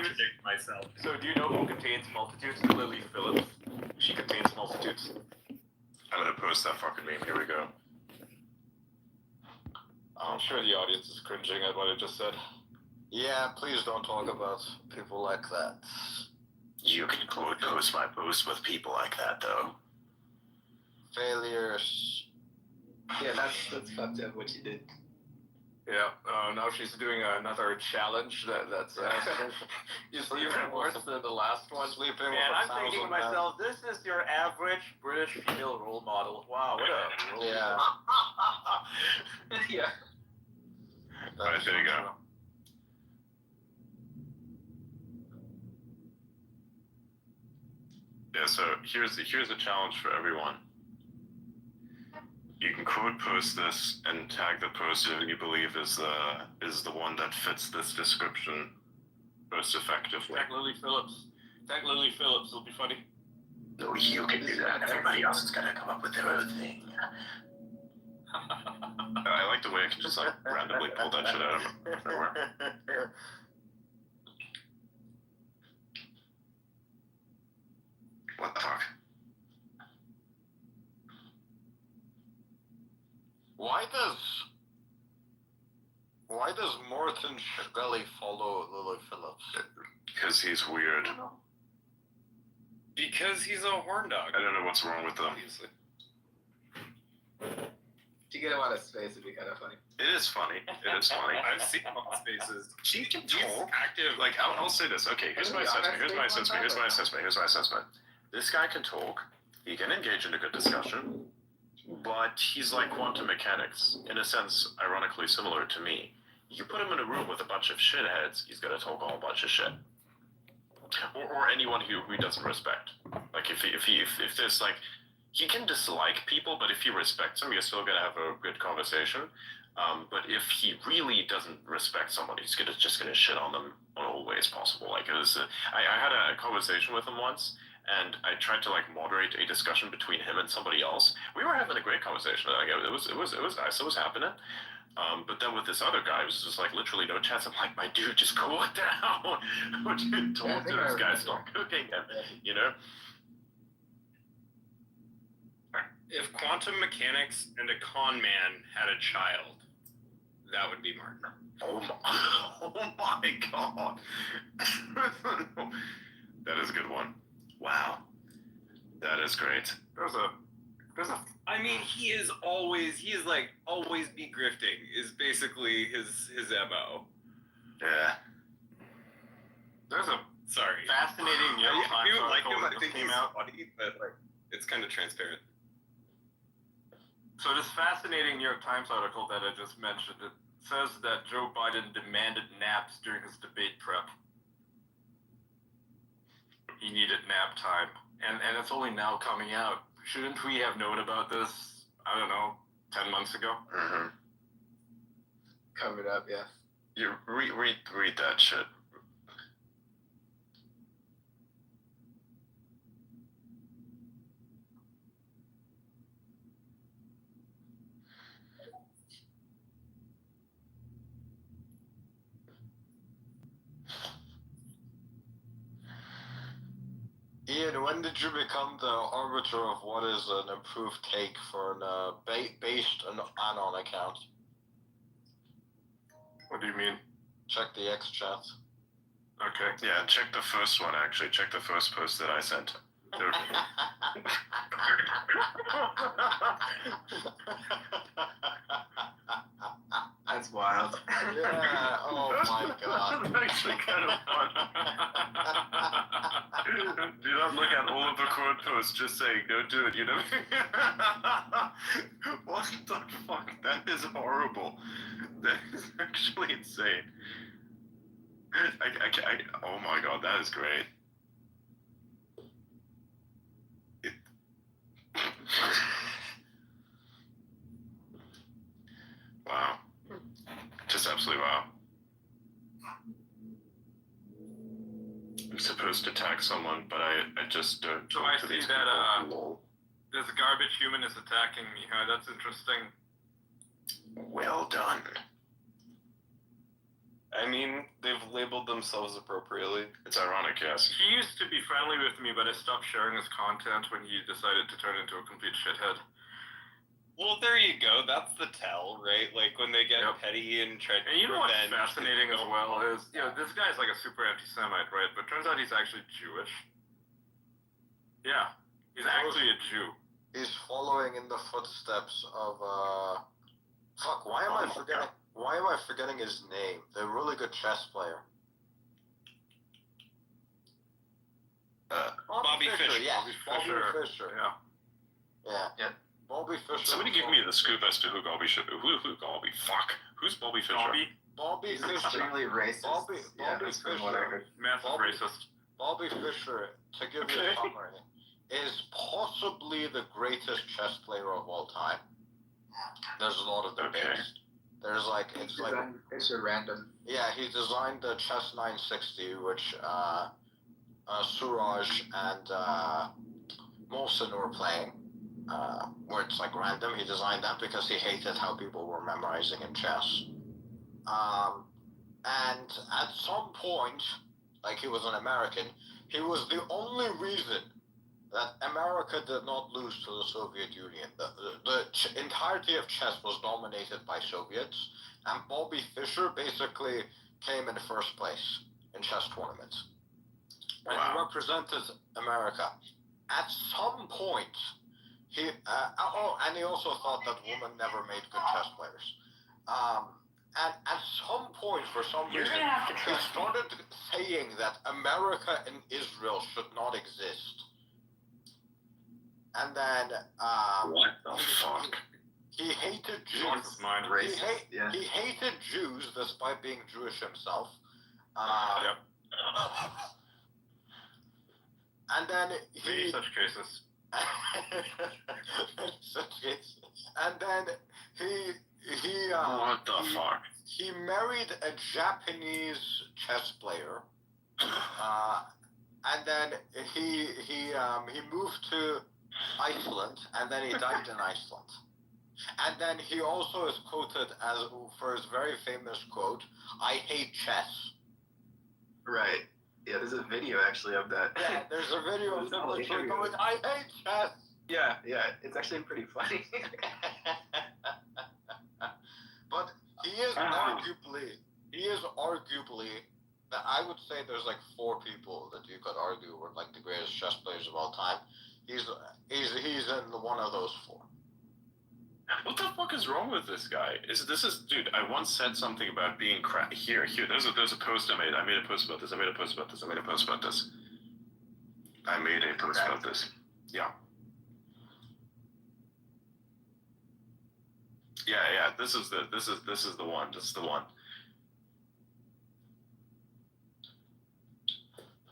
contradict myself. So do you know who contains multitudes? Lily Phillips. She contains multitudes. I'm gonna post that fucking meme. Here we go. I'm sure the audience is cringing at what I just said. Yeah, please don't talk about people like that. You can quote post my post with people like that, though. Failures. Yeah, that's fucked up what you did. Yeah, now she's doing another challenge that's even worse than the last one. Sleeping And with I'm thinking to myself, this is your average British female role model. Wow, what a role Yeah. Yeah. Alright, there you go. Yeah, so here's a challenge for everyone. You can quote post this and tag the poster you believe is the one that fits this description most effectively. Tag Lily Phillips. Tag Lily Phillips will be funny. No, you can do that. Everybody else is gonna come up with their own thing. I like the way I can just like randomly pull that shit out of nowhere. What the fuck? Why does Morton Shkreli follow Lily Phillips? Because he's weird. Because he's a horn dog. I don't know what's wrong with them. Obviously. To get him out of space would be kind of funny. It is funny. It is funny. I've seen all his faces. She can He's talk. active. Like, I'll say this. Okay, here's my assessment. This guy can talk. He can engage in a good discussion. But he's like quantum mechanics. In a sense, ironically similar to me. You put him in a room with a bunch of shitheads, he's gonna talk a whole bunch of shit. Or anyone who he doesn't respect. Like, if there's like, he can dislike people, but if he respects them, you're still gonna have a good conversation. But if he really doesn't respect someone, he's just gonna shit on them in all ways possible. Like, it was, I had a conversation with him once, and I tried to like moderate a discussion between him and somebody else. We were having a great conversation. Like, it was nice. It was happening. But then with this other guy, it was just like literally no chance. I'm like, my dude, just cool it down. Would you talk to this guy? Stop cooking him, you know? If quantum mechanics and a con man had a child, that would be Martin. Oh my god. That is a good one. Wow. That is great. There's a I mean, he is like always be grifting is basically his MO. Yeah. there's a Sorry. fascinating New York I Times do like article him. that I just think came he's out. funny, but like it's kind of transparent. So this fascinating New York Times article that I just mentioned, it says that Joe Biden demanded naps during his debate prep. He needed nap time. And it's only now coming out. Shouldn't we have known about this, I don't know, 10 months ago? Mm-hmm. Covered up, yeah. You read that shit. Ian, when did you become the arbiter of what is an improved take for an based Anon account? What do you mean? Check the X chat. Okay. Yeah, check the first one actually. Check the first post that I sent. There- That's wild. Yeah, oh my god. That's actually kind of fun. Do not look at all of the quote posts just saying, don't do it, you know? What the fuck? That is horrible. That is actually insane. Oh my god, that is great. Wow. Just absolutely wow. I'm supposed to tag someone, but I just don't So talk I to see these that, people. This garbage human is attacking me. That's interesting. Well done. I mean, they've labeled themselves appropriately. It's ironic, yes. He used to be friendly with me, but I stopped sharing his content when he decided to turn into a complete shithead. Well, there you go. That's the tell, right? Like when they get Yep. petty and try to And you know what's revenge. fascinating as well is, this guy's like a super anti-Semite, right? But turns out he's actually Jewish. Yeah, he's actually a Jew. He's following in the footsteps of fuck. Why am I forgetting? Why am I forgetting his name? The really good chess player. Bobby Fischer. Yeah, Bobby Bobby Fischer. Fischer. Yeah. Yeah. Bobby Fischer. Somebody give me the scoop as to who Bobby Fuck. Who's Bobby Fischer? Bobby He's Fischer. extremely racist. Bobby that's from what I Fischer. heard. Massive Bobby- racist. Bobby Fischer, to give you a summary, is possibly the greatest chess player of all time. There's a lot of debates. Okay. There's like it's like It's a random. yeah, he designed the Chess 960, which Suraj and Molson were playing, where it's like random. He designed that because he hated how people were memorizing in chess. And at some point, like he was an American, he was the only reason that America did not lose to the Soviet Union. The entirety of chess was dominated by Soviets, and Bobby Fischer basically came in first place in chess tournaments. And he Wow. represented America. At some point, and he also thought that women never made good chess players. And at some point, for some reason, he started saying that America and Israel should not exist. And then What the fuck? he hated He lost Jews. his mind. Racist. Yeah. He hated Jews despite being Jewish himself. Yep. And then Many he such cases. and then he What the fuck? he married a Japanese chess player, and then he moved to Iceland, and then he died in Iceland. And then he also is quoted as for his very famous quote, "I hate chess." Right. Yeah, there's a video actually of that. Yeah, there's a video of him Really? literally going, "I hate chess." Yeah, it's actually pretty funny. But he is arguably that I would say there's like 4 people that you could argue were like the greatest chess players of all time. He's in one of those 4. What the fuck is wrong with this guy? Dude, I once said something about being crap. Here, there's a post I made. I made a post about this. Yeah. Yeah, this is the one. This is the one.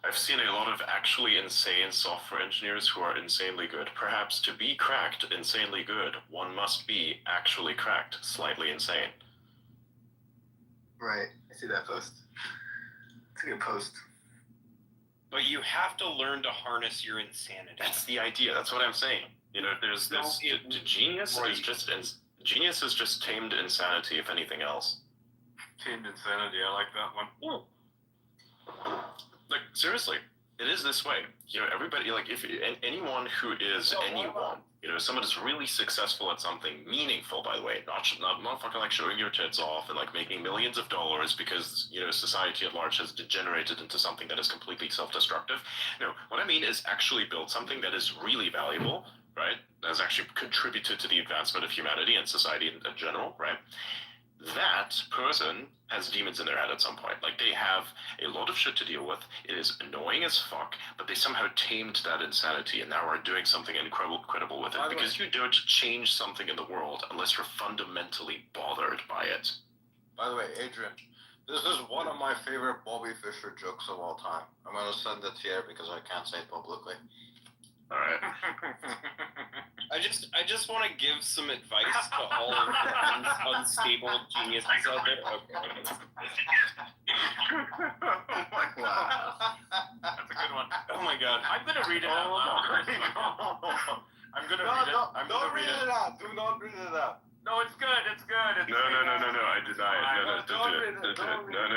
I've seen a lot of actually insane software engineers who are insanely good. Perhaps to be cracked insanely good, one must be actually cracked slightly insane. Right. I see that post. It's a good post. But you have to learn to harness your insanity. That's the idea. That's what I'm saying. You know, there's this. Genius is just tamed insanity, if anything else. Tamed insanity. I like that one. Like, seriously, it is this way. You know, everybody, like, if anyone who is anyone, you know, someone is really successful at something meaningful, by the way, not fucking like showing your tits off and like making millions of dollars because, you know, society at large has degenerated into something that is completely self-destructive. No, what I mean is actually build something that is really valuable, right? That has actually contributed to the advancement of humanity and society in general, right? That person has demons in their head at some point. Like, they have a lot of shit to deal with. It is annoying as fuck, but they somehow tamed that insanity and now are doing something incredible with it. Because you don't change something in the world unless you're fundamentally bothered by it. By the way, Adrian, this is one of my favorite Bobby Fischer jokes of all time. I'm going to send it here because I can't say it publicly. All right. I just want to give some advice to all of the unstable geniuses out there. Okay. Wow. That's a good one. Oh my god. I'm gonna read it out loud. I'm gonna read it. Don't read it out. Do not read it out. No, it's good. It's good. It's No, I deny it.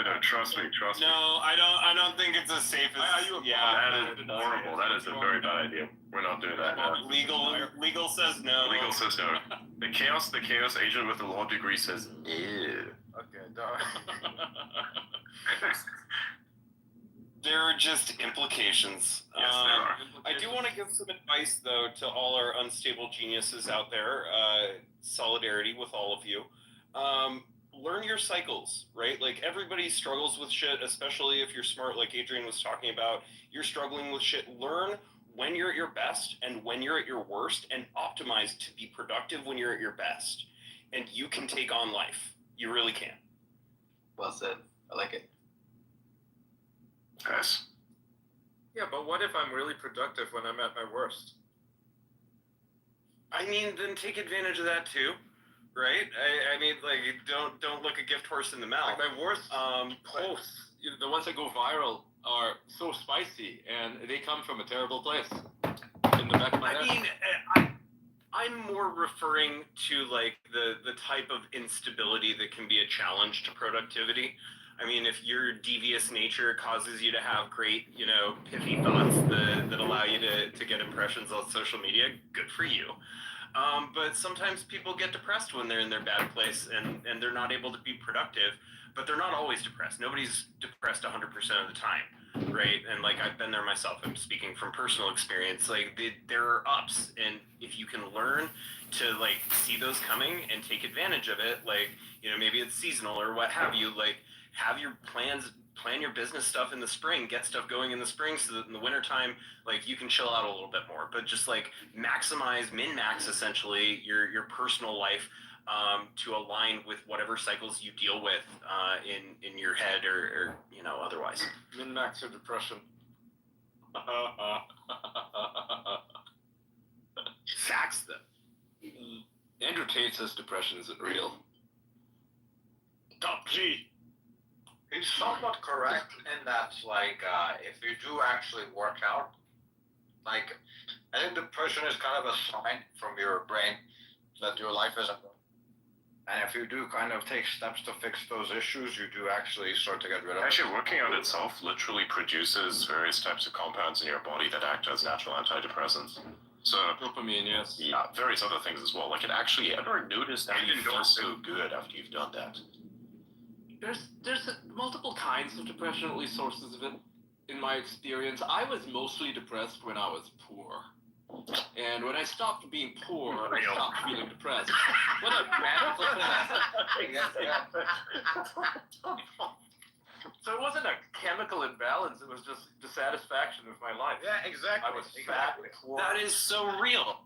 No, trust me. No, I don't think it's as safe as. That is horrible. That is a very bad idea. We're not doing that. Legal says no. Legal says no. The chaos agent with the law degree says no. Okay, done. There are just implications. Yes, there are. I do want to give some advice, though, to all our unstable geniuses out there. Solidarity with all of you. Learn your cycles, right? Like, everybody struggles with shit, especially if you're smart, like Adrian was talking about. You're struggling with shit. Learn when you're at your best and when you're at your worst, and optimize to be productive when you're at your best. And you can take on life. You really can. Well said. I like it. Yes. Yeah, but what if I'm really productive when I'm at my worst? I mean, then take advantage of that too, right? I mean, like, don't look a gift horse in the mouth. Like my worst posts, the ones that go viral, are so spicy, and they come from a terrible place. In the back of my head. I mean, I'm more referring to like the type of instability that can be a challenge to productivity. I mean, if your devious nature causes you to have great, pithy thoughts that allow you to get impressions on social media, good for you. But sometimes people get depressed when they're in their bad place and they're not able to be productive, but they're not always depressed. Nobody's depressed 100% of the time, right? And like, I've been there myself. I'm speaking from personal experience. Like, there are ups, and if you can learn to like see those coming and take advantage of it, like, maybe it's seasonal or what have you, like, have your plan your business stuff in the spring, get stuff going in the spring so that in the wintertime, like, you can chill out a little bit more. But just like min-max essentially your personal life to align with whatever cycles you deal with in your head or otherwise. Min-max or depression. Facts, though. Andrew Tate says depression isn't real. Top G. He's somewhat correct in that, like, if you do actually work out, like, I think depression is kind of a sign from your brain that your life isn't. And if you do kind of take steps to fix those issues, you do actually start to get rid of it. Actually, working out itself literally produces various types of compounds in your body that act as natural antidepressants. So, Dopamine, yes. yeah, various other things as well. Like, it actually, ever noticed how you feel so good after you've done that? There's multiple kinds of depression, at least sources of it. In my experience, I was mostly depressed when I was poor. And when I stopped being poor, I stopped feeling depressed. What a radical thing. So it wasn't a chemical imbalance, it was just dissatisfaction with my life. Yeah, exactly. I was fat, poor. That is so real.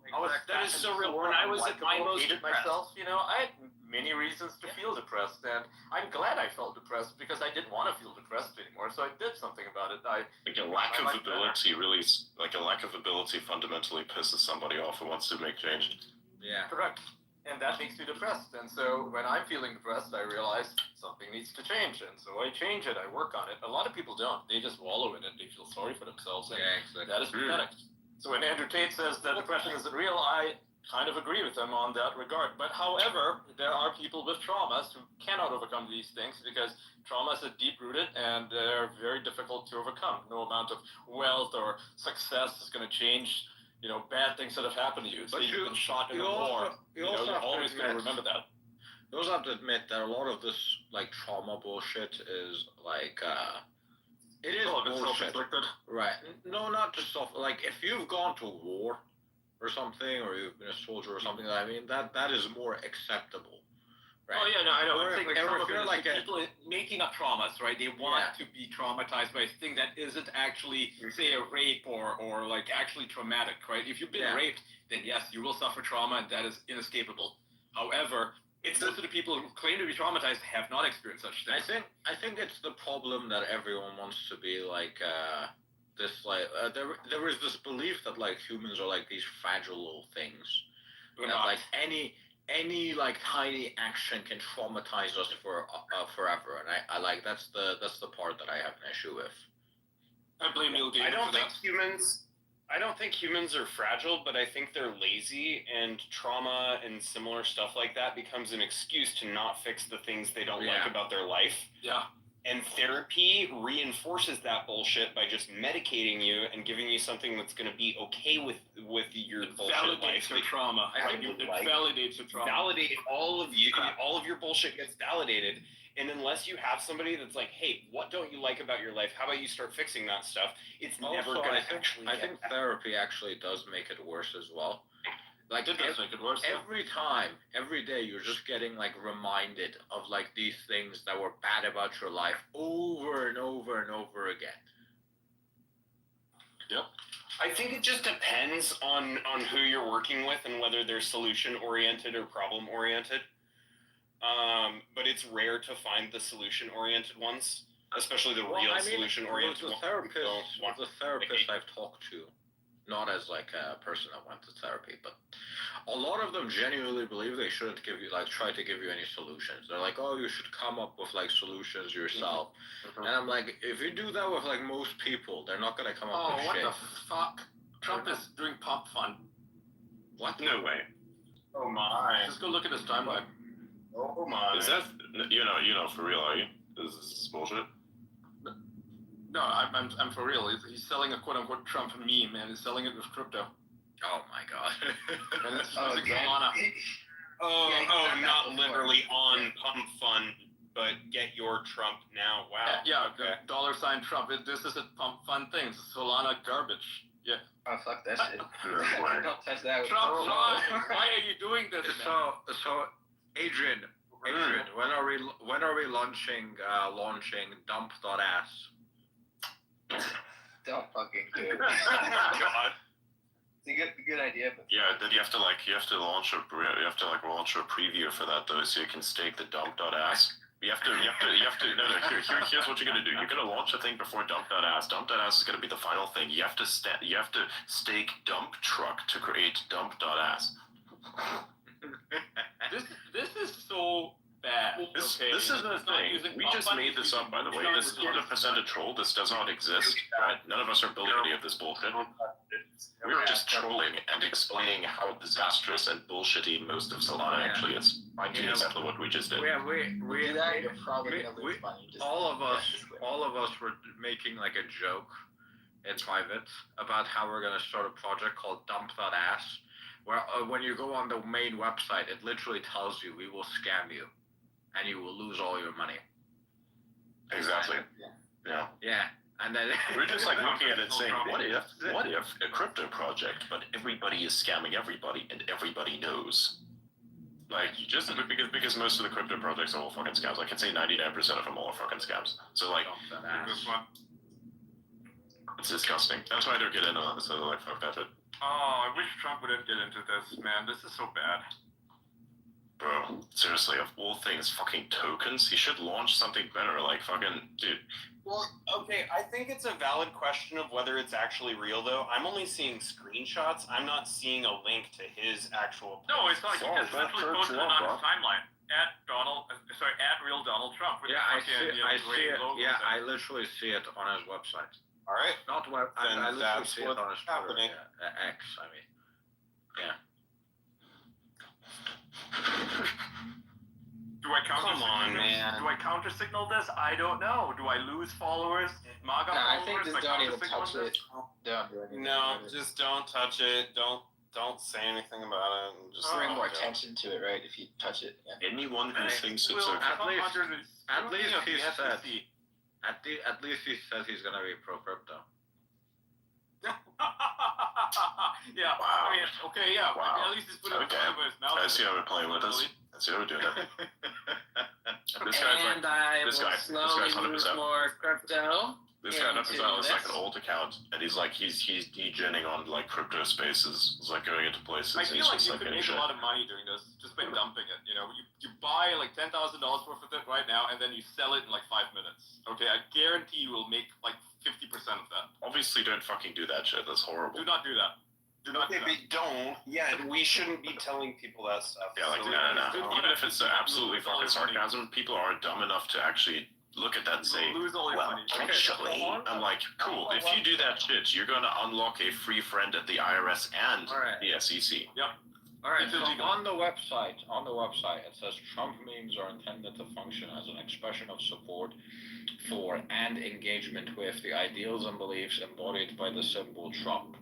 That is so real. When I was at my most hated depressed. myself, I had many reasons to feel depressed, and I'm glad I felt depressed because I didn't want to feel depressed anymore, so I did something about it. Like a lack of ability fundamentally pisses somebody off who wants to make change. Yeah. Correct. And that makes me depressed. And so when I'm feeling depressed, I realize something needs to change. And so I change it. I work on it. A lot of people don't. They just wallow in it. They feel sorry for themselves. And exactly. that is pathetic. So when Andrew Tate says that depression isn't real, I kind of agree with him on that regard. But however, there are people with traumas who cannot overcome these things because traumas are deep-rooted and they're very difficult to overcome. No amount of wealth or success is going to change bad things that have happened to you. So you've been shot in a war. You're always going to remember that. You also have to admit that a lot of this, like, trauma bullshit is, like, it is bullshit. Right. No, not just stuff. Like, if you've gone to war or something, or you've been a soldier or something, I mean, that is more acceptable. Right? Oh, yeah, no, I know. Or I'm saying, if you're like people making up traumas, right? They want to be traumatized by a thing that isn't actually, say, a rape or like, actually traumatic, right? If you've been raped, then yes, you will suffer trauma, and that is inescapable. However, most of the people who claim to be traumatized have not experienced such things. I think it's the problem that everyone wants to be like this, like there is this belief that, like, humans are like these fragile little things. That, like, any like tiny action can traumatize us for forever, and I like that's the part that I have an issue with. I blame Neil Gaiman. I don't think humans I don't think humans are fragile, but I think they're lazy, and trauma and similar stuff like that becomes an excuse to not fix the things they don't like about their life. Yeah. And therapy reinforces that bullshit by just medicating you and giving you something that's going to be okay with your It bullshit validates life. your trauma. It validates your trauma. Validate all of you. All of your bullshit gets validated. And unless you have somebody that's like, hey, what don't you like about your life? How about you start fixing that stuff? It's never going to actually I think therapy actually does make it worse as well. Like it does make it worse. Every time, every day, you're just getting like reminded of like these things that were bad about your life over and over and over again. Yep. I think it just depends on who you're working with and whether they're solution oriented or problem oriented. But it's rare to find the solution oriented ones, especially the solution oriented ones. With the therapist I've talked to, not as like a person that went to therapy, but a lot of them genuinely believe they shouldn't try to give you any solutions. They're like, oh, you should come up with like solutions yourself. Mm-hmm. And I'm like, if you do that with like most people, they're not gonna come up with shit. Oh, what the fuck? Trump is doing pump fun. What? No way. Oh my. Just go look at his timeline. Oh my. Is that you know for real? Are you? Is this bullshit? No, I'm for real. He's selling a quote unquote Trump meme, and he's selling it with crypto. Oh my god. And it's like Solana. Not literally on pump fun, but get your Trump now. Wow. Yeah, okay. $sign Trump. This is a pump fun thing. Solana garbage. Yeah. Oh, fuck that shit. Don't touch that. Trump, why are you doing this? So, Adrian, when are we launching dump.ass? Don't fucking do it. God. It's a good idea, but Yeah, then you have to launch a preview for that though, so you can stake the dump.ass. You have to. No. Here's what you're gonna do. You're gonna launch a thing before dump.ass. Dump.ass is gonna be the final thing. You have to stake dump truck to create dump.ass. This is so bad. This is the thing. We just made this up, by the way. This is 100% a troll. This does not exist. Right? None of us are building any of this bullshit. We were just trolling and explaining how disastrous and bullshitty most of Solana actually is. I do exactly what we just did. you're probably gonna lose money. All of us were making like a joke in private about how we're gonna start a project called dump.ass, where when you go on the main website, it literally tells you we will scam you, and you will lose all your money. Exactly. Yeah. Yeah. And then we're just like looking at it saying, what if a crypto project, but everybody is scamming everybody and everybody knows? Like, just because most of the crypto projects are all fucking scams. I can say 99% of them all are fucking scams. So like, This one. it's disgusting. That's why I don't get into it. So like, fuck that shit. Oh, I wish Trump wouldn't get into this, man. This is so bad. Bro, seriously, of all things, fucking tokens, he should launch something better, like fucking, dude. Well, okay, I think it's a valid question of whether it's actually real, though. I'm only seeing screenshots. I'm not seeing a link to his actual. No, it's not. He just literally posted it on his timeline at real Donald Trump. With I see it. logo Yeah, I literally see it on his website. All right. Not web. Then I literally that's see it on his Twitter. happening. Yeah, X. I mean, yeah. Do I counter Come on, man. Do I counter signal this? I don't know. Do I lose followers? MAGA I followers? think just Like, don't counter even signal touch this? it. Don't do anything. No, with it. just don't touch it. Don't say anything about it. And just Bring more go. attention to it, right? If you touch it. Yeah. Anyone who thinks it's Will okay. At least- Trump under the at least scrutiny of he the said- SEC. At least he says he's gonna be pro crypto. Yeah. Wow. I mean, okay, yeah. Wow. I mean, at least he's putting it Okay. over his mouth. I see how we're playing with this. I see how we're doing it. This guy's like, I this will guy- this slowly guy's move 100%. more crypto. this guy into represents like this. an old account, and he's degenning on like crypto spaces. He's like going into places. I and feel he's like just you like could getting make shit. a lot of money doing this just by dumping it. You know, you buy like $10,000 worth of it right now, and then you sell it in like 5 minutes. Okay, I guarantee you will make like 50% of that. Obviously, don't fucking do that shit. That's horrible. Do not do that. Do not do Okay, that. but don't. Yeah, we shouldn't be telling people that stuff. Yeah, like So- no. Even if it's absolutely fucking sarcasm, people are dumb enough to actually look at that and say, You'll lose all your well, money. actually, I'm like, cool. If you do that shit, you're gonna unlock a free friend at the IRS and Alright. the SEC. Alright, It's so illegal. on the website, it says Trump memes are intended to function as an expression of support for and engagement with the ideals and beliefs embodied by the symbol Trump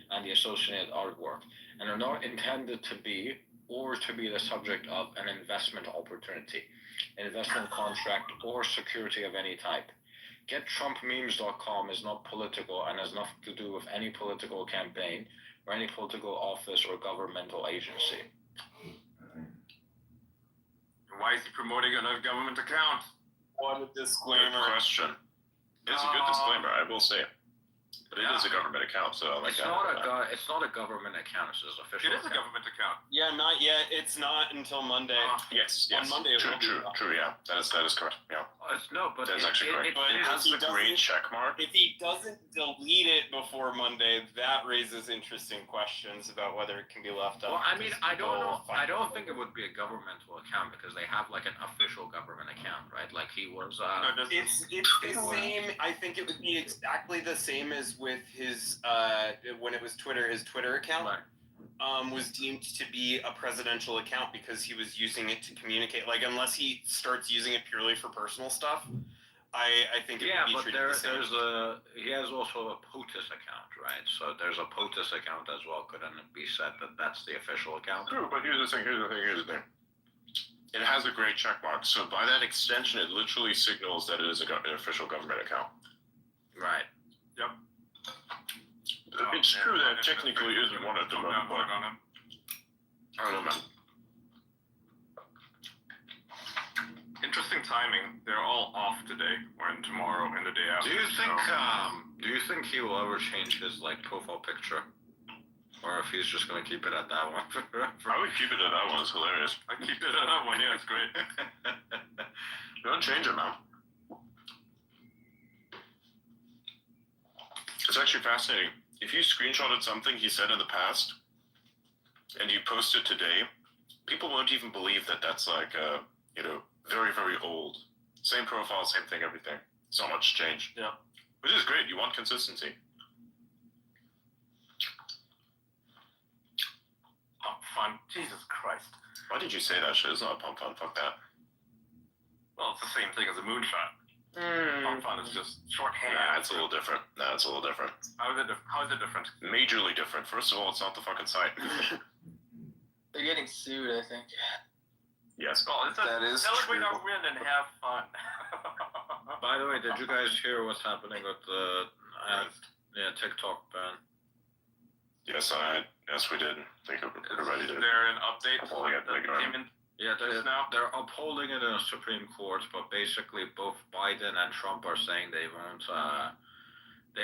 and the associated artwork, and are not intended to be or to be the subject of an investment opportunity, investment contract, or security of any type. GetTrumpMemes.com is not political and has nothing to do with any political campaign or any political office or governmental agency. Why is he promoting another government account? What a Good disclaimer. question. It's a good disclaimer, I will say. But it is a government account, so like It's not a government account. It's It official. is a government account. Yeah, not yet. It's not until Monday. Yes. On Monday it will be. True, yeah. That is correct. Yeah. But That's actually correct. But It has he the green doesn't- check mark. If he doesn't delete it before Monday, that raises interesting questions about whether it can be left up. Well, I mean, I don't know. People I don't think it would be a governmental account because they have like an official government account, right? Like he was. No, this It's the same. I think it would be exactly the same as with his when it was Twitter. His Twitter account was deemed to be a presidential account because he was using it to communicate. Like unless he starts using it purely for personal stuff, I think it would be but treated the same. he has also a POTUS account, right? So there's a POTUS account as well. Couldn't it be said that that's the official account? True, but here's the thing. It has a gray check mark, so by that extension, it literally signals that it is an official government account. Right. It's true that technically isn't one at the moment, but on it. I don't know, man. Interesting timing. They're all off today, or in tomorrow, and the day after. Do you think he will ever change his like profile picture, or if he's just gonna keep it at that one? I would keep it at that one. It's hilarious. I keep it at that one. Yeah, it's great. Don't change it, man. It's actually fascinating. If you screenshotted something he said in the past, and you post it today, people won't even believe that that's like, very, very old. Same profile, same thing, everything. So much change. Yeah. Which is great. You want consistency. Oh, fun. Jesus Christ. Why did you say that shit? It's not a pump fun. Fuck that. Well, it's the same thing as a moonshot. Pump fun is just shorthand. Nah, it's a little different. How is it different? Majorly different. First of all, it's not the fucking site. They're getting sued, I think. Yes. Well, it's That is celebrate true. our win and have fun. By the way, did you guys hear what's happening with the TikTok ban? Yes, we did. I think everybody Is did. there an update Oh, yeah, that came in? Yeah, Just now? they're upholding it in the Supreme Court, but basically both Biden and Trump are saying they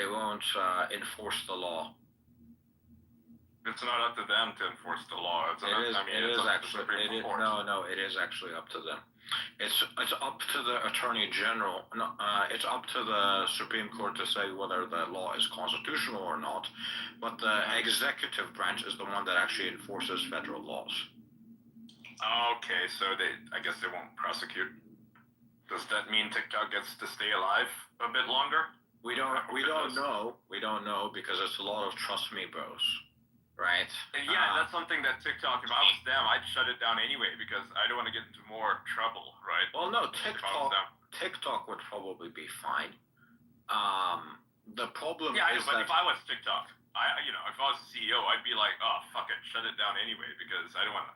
won't enforce the law. It's not up to them to enforce the law. It's It is up to the Supreme Court. No, it is actually up to them. It's up to the Attorney General. No, it's up to the Supreme Court to say whether the law is constitutional or not. But the executive branch is the one that actually enforces federal laws. Okay, so I guess they won't prosecute. Does that mean TikTok gets to stay alive a bit longer? We don't know because it's a lot of trust me bros, right? Yeah, that's something that TikTok, if I was them, I'd shut it down anyway because I don't want to get into more trouble, right? Well, no, If I was them. TikTok would probably be fine. The problem Yeah, is but that if I was TikTok, if I was the CEO, I'd be like, oh, fuck it, shut it down anyway because I don't want,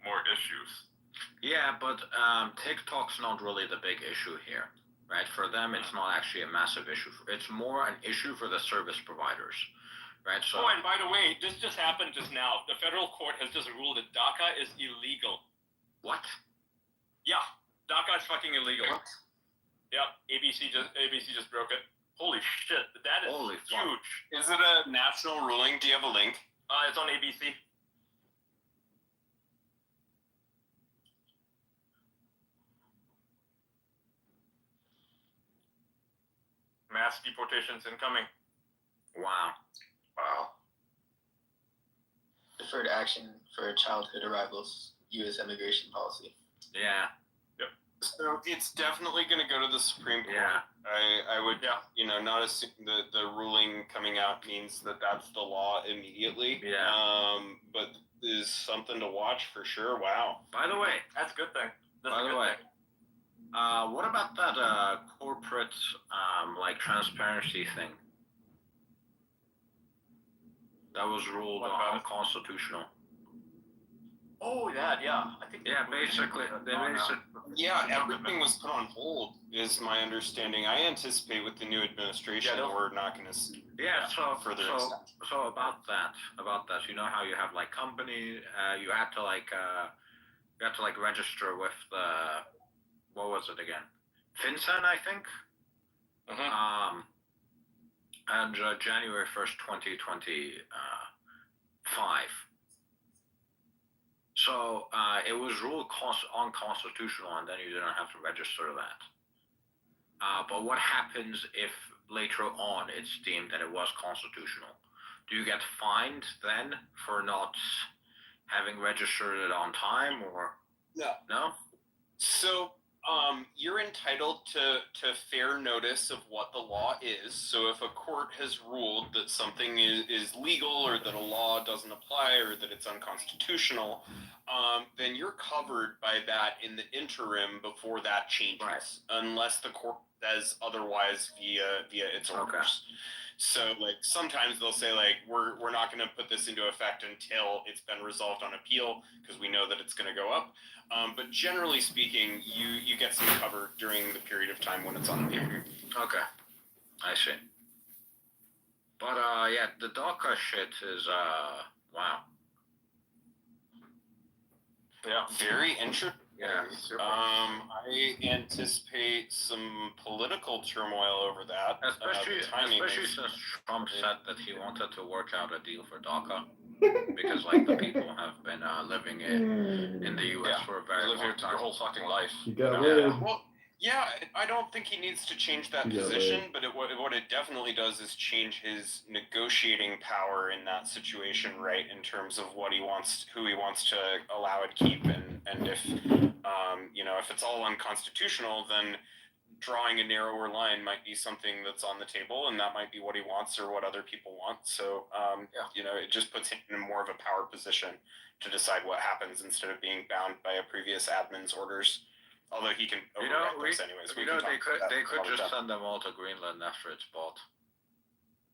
more issues. yeah, but TikTok's not really the big issue here, right? For them, it's not actually a massive issue. It's more an issue for the service providers, right? So, Oh, and by the way, this just happened just now. The federal court has just ruled that DACA is illegal. what? Yeah, DACA is fucking illegal. Yep, ABC just broke it. Holy shit, that is Holy fuck. huge. Is it a national ruling? Do you have a link? It's on ABC. Mass deportations incoming. Wow. Deferred action for childhood arrivals, U.S. immigration policy. Yeah. So it's definitely going to go to the Supreme Court. Yeah. I would, not assume the ruling coming out means that that's the law immediately. Yeah. But is something to watch for sure. Wow. By the way, That's a good thing. That's by a the good way, thing. what about that corporate like transparency thing? That was ruled What about it? unconstitutional. Oh, that, yeah. I think. Yeah, basically, Yeah, everything was put on hold, is my understanding. I anticipate with the new administration, we're not going to see. Yeah, so further so extension. so about that, you know how you have like company, you had to like register with the, what was it again? FinCEN, I think. Mhm. And January 1st, 2025. So it was ruled unconstitutional, and then you didn't have to register that. But what happens if later on it's deemed that it was constitutional? Do you get fined then for not having registered it on time, or No. no? So you're entitled to fair notice of what the law is. So if a court has ruled that something is legal, or that a law doesn't apply, or that it's unconstitutional, then you're covered by that in the interim before that changes, Right. unless the court says otherwise via its orders. Okay. So like sometimes they'll say like we're not going to put this into effect until it's been resolved on appeal, because we know that it's going to go up. But generally speaking, you get some cover during the period of time when it's on appeal. Okay, I see. But yeah, the DACA shit is wow. Yeah. Very interesting. Yeah. I anticipate some political turmoil over that. Especially since Trump said that he wanted to work out a deal for DACA, because like the people have been living in the U.S. for a very You live long here time. your whole fucking life. You got Yeah. rid. Well, yeah, I don't think he needs to change that Yeah, position, but what it definitely does is change his negotiating power in that situation, right? In terms of what he wants, who he wants to allow it keep, and if if it's all unconstitutional, then drawing a narrower line might be something that's on the table, and that might be what he wants or what other people want. So it just puts him in more of a power position to decide what happens, instead of being bound by a previous admin's orders. Although he can override those anyways. They could just send them all to Greenland after it's bought.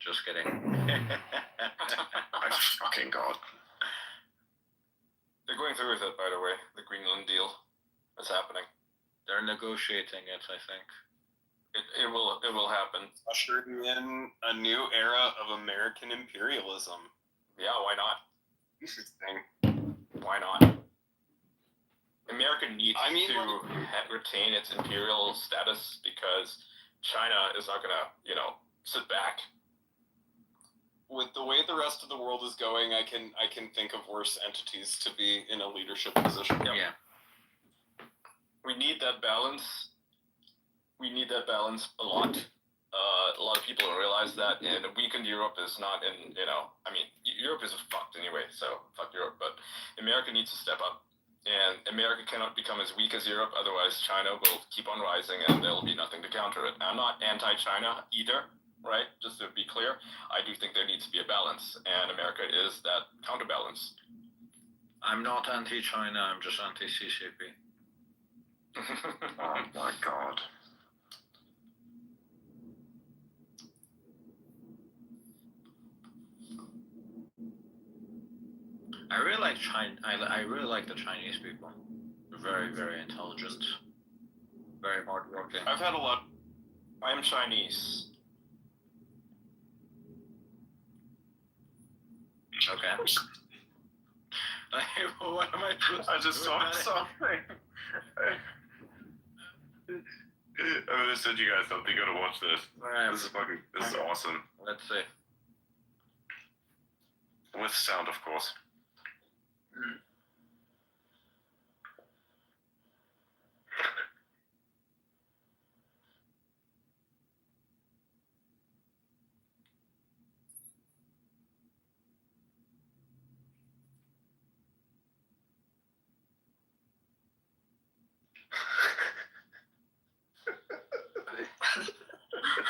Just kidding. My fucking god. They're going through with it, by the way. The Greenland deal. It's happening. They're negotiating it, I think. It will happen. Ushering in a new era of American imperialism. Yeah, why not? Interesting. Why not? America needs to retain its imperial status, because China is not gonna, sit back. With the way the rest of the world is going, I can think of worse entities to be in a leadership position. Yeah. We need that balance. We need that balance a lot. A lot of people don't realize that, and a weakened Europe is not in, Europe is fucked anyway, so fuck Europe, but America needs to step up. And America cannot become as weak as Europe, otherwise China will keep on rising and there will be nothing to counter it. I'm not anti-China either, right? Just to be clear, I do think there needs to be a balance, and America is that counterbalance. I'm not anti-China, I'm just anti-CCP. Oh my god. I really like I really like the Chinese people. They're very, very intelligent, very hardworking. I've had a lot. I am Chinese. Okay. What am I supposed to I just do saw about it? something. I'm gonna send you guys something. You gotta watch this. Alright, This is awesome. let's see. With sound, of course.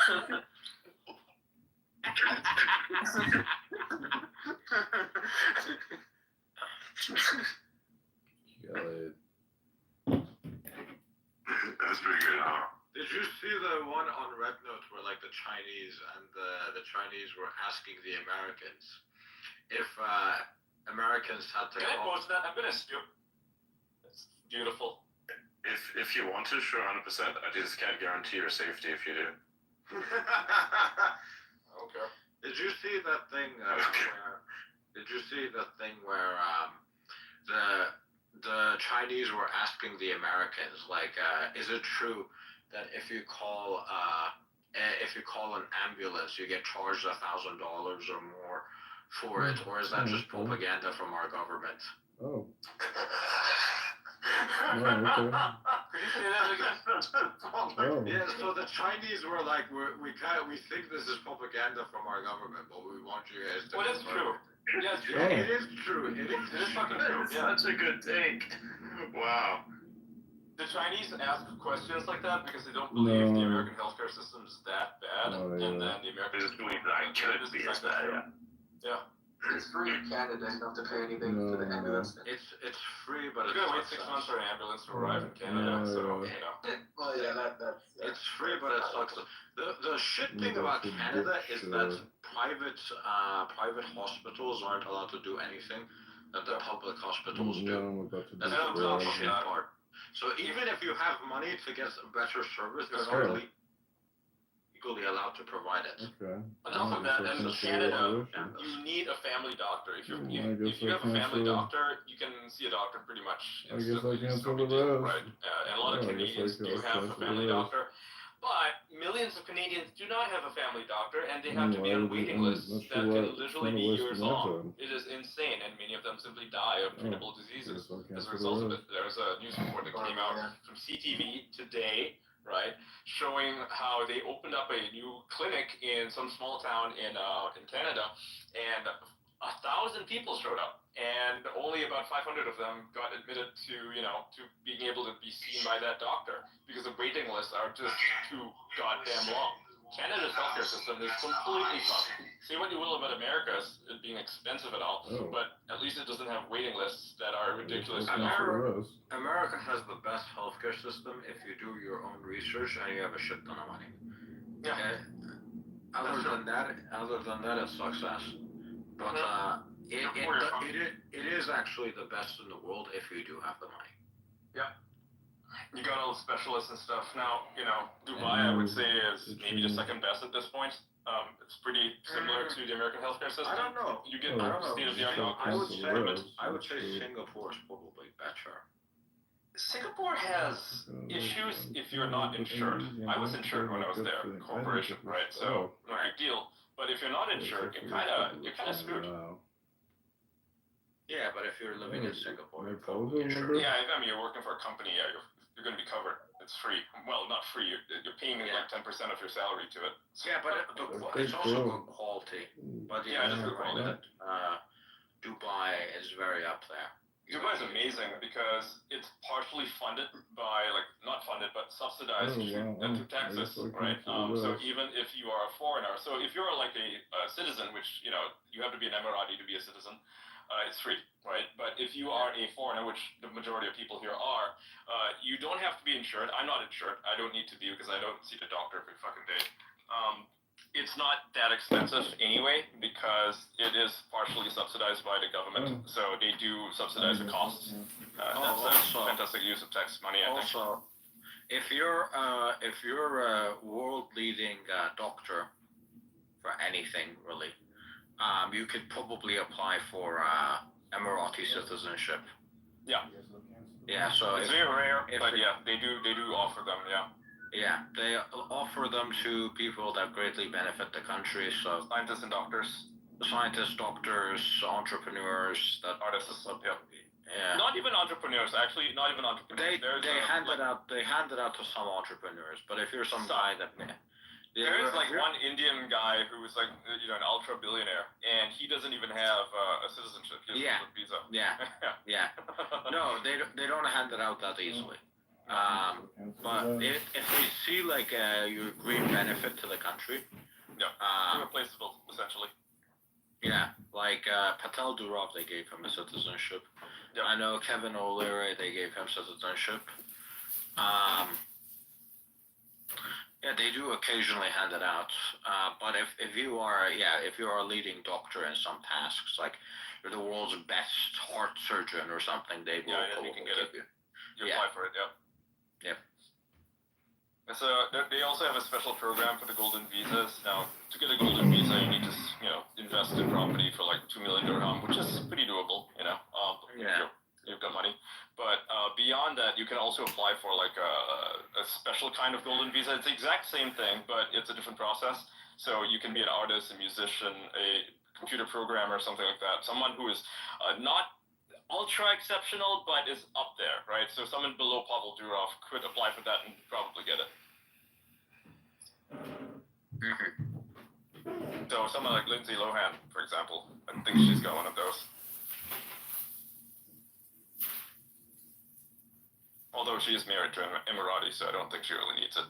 God. That's pretty good, huh? Did you see the one on Red Note where like the Chinese and the Chinese were asking the Americans if Americans had to Can I call? post that? I'm gonna steal. It's beautiful. If you want to, sure, 100%. I just can't guarantee your safety if you do. Okay. Did you see that thing? Where the Chinese were asking the Americans, like, is it true that if you call an ambulance, you get charged $1,000 or more for it, or is that just propaganda from our government? Oh. Oh, okay. Could you say that again? Oh. Yeah, so the Chinese were like, we think this is propaganda from our government, but we want you guys to. Well, that's true. Yeah, it's true. Oh. It is true. It is. It is fucking true. Yeah. Such a good take. Wow. The Chinese ask questions like that because they don't believe the No. American healthcare system is that bad, Oh, and yeah. then the They Americans just believe that I couldn't be as bad, yeah. Yeah. It's free in Canada. You don't have to pay anything for the No. ambulance. It's free, but You it's gotta wait not 6 months for an ambulance to arrive in Yeah, Canada, so yeah. you know. Well, yeah, that's It's free, but it sucks. The shit thing Yeah, about that's a Canada bit is that sure. private hospitals aren't allowed to do anything that the public hospitals do. No, I'm about to That's And on the top of describe. shit that, part. So even if you have money to get a better service, they're Sure. not legally allowed to provide it. Okay. on top of that, in Canada, you need a family doctor. If you I guess if you I have a family cancel- doctor, you can see a doctor pretty much I guess I instantly. It's cancel no big the deal, rest. right? And a lot of Yeah, I guess Canadians I do cancel have a the family rest. doctor, but millions of Canadians do not have a family doctor, and they have to be Why on would you- waiting I'm lists not that sure can why it's literally kinda be wasting years my long. time. It is insane, and many of them simply die of treatable diseases Guess I'll as a cancel result the of rest. it. There's a news report that came out from CTV today, right, showing how they opened up a new clinic in some small town in Canada, and 1,000 people showed up, and only about 500 of them got admitted to being able to be seen by that doctor because the waiting lists are just too goddamn long. Canada's healthcare system is completely fucked. Say what you will about America as it being expensive and all, Oh. but at least it doesn't have waiting lists that are ridiculous. I guess I'll cancel the rest. America has the best healthcare system if you do your own research and you have a shit ton of money. Yeah. Okay? Other than that, it sucks ass. But it is actually the best in the world if you do have the money. You got all the specialists and stuff. Now, Dubai, I would say, is maybe the second best at this point. It's pretty similar to the American healthcare system. I don't know. You get I don't know. state-of-the-art Sure, doctors. I would say True. Singapore is probably better. Singapore has issues if you're not insured. I was insured when I was there, corporation, right? So no big deal. But if you're not insured, you're kind of screwed. Wow. Yeah, but if you're living in Singapore, My you're probably phone insured. number? Yeah, I mean, you're working for a company. Yeah, you're going to be covered. It's free. Well, not free. You're paying like 10% of your salary to it. Yeah, but it's also good quality. But Yeah, it is good right quality. that Dubai is very up there. Dubai is amazing because it's partially funded by, not funded, but subsidized through taxes, right? So even if you are a foreigner, so if you're like a citizen, which, you have to be an Emirati to be a citizen, it's free, right? But if you are a foreigner, which the majority of people here are, you don't have to be insured. I'm not insured. I don't need to be because I don't see the doctor every fucking day. It's not that expensive anyway because it is partially subsidized by the government. So they do subsidize the costs. That's a fantastic use of tax money, I think. Also, if you're a world leading doctor for anything really, you could probably apply for Emirati citizenship. Yeah. Yeah, so It's very rare, if but it- yeah, they do offer them, yeah. Yeah, they offer them to people that greatly benefit the country. So Scientists and doctors, scientists, doctors, entrepreneurs. That artists, yeah. yeah. Not even entrepreneurs, actually, not even entrepreneurs. They hand it out to some entrepreneurs, but if you're some guy that There is one Indian guy who is an ultra billionaire, and he doesn't even have a citizenship. He has a visa. yeah. No, they don't hand it out that easily. But if they see like your green benefit to the country, Irreplaceable, essentially. yeah, like Patel Durov, they gave him a citizenship. Yep. I know Kevin O'Leary, they gave him citizenship. Yeah, they do occasionally hand it out. But if you are a leading doctor in some tasks, like you're the world's best heart surgeon or something, they will you can get it. give you. You apply for it, Yeah. And so they also have a special program for the golden visas. Now, to get a golden visa, you need to, invest in property for like 2 million dirham, which is pretty doable, You've got money. But beyond that, you can also apply for like a special kind of golden visa. It's the exact same thing, but it's a different process. So you can be an artist, a musician, a computer programmer, something like that. Someone who is not ultra exceptional, but is up there, right? So someone below Pavel Durov could apply for that and probably get it. So someone like Lindsay Lohan, for example, I think she's got one of those. Although she is married to an Emirati, so I don't think she really needs it.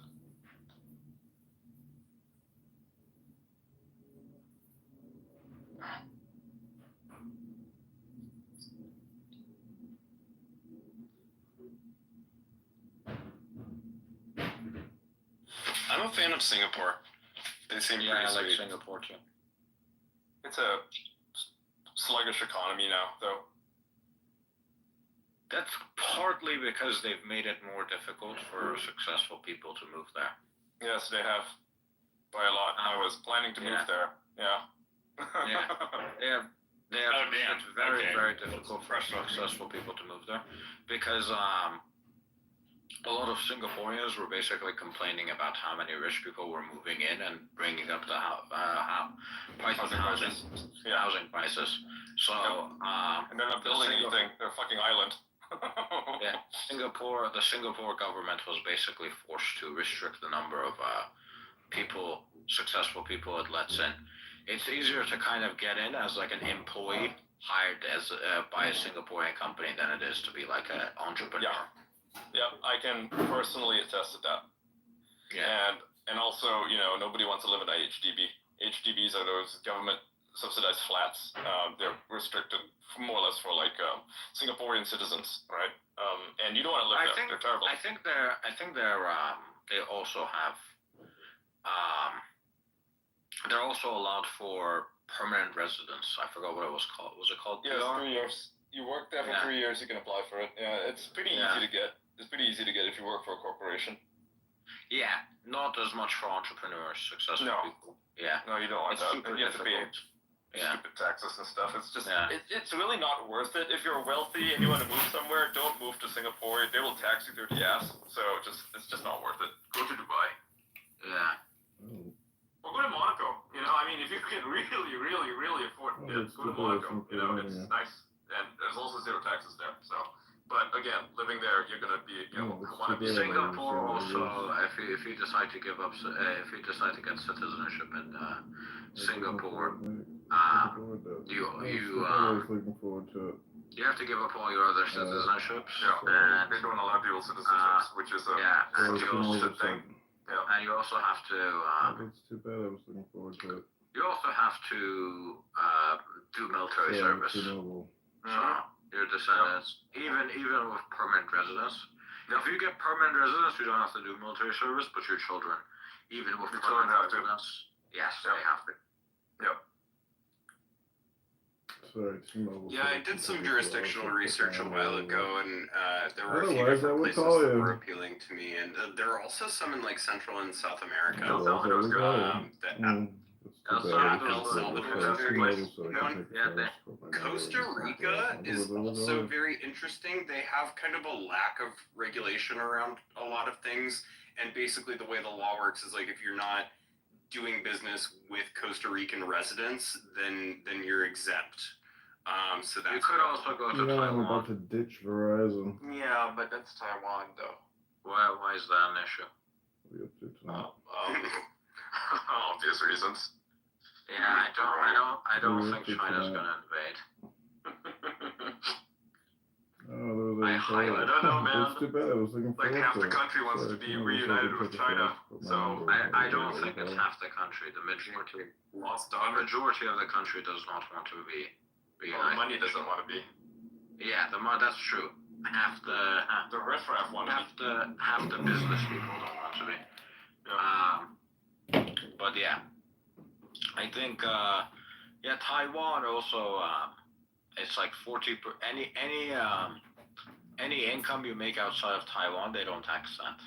I'm a fan of Singapore. They seem Yeah, I pretty like sweet. Singapore too. It's a sluggish economy now, though. That's partly because they've made it more difficult for successful people to move there. Yes, they have. By a lot. I was planning to move there. Yeah. They have. Oh, damn. It's very, Okay. very difficult for successful people to move there because a lot of Singaporeans were basically complaining about how many rich people were moving in and bringing up the price of housing prices. So, and they're not building anything. They're a fucking island. yeah, the Singapore government was basically forced to restrict the number of successful people it lets in. It's easier to kind of get in as like an employee hired as by a Singaporean company than it is to be like an entrepreneur. Yeah, I can personally attest to that. Yeah. And also, nobody wants to live in a HDB. HDBs are those government subsidized flats. They're restricted more or less for like Singaporean citizens, right? And you don't want to live there. They're terrible. I think they also have they're also allowed for permanent residence. I forgot what it was called. Was it called Yeah, PR? 3 years. You work there for 3 years, you can apply for it. Yeah, it's pretty easy to get. It's pretty easy to get if you work for a corporation. Yeah, not as much for entrepreneurs, successful people. Yeah. No, you don't want It's that. super You have to pay difficult. Yeah. stupid taxes and stuff. It's just, Yeah. it's really not worth it. If you're wealthy and you want to move somewhere, don't move to Singapore. They will tax you through the ass. So it's just not worth it. Go to Dubai. Yeah. Oh, Or go to Monaco. If you can really, really, really afford it, go to Monaco. It's nice. And there's also zero taxes there. So, but again, living there, you're gonna be, want to be Singapore also, if you decide to give up, if you decide to get citizenship in Singapore, looking forward to it. you have to give up all your other citizenships. Yeah, they don't allow dual citizenships, which is a and you also bullshit thing. Yeah. And you also have to. That's too bad. I was looking forward to it. You also have to do military service. Chernobyl. So your descendants, even with permanent residence. If you get permanent residence, you don't have to do military service, but your children, even with permanent residence, yes, they have to. Yep. Sorry, Chernobyl. Yeah, I did some jurisdictional research a while ago, and there were a few Otherwise, I different would places call that you. were appealing to me, and there are also some in like Central and South America. El Salvador's good. That's too bad. El Salvador's very Chernobyl, so I known. can take Yeah, the first for my Costa nose. Rica is also very interesting. They have kind of a lack of regulation around a lot of things, and basically the way the law works is like if you're not doing business with Costa Rican residents, then you're exempt. So that's You could also go to I'm about Taiwan. to ditch Verizon. Yeah, but that's Taiwan, though. Why is that an issue? What are you up to tonight? Obvious reasons. Yeah, I don't think China's gonna invade. Oh, I highly- I don't know, man. It's too bad. I was looking Like forward half to the it. country wants Sorry, to be I was reunited looking with to China. put my So number I in don't the think it's car. half the country. The majority lost The daughter. majority of the country does not want to be Well, reunited. money doesn't want to be. Yeah, that's true. Half The riffraff want to be. half the business people don't want to be. But yeah, I think Taiwan also it's like 40 any income you make outside of Taiwan they don't tax that.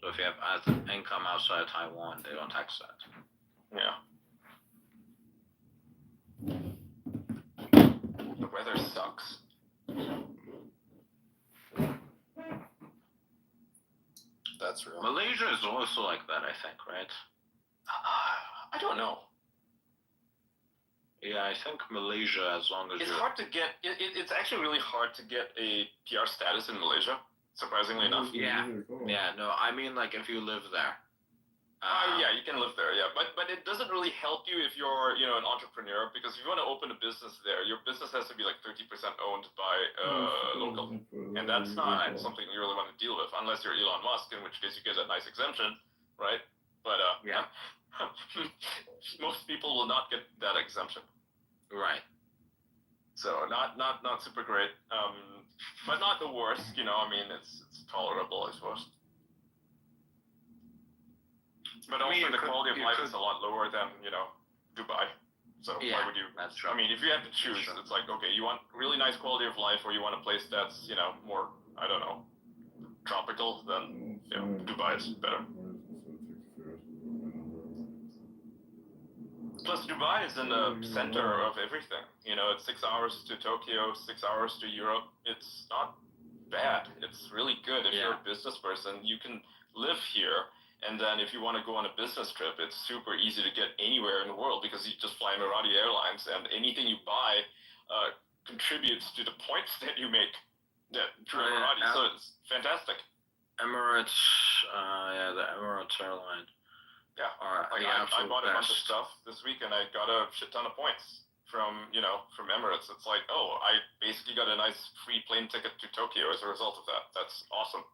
So if you have income outside of Taiwan they don't tax that. Yeah. The weather sucks. That's real. Malaysia is also like that, I think, right? I don't know. Yeah, I think Malaysia, as long as It's you're... hard to get. It's actually really hard to get a PR status in Malaysia. Surprisingly enough. Yeah. Yeah, no, I mean like if you live there. Yeah, you can live there, yeah, but it doesn't really help you if you're, an entrepreneur, because if you want to open a business there, your business has to be like 30% owned by local, and that's not something you really want to deal with, unless you're Elon Musk, in which case you get a nice exemption, right? But Yeah. most people will not get that exemption, Right. so not super great, but not the worst, I mean, it's tolerable, I suppose. But I mean, also the quality of you life could- is a lot lower than, Dubai. So Yeah, why would you? that's true. I mean, if you have to choose, true. it's like, okay, you want really nice quality of life, or you want a place that's, more, I don't know, tropical, then, Dubai is better. Plus, Dubai is in the center of everything. It's 6 hours to Tokyo, 6 hours to Europe. It's not bad. It's really good if you're a business person. You can live here. And then if you want to go on a business trip, it's super easy to get anywhere in the world because you just fly Emirati Airlines, and anything you buy contributes to the points that you make through Emirati. So it's fantastic. Emirates, the Emirates airline. Yeah. Are Like the I absolute bought a bunch of best. stuff this week, and I got a shit ton of points from Emirates. It's like, oh, I basically got a nice free plane ticket to Tokyo as a result of that. That's awesome.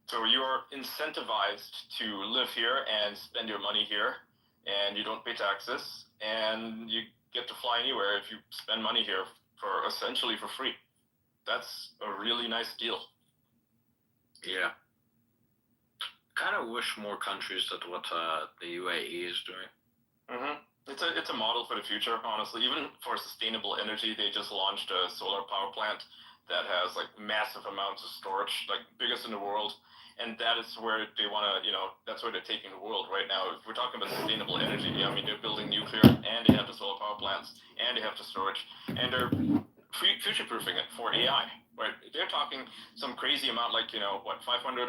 So you're incentivized to live here and spend your money here, and you don't pay taxes, and you get to fly anywhere if you spend money here for essentially for free. That's a really nice deal. Yeah. Kind of wish more countries did what the UAE is doing. Mm-hmm. It's a model for the future, honestly. Even for sustainable energy, they just launched a solar power plant that has like massive amounts of storage, like biggest in the world. And that is where they want to, that's where they're taking the world right now. If we're talking about sustainable energy, I mean, they're building nuclear, and they have the solar power plants, and they have the storage, and they're future-proofing it for AI, right? They're talking some crazy amount, like, 500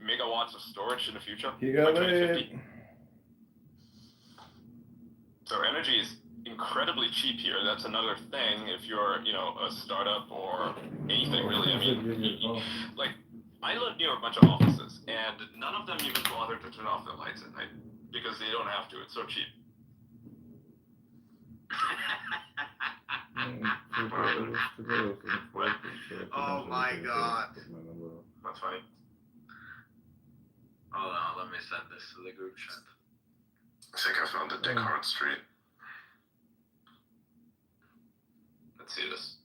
megawatts of storage in the future You by got 2050. it. So energy is incredibly cheap here. That's another thing if you're, a startup or anything really. I mean, like, I live near a bunch of offices, and none of them even bother to turn off their lights at night because they don't have to. It's so cheap. Oh my god. That's funny. Hold on, let me send this to the group chat. I think I found the Descartes Street. Let's see this.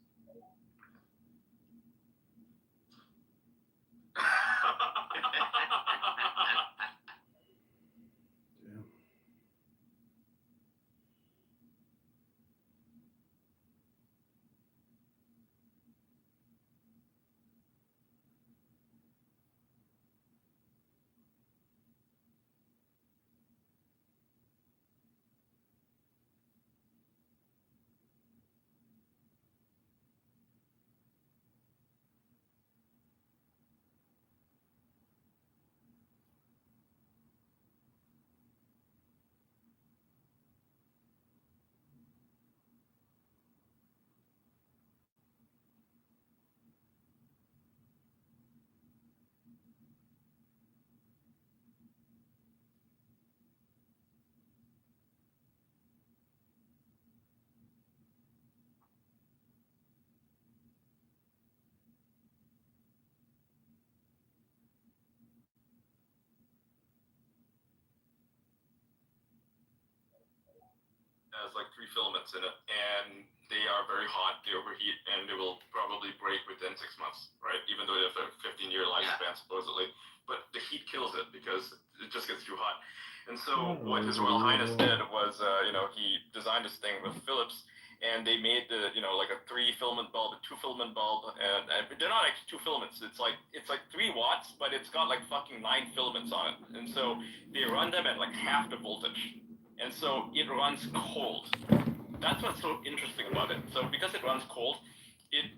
has like 3 filaments in it, and they are very hot, they overheat, and they will probably break within 6 months, right? Even though they have a 15-year lifespan supposedly, but the heat kills it because it just gets too hot. And so what His Royal Highness did was, he designed this thing with Philips, and they made the, like a 3-filament bulb, a 2-filament bulb, and they're not actually 2 filaments. It's like 3 watts, but it's got like fucking 9 filaments on it. And so they run them at like half the voltage, and so it runs cold. That's what's so interesting about it. So because it runs cold, it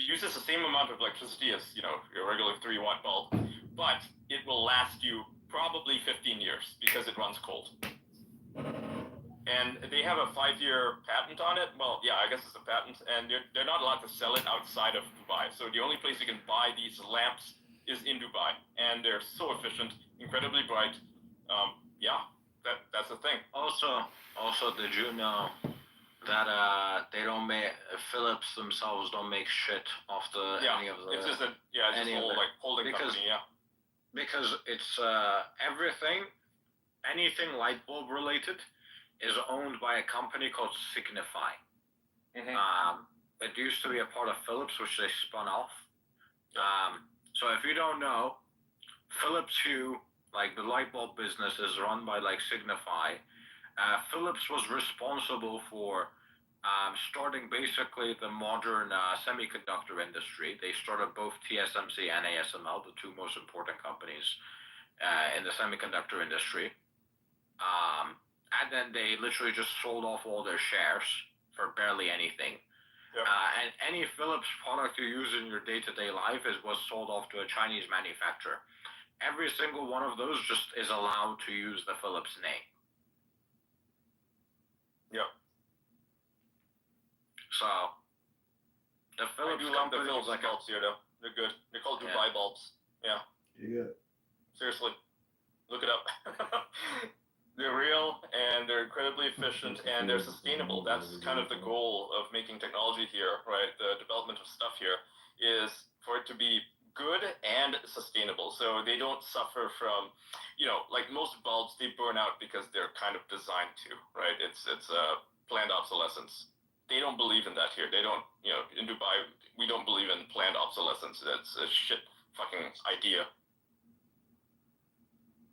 uses the same amount of electricity as your regular 3-watt bulb, but it will last you probably 15 years because it runs cold. And they have a 5-year patent on it. Well, yeah, I guess it's a patent, and they're not allowed to sell it outside of Dubai. So the only place you can buy these lamps is in Dubai, and they're so efficient, incredibly bright. That's the thing. Also, did you know that they don't make Philips themselves don't make shit off any of the. It's just it's whole like holding company. Yeah. Because it's anything light bulb related is owned by a company called Signify. Mm-hmm. It used to be a part of Philips, which they spun off. So if you don't know, Philips Hue, like the light bulb business, is run by like Signify. Philips was responsible for starting basically the modern semiconductor industry. They started both TSMC and ASML, the 2 most important companies in the semiconductor industry. And then they literally just sold off all their shares for barely anything. Yep. And any Philips product you use in your day-to-day life was sold off to a Chinese manufacturer. Every single one of those just is allowed to use the Philips name. Yep. So, the Philips I do love the company Philips bulbs here, though. They're good. They're called Dubai bulbs. Yeah. Yeah. Seriously, look it up. They're real, and they're incredibly efficient, and they're sustainable. That's kind of the goal of making technology here, right? The development of stuff here is for it to be good and sustainable. So they don't suffer from, like most bulbs, they burn out because they're kind of designed to, right? It's planned obsolescence. They don't believe in that here. They don't, in Dubai, we don't believe in planned obsolescence. That's a shit fucking idea.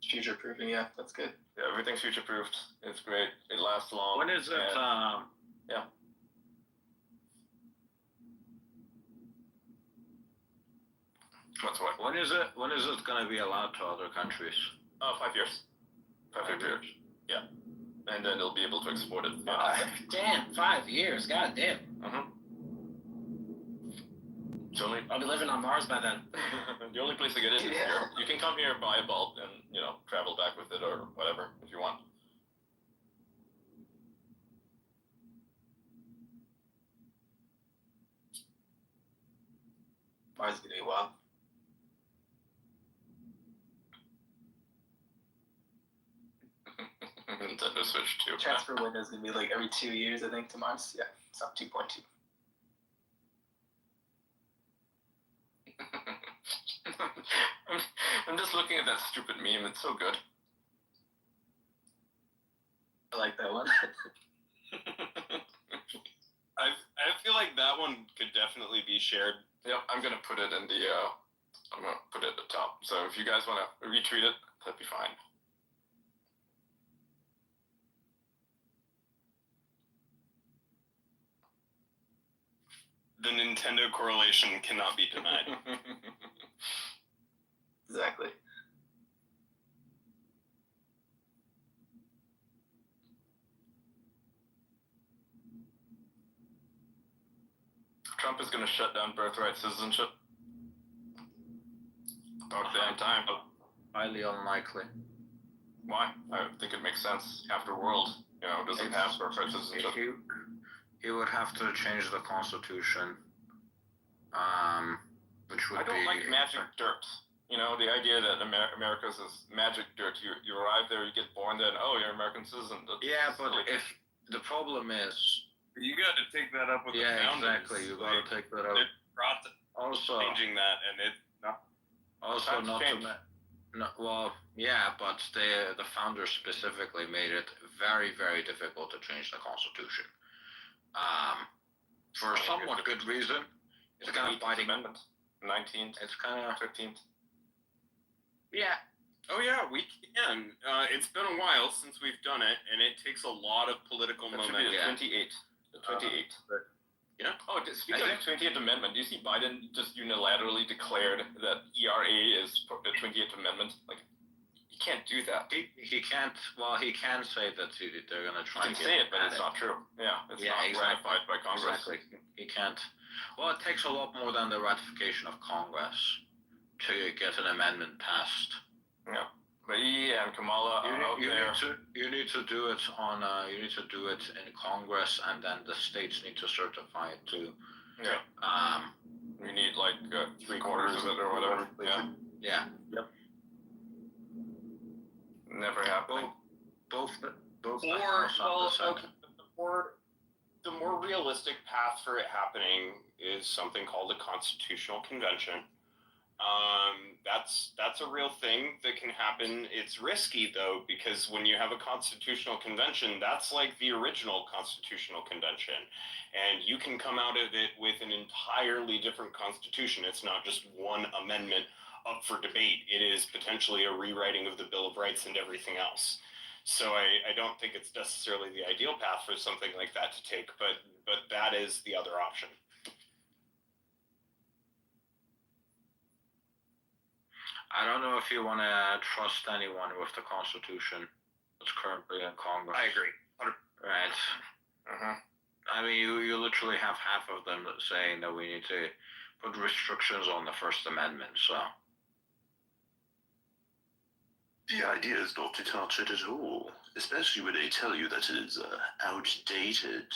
Future proofing, yeah, that's good. Yeah, everything's future proofed. It's great. It lasts long. When is it? Yeah. What's what? When is it going to be allowed to other countries? 5 years. 5 years. Yeah. And then they'll be able to export it. Damn, 5 years. God damn. Mm-hmm. I'll be living on Mars by then. The only place to get in is here. You can come here, buy a bulb, and travel back with it or whatever if you want. Mars is gonna be wild. Nintendo Switch 2. Transfer window is gonna be like every 2 years, I think, to Mars. Yeah, it's up 2.2. I'm just looking at that stupid meme. It's so good. I like that one. I feel like that one could definitely be shared. Yep, I'm gonna put it in the. I'm gonna put it at the top. So if you guys wanna retweet it, that'd be fine. The Nintendo correlation cannot be denied. Exactly. Trump is going to shut down birthright citizenship. About damn time. Highly unlikely. Why? I think it makes sense. Half the world, doesn't have birthright citizenship. He would have to change the constitution, which would be. I don't like magic dirt. The idea that America's is magic dirt. You arrive there, you get born, then you're an American citizen. But if the problem is. You got to take that up with the founders. Yeah, exactly. You got to take that up. Also, changing that, and it not. Also, No, well, yeah, but the founders specifically made it very, very difficult to change the constitution. For somewhat good reason. It's kind of fighting. Amendment. 19th. It's kind of 15th. yeah. Oh yeah, we can. It's been a while since we've done it, and it takes a lot of political That should be momentum. the 28th. The 28th. Yeah. Oh, speaking of the 20th Amendment, do you see Biden just unilaterally declared that ERA is the 20th Amendment? Like, he can't do that. He can't. Well, he can say that they're gonna try. He to can say it, but it's not true. Yeah, it's not ratified by Congress. Exactly. He can't. Well, it takes a lot more than the ratification of Congress to get an amendment passed. Yeah, but he and Kamala are out there. You need to do it on. You need to do it in Congress, and then the states need to certify it too. Yeah. We need like 3/4 of it or whatever. Yeah. Yeah. Yep. Never happened. Both. Or, the House and well, the Senate. okay, the more realistic path for it happening is something called a constitutional convention. That's a real thing that can happen. It's risky though, because when you have a constitutional convention, that's like the original constitutional convention, and you can come out of it with an entirely different constitution. It's not just one amendment up for debate. It is potentially a rewriting of the Bill of Rights and everything else. So I don't think it's necessarily the ideal path for something like that to take, but that is the other option. I don't know if you want to trust anyone with the Constitution that's currently in Congress. I agree. Right. Uh-huh. I mean, you literally have half of them saying that we need to put restrictions on the First Amendment, so. The idea is not to touch it at all, especially when they tell you that it is outdated.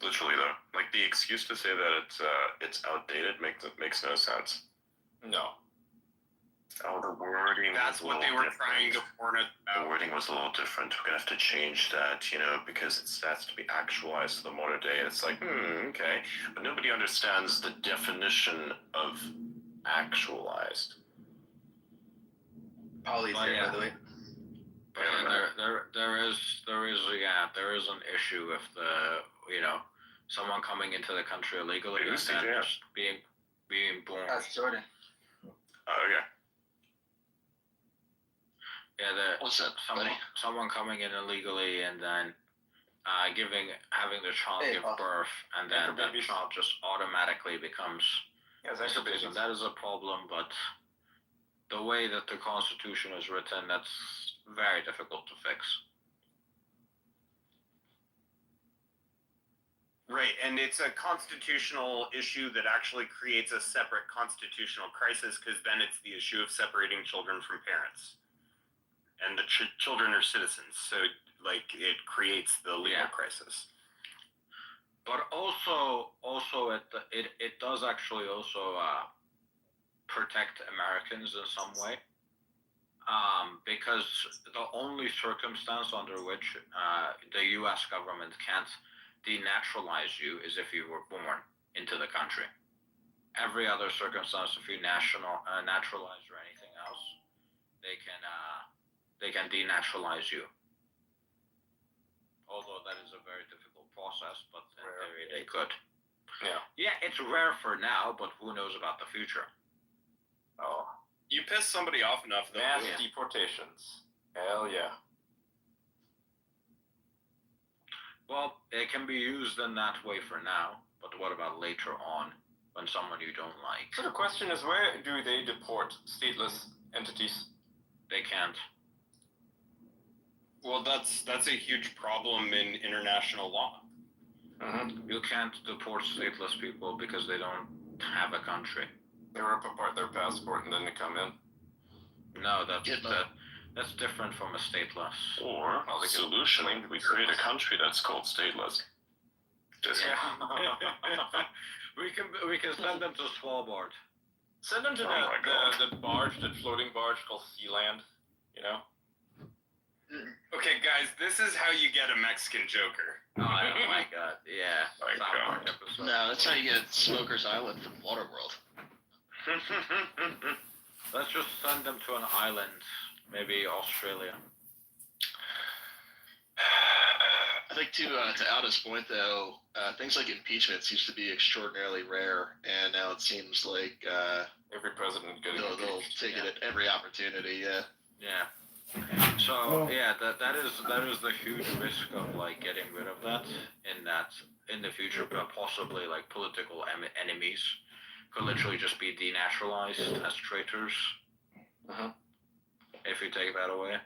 Literally, though, like the excuse to say that it's outdated makes no sense. No. Oh, the wording. That's what they were trying to warn us The about. wording was a little different. We're gonna have to change that, because it has to be actualized to the modern day. And it's like, okay, but nobody understands the definition of actualized. Polly's Oh, here, yeah. by the way. But there is an issue with someone coming into the country illegally and Lucy, then yeah. just being born. That's Jordan. Oh, okay. Yeah, What's up, buddy? someone coming in illegally and then having the child Hey, give Bob. birth, and then Anchor that babies. child just automatically becomes Yeah, it's a actually citizen. That is a problem, but the way that the Constitution is written, that's very difficult to fix. Right, and it's a constitutional issue that actually creates a separate constitutional crisis, because then it's the issue of separating children from parents. And the children are citizens, so like it creates the legal crisis. But also it does actually also protect Americans in some way, because the only circumstance under which the U.S. government can't denaturalize you is if you were born into the country. Every other circumstance, if you naturalize or anything else, they can denaturalize you. Although that is a very difficult process, but in theory they could. Yeah. Yeah, it's rare for now, but who knows about the future? Oh. You piss somebody off enough, though. Mass deportations. Hell yeah. Well, it can be used in that way for now, but what about later on when someone you don't like? So the question is, where do they deport stateless entities? They can't. Well, that's a huge problem in international law. Mm-hmm. You can't deport stateless people because they don't have a country. They rip apart their passport and then they come in. No, that's different from a stateless. Or the solution, we create a country that's called stateless. Just we can send them to Svalbard. Send them to the barge, the floating barge called Sealand, Okay, guys, this is how you get a Mexican Joker. Oh my god, yeah. My South Park God. episode. No, that's how you get Smoker's Island from Waterworld. Let's just send them to an island, maybe Australia. I think to Alda's point though, things like impeachment seems to be extraordinarily rare, and now it seems like Every president getting they'll take it at every opportunity. Yeah. Yeah. So yeah, that is the huge risk of like getting rid of that in the future, but possibly like political enemies could literally just be denaturalized as traitors. If you take that away.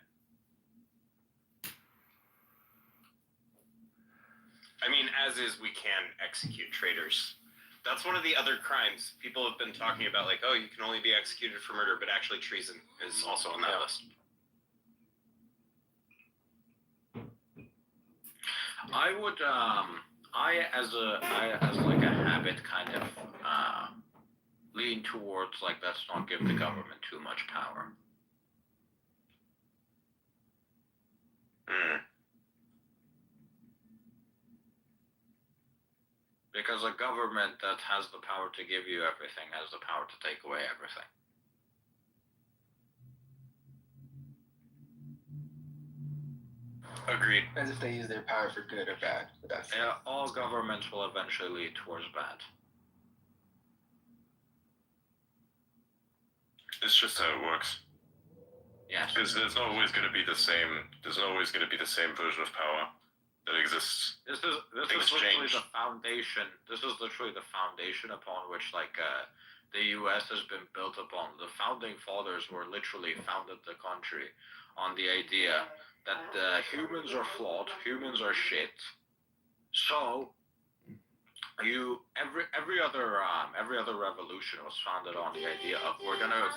I mean, as is, we can execute traitors. That's one of the other crimes people have been talking about, like, oh, you can only be executed for murder, but actually treason is also on that list. I would I as like a habit kind of lean towards like let's not give the government too much power. Because a government that has the power to give you everything has the power to take away everything. Agreed. Depends if they use their power for good or bad. But that's Yeah, all governments will eventually lead towards bad. It's just how it works. Yes. Because there's not always going to be the same. There's not always going to be the same version of power that exists. This is Things literally change. the foundation. This is literally the foundation upon which like the U.S. has been built upon. The founding fathers were literally founded the country on the idea that humans are flawed, humans are shit. So every other revolution was founded on the idea of we're gonna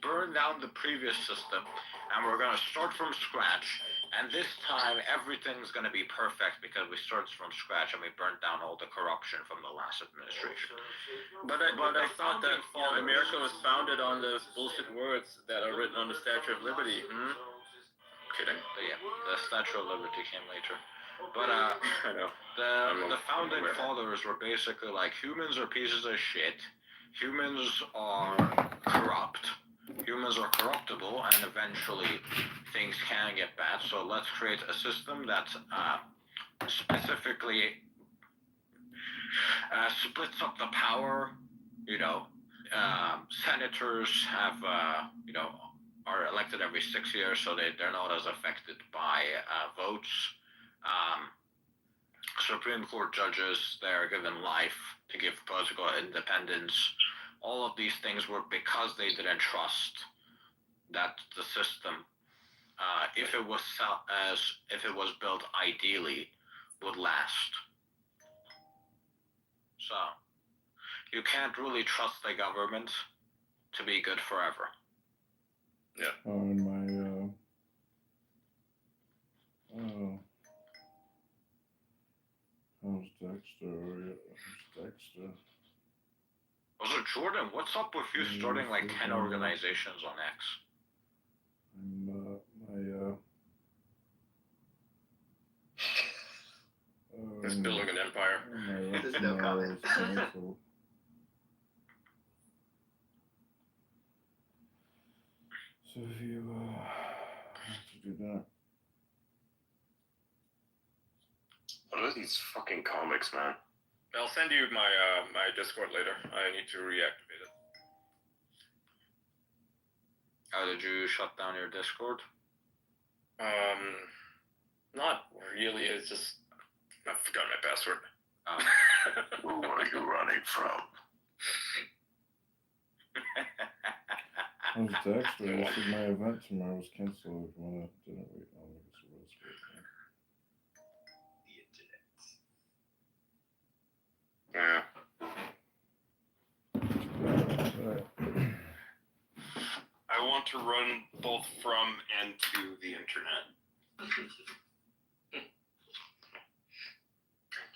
burn down the previous system and we're gonna start from scratch. And this time everything's gonna be perfect because we started from scratch and we burnt down all the corruption from the last administration. But I thought that America was founded on those bullshit words that are written on the Statue of Liberty. Kidding. Yeah, the Statue of Liberty came later. But I know. the founding fathers were basically like humans are pieces of shit, humans are corrupt, humans are corruptible, and eventually things can get bad. So let's create a system that specifically splits up the power. You know, senators have are elected every 6 years, so they're not as affected by votes. Supreme Court judges, they're given life to give political independence. All of these things were because they didn't trust that the system, if it was built ideally, would last. So you can't really trust the government to be good forever. In my how's Dexter? How's Dexter? Also, Jordan, what's up with you starting like 10 organizations on X? He's building an empire. There's no comment. So if you have to do that. What are these fucking comics, man? I'll send you my my Discord later. I need to reactivate it. How did you shut down your Discord? Not really. It's just I forgot my password. Who are you running from? How's Dexter? I said my event tomorrow was canceled. If you wanna didn't wait on me, it's a real script. Yeah. I want to run both from and to the internet.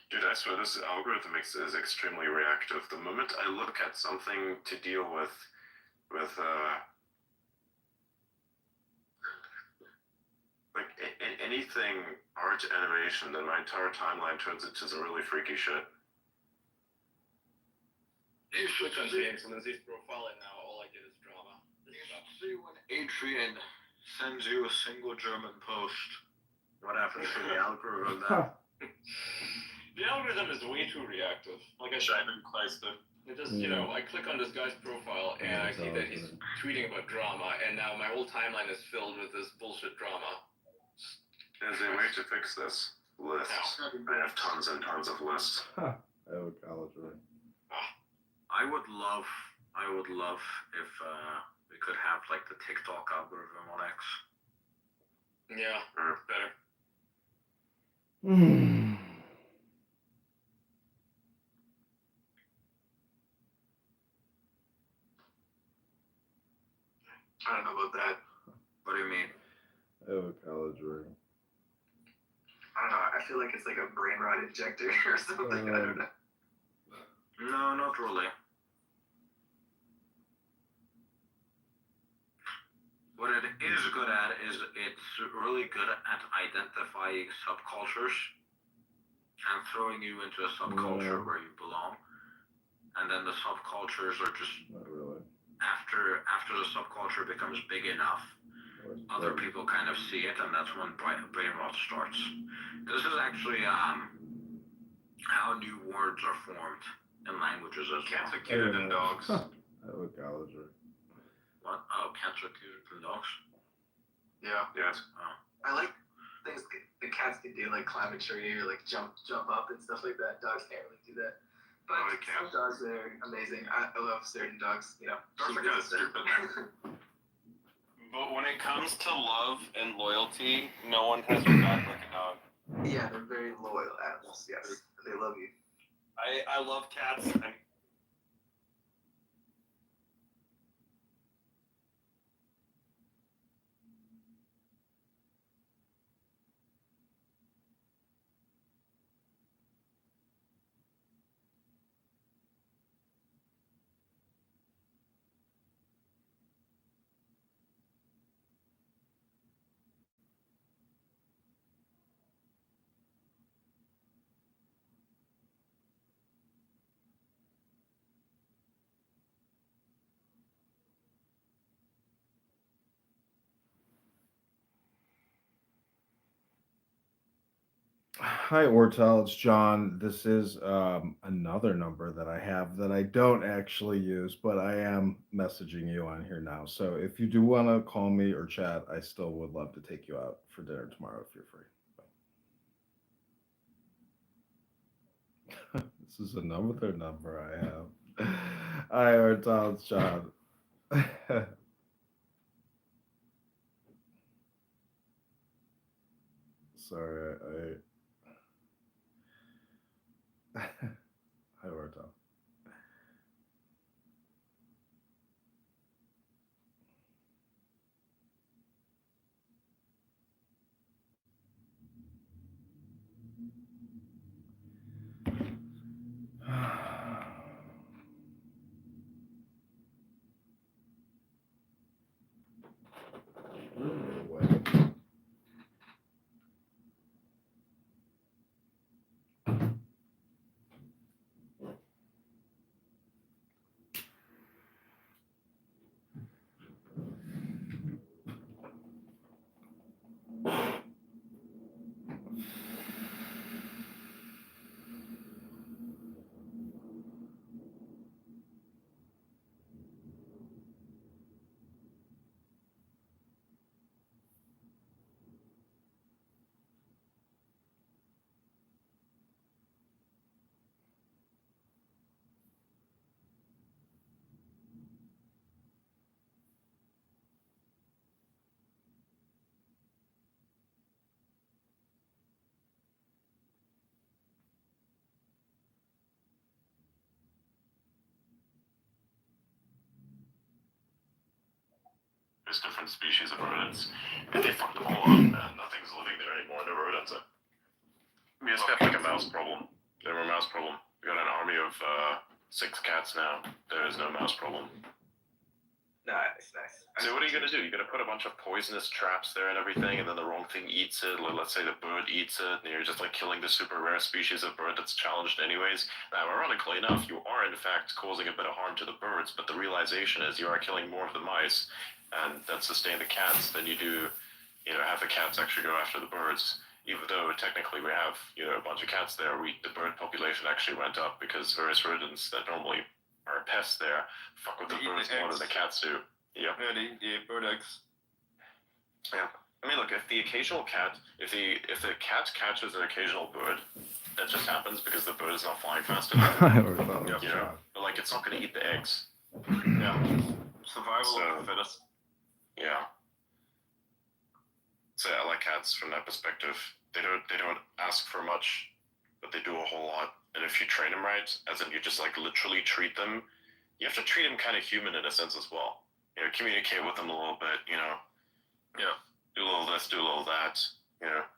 Dude, I swear this algorithm is extremely reactive. The moment I look at something to deal with like anything art animation, then my entire timeline turns into some really freaky shit. You switch on James and Z's profile, and now all I get is drama. You should see when Adrian sends you a single German post. What happens to the algorithm then? The algorithm is way too reactive. Like I said, it just, I click on this guy's profile and I see that he's tweeting about drama, and now my whole timeline is filled with this bullshit drama. There's a way to fix this. Lists. I have tons and tons of lists. Oh, college, right? I would love if we could have like the TikTok algorithm on X. Yeah, better. I don't know about that. What do you mean? Oh, college, right? I don't know. I feel like it's like a brain rot injector or something. I don't know. No, not really. What it is good at is it's really good at identifying subcultures and throwing you into a subculture where you belong. And then the subcultures are just Not really. after the subculture becomes big enough, other people kind of see it, and that's when brain rot starts. This is actually how new words are formed in languages as Cats well. are cuter than dogs. Oh, college, right? What? Oh, cats are cuter than dogs? Yeah. Yes. Oh. I like things the cats can do, like climb a tree or like jump up and stuff like that. Dogs can't really do that. But No, they can't. some dogs are amazing. I love certain dogs. Dogs are kind of stupid. But when it comes to love and loyalty, no one has your back like a dog. Yeah, they're very loyal animals. Yes, they love you. I love cats. Hi, Ortel. It's John. This is another number that I have that I don't actually use, but I am messaging you on here now. So if you do want to call me or chat, I still would love to take you out for dinner tomorrow if you're free. This is another number I have. Hi, Ortel. It's John. Sorry, Hi, Ortel. There's different species of rodents, and they fucked them all up, and nothing's living there anymore. No rodents. I mean, it's got like a mouse problem. They have a mouse problem. We got an army of 6 cats now. There is no mouse problem. Nah, Nice. So what are you gonna do? You're gonna put a bunch of poisonous traps there and everything, and then the wrong thing eats it. Like, let's say the bird eats it, and you're just like killing the super rare species of bird that's challenged anyways. Now, ironically enough, you are in fact causing a bit of harm to the birds, but the realization is you are killing more of the mice, and that sustain the cats than you do, have the cats actually go after the birds. Even though technically we have, a bunch of cats there, the bird population actually went up because various rodents that normally are pests there fuck with the They eat birds the more than eggs. the cats do. Yep. Yeah, they eat bird eggs. Yeah. I mean, look, if the cat catches an occasional bird, that just happens because the bird is not flying fast enough. I never thought of But like, it's not going to eat the eggs. Yeah. Survival of the fittest. Yeah. So I like cats from that perspective. They don't ask for much, but they do a whole lot. And if you train them right, as in you just like literally treat them, you have to treat them kind of human in a sense as well. Communicate with them a little bit. Yeah. Do a little this, do a little that.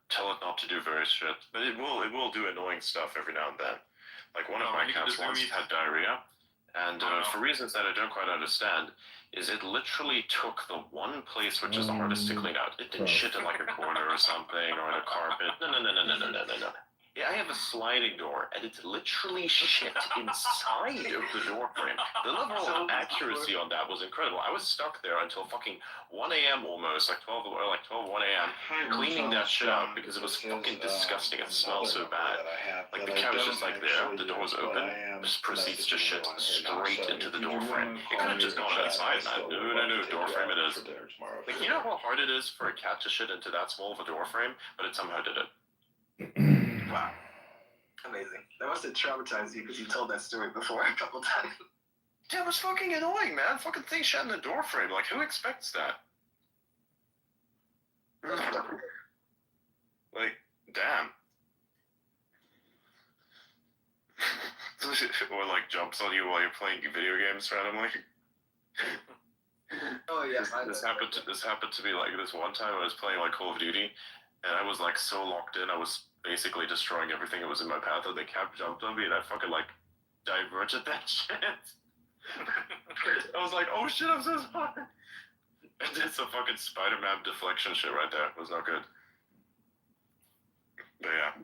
Tell it not to do various shit, but it will do annoying stuff every now and then. Like one of my cats once had diarrhea, and for reasons that I don't quite understand, is it literally took the one place which is the hardest to clean out. It didn't shit in like a corner or something or in a carpet. No. Yeah, I have a sliding door, and it's literally shit inside of the door frame. The level of accuracy on that was incredible. I was stuck there until fucking 1 a.m. almost, like 12 or 1 a.m., cleaning that shit out because it was fucking disgusting. It smelled so bad. Like, the cat was just like there, the door was open, just proceeds to shit straight into the door frame. It could have just gone outside, man. No, door frame it is. Like, you know how hard it is for a cat to shit into that small of a door frame, but it somehow did it. Wow. Amazing. That must have traumatized you because you told that story before a couple times. Yeah, it was fucking annoying, man. Fucking thing shut in the door frame. Like, who expects that? Like, damn. Or like jumps on you while you're playing video games randomly. Oh yeah. This happened to me like this one time. I was playing like Call of Duty, and I was like so locked in. I was basically destroying everything that was in my path, and the cat jumped on me, and I fucking like diverted that shit. I was like, oh shit, I'm so sorry. I did some fucking Spider-Man deflection shit right there. It was not good. But yeah.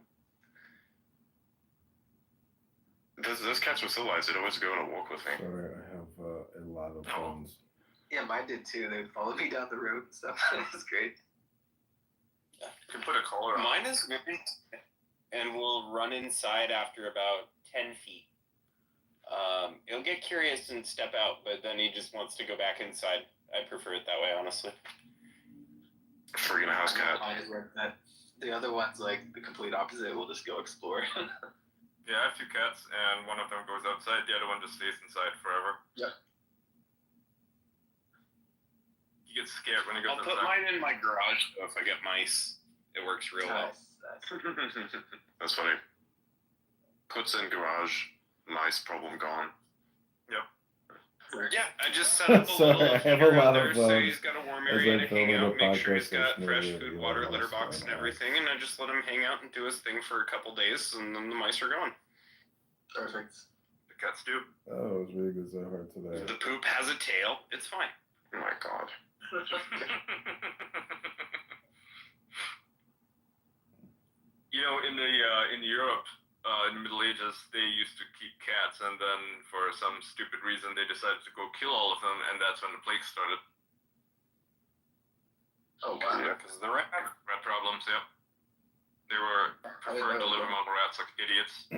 Those cats were civilized. They'd always go on a walk with me. Sorry, I have a lot of phones. Yeah, mine did too. They would follow me down the road and stuff. It was great. You can put a collar on. Mine is good and will run inside after about 10 feet. He'll get curious and step out, but then he just wants to go back inside. I prefer it that way, honestly. Freaking house cat. Mine is like that. The other one's like the complete opposite. We'll just go explore. Yeah, I have 2 cats, and one of them goes outside, the other one just stays inside forever. Yeah. He gets scared when he goes I'll outside. put mine in my garage, though, if I get mice. It works real well. Nice. That's funny. Puts in garage, mice problem gone. Yeah, I just set up a Sorry, little I have a heater lot out there of, so he's got a warm as area I to hang film out, the make sure he's podcast, got fresh maybe food, you water, know, litter what's box, and going on. everything, and I just let him hang out and do his thing for a couple days, and then the mice are gone. Perfect. The cats do. Oh, it was really good so hard today. The poop has a tail. It's fine. Oh my god. You know, in Europe, in the Middle Ages, they used to keep cats, and then for some stupid reason, they decided to go kill all of them, and that's when the plague started. Oh wow. Yeah, because the rat. Rat problems, yeah. They were preferring to live among rats like idiots.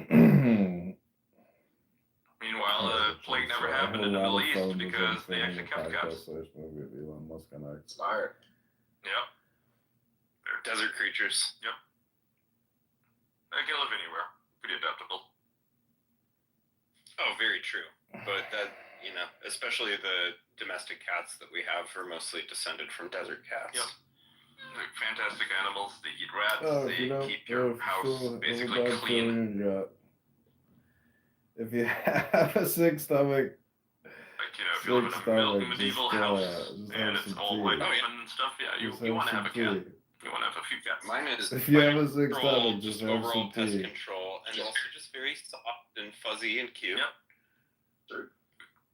Meanwhile, the plague never happened in the Middle East because they actually kept cats. Movie of Elon Musk and I. Smart. Yep. They're desert creatures. Yep. They can live anywhere. Pretty adaptable. Oh, very true. But that, especially the domestic cats that we have are mostly descended from desert cats. Yep. They're fantastic animals. They eat rats. Oh, They keep your house basically clean. If you have a sick stomach, Like, if you live in a medieval house just and have it's some all tea. wide open and stuff, yeah, you want to have a cat. You want to have a few cats. Mine is If you have a sick control, stomach, just just have overall some pest tea. control, and also just very soft and fuzzy and cute. Yep.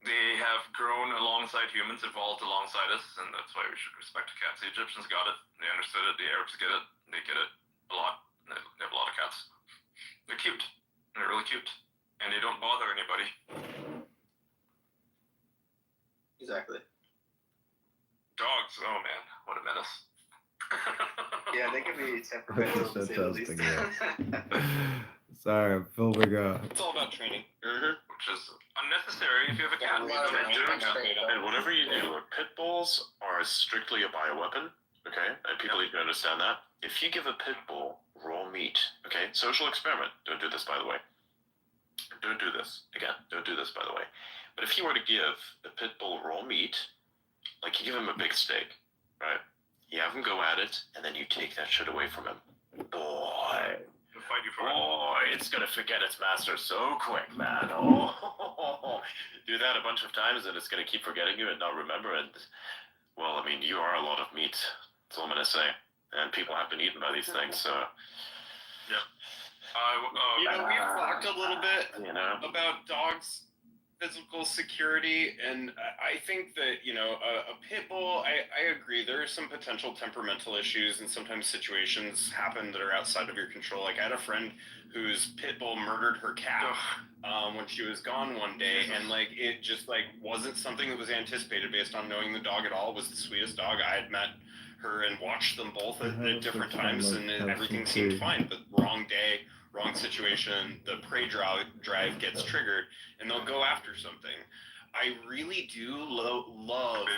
They have grown alongside humans, evolved alongside us, and that's why we should respect cats. The Egyptians got it. They understood it. The Arabs get it. They get it a lot. They have a lot of cats. They're cute. They're really cute. And they don't bother anybody. Exactly. Dogs, oh man, what a menace. Yeah, they can be temperamental to say the least. Sorry, I'm filming. It's all about training. Which is unnecessary if you have a cat. Yeah, You don't well, have to yeah, train them. And whatever you do, pit bulls are strictly a bioweapon, okay? And people need to understand that. If you give a pit bull raw meat, okay? Social experiment. Don't do this, by the way. Don't do this. Again, don't do this, by the way. But if you were to give a pit bull raw meat, like you give him a big steak, right? You have him go at it, and then you take that shit away from him. Boy. They'll fight you for it. Boy, it's gonna forget its master so quick, man. Oh, do that a bunch of times, and it's gonna keep forgetting you and not remember. And well, I mean, you are a lot of meat. That's all I'm gonna say. And people have been eaten by these things, so. We've talked a little bit You know. about dogs' physical security, and I think that, a pit bull, I agree, there are some potential temperamental issues, and sometimes situations happen that are outside of your control. Like, I had a friend whose pit bull murdered her cat when she was gone one day, and, like, it just, like, wasn't something that was anticipated based on knowing the dog at all. It was the sweetest dog. I had met her and watched them both at different times, and everything seemed fine, but wrong day, wrong situation, the prey drive gets triggered, and they'll go after something. I really do love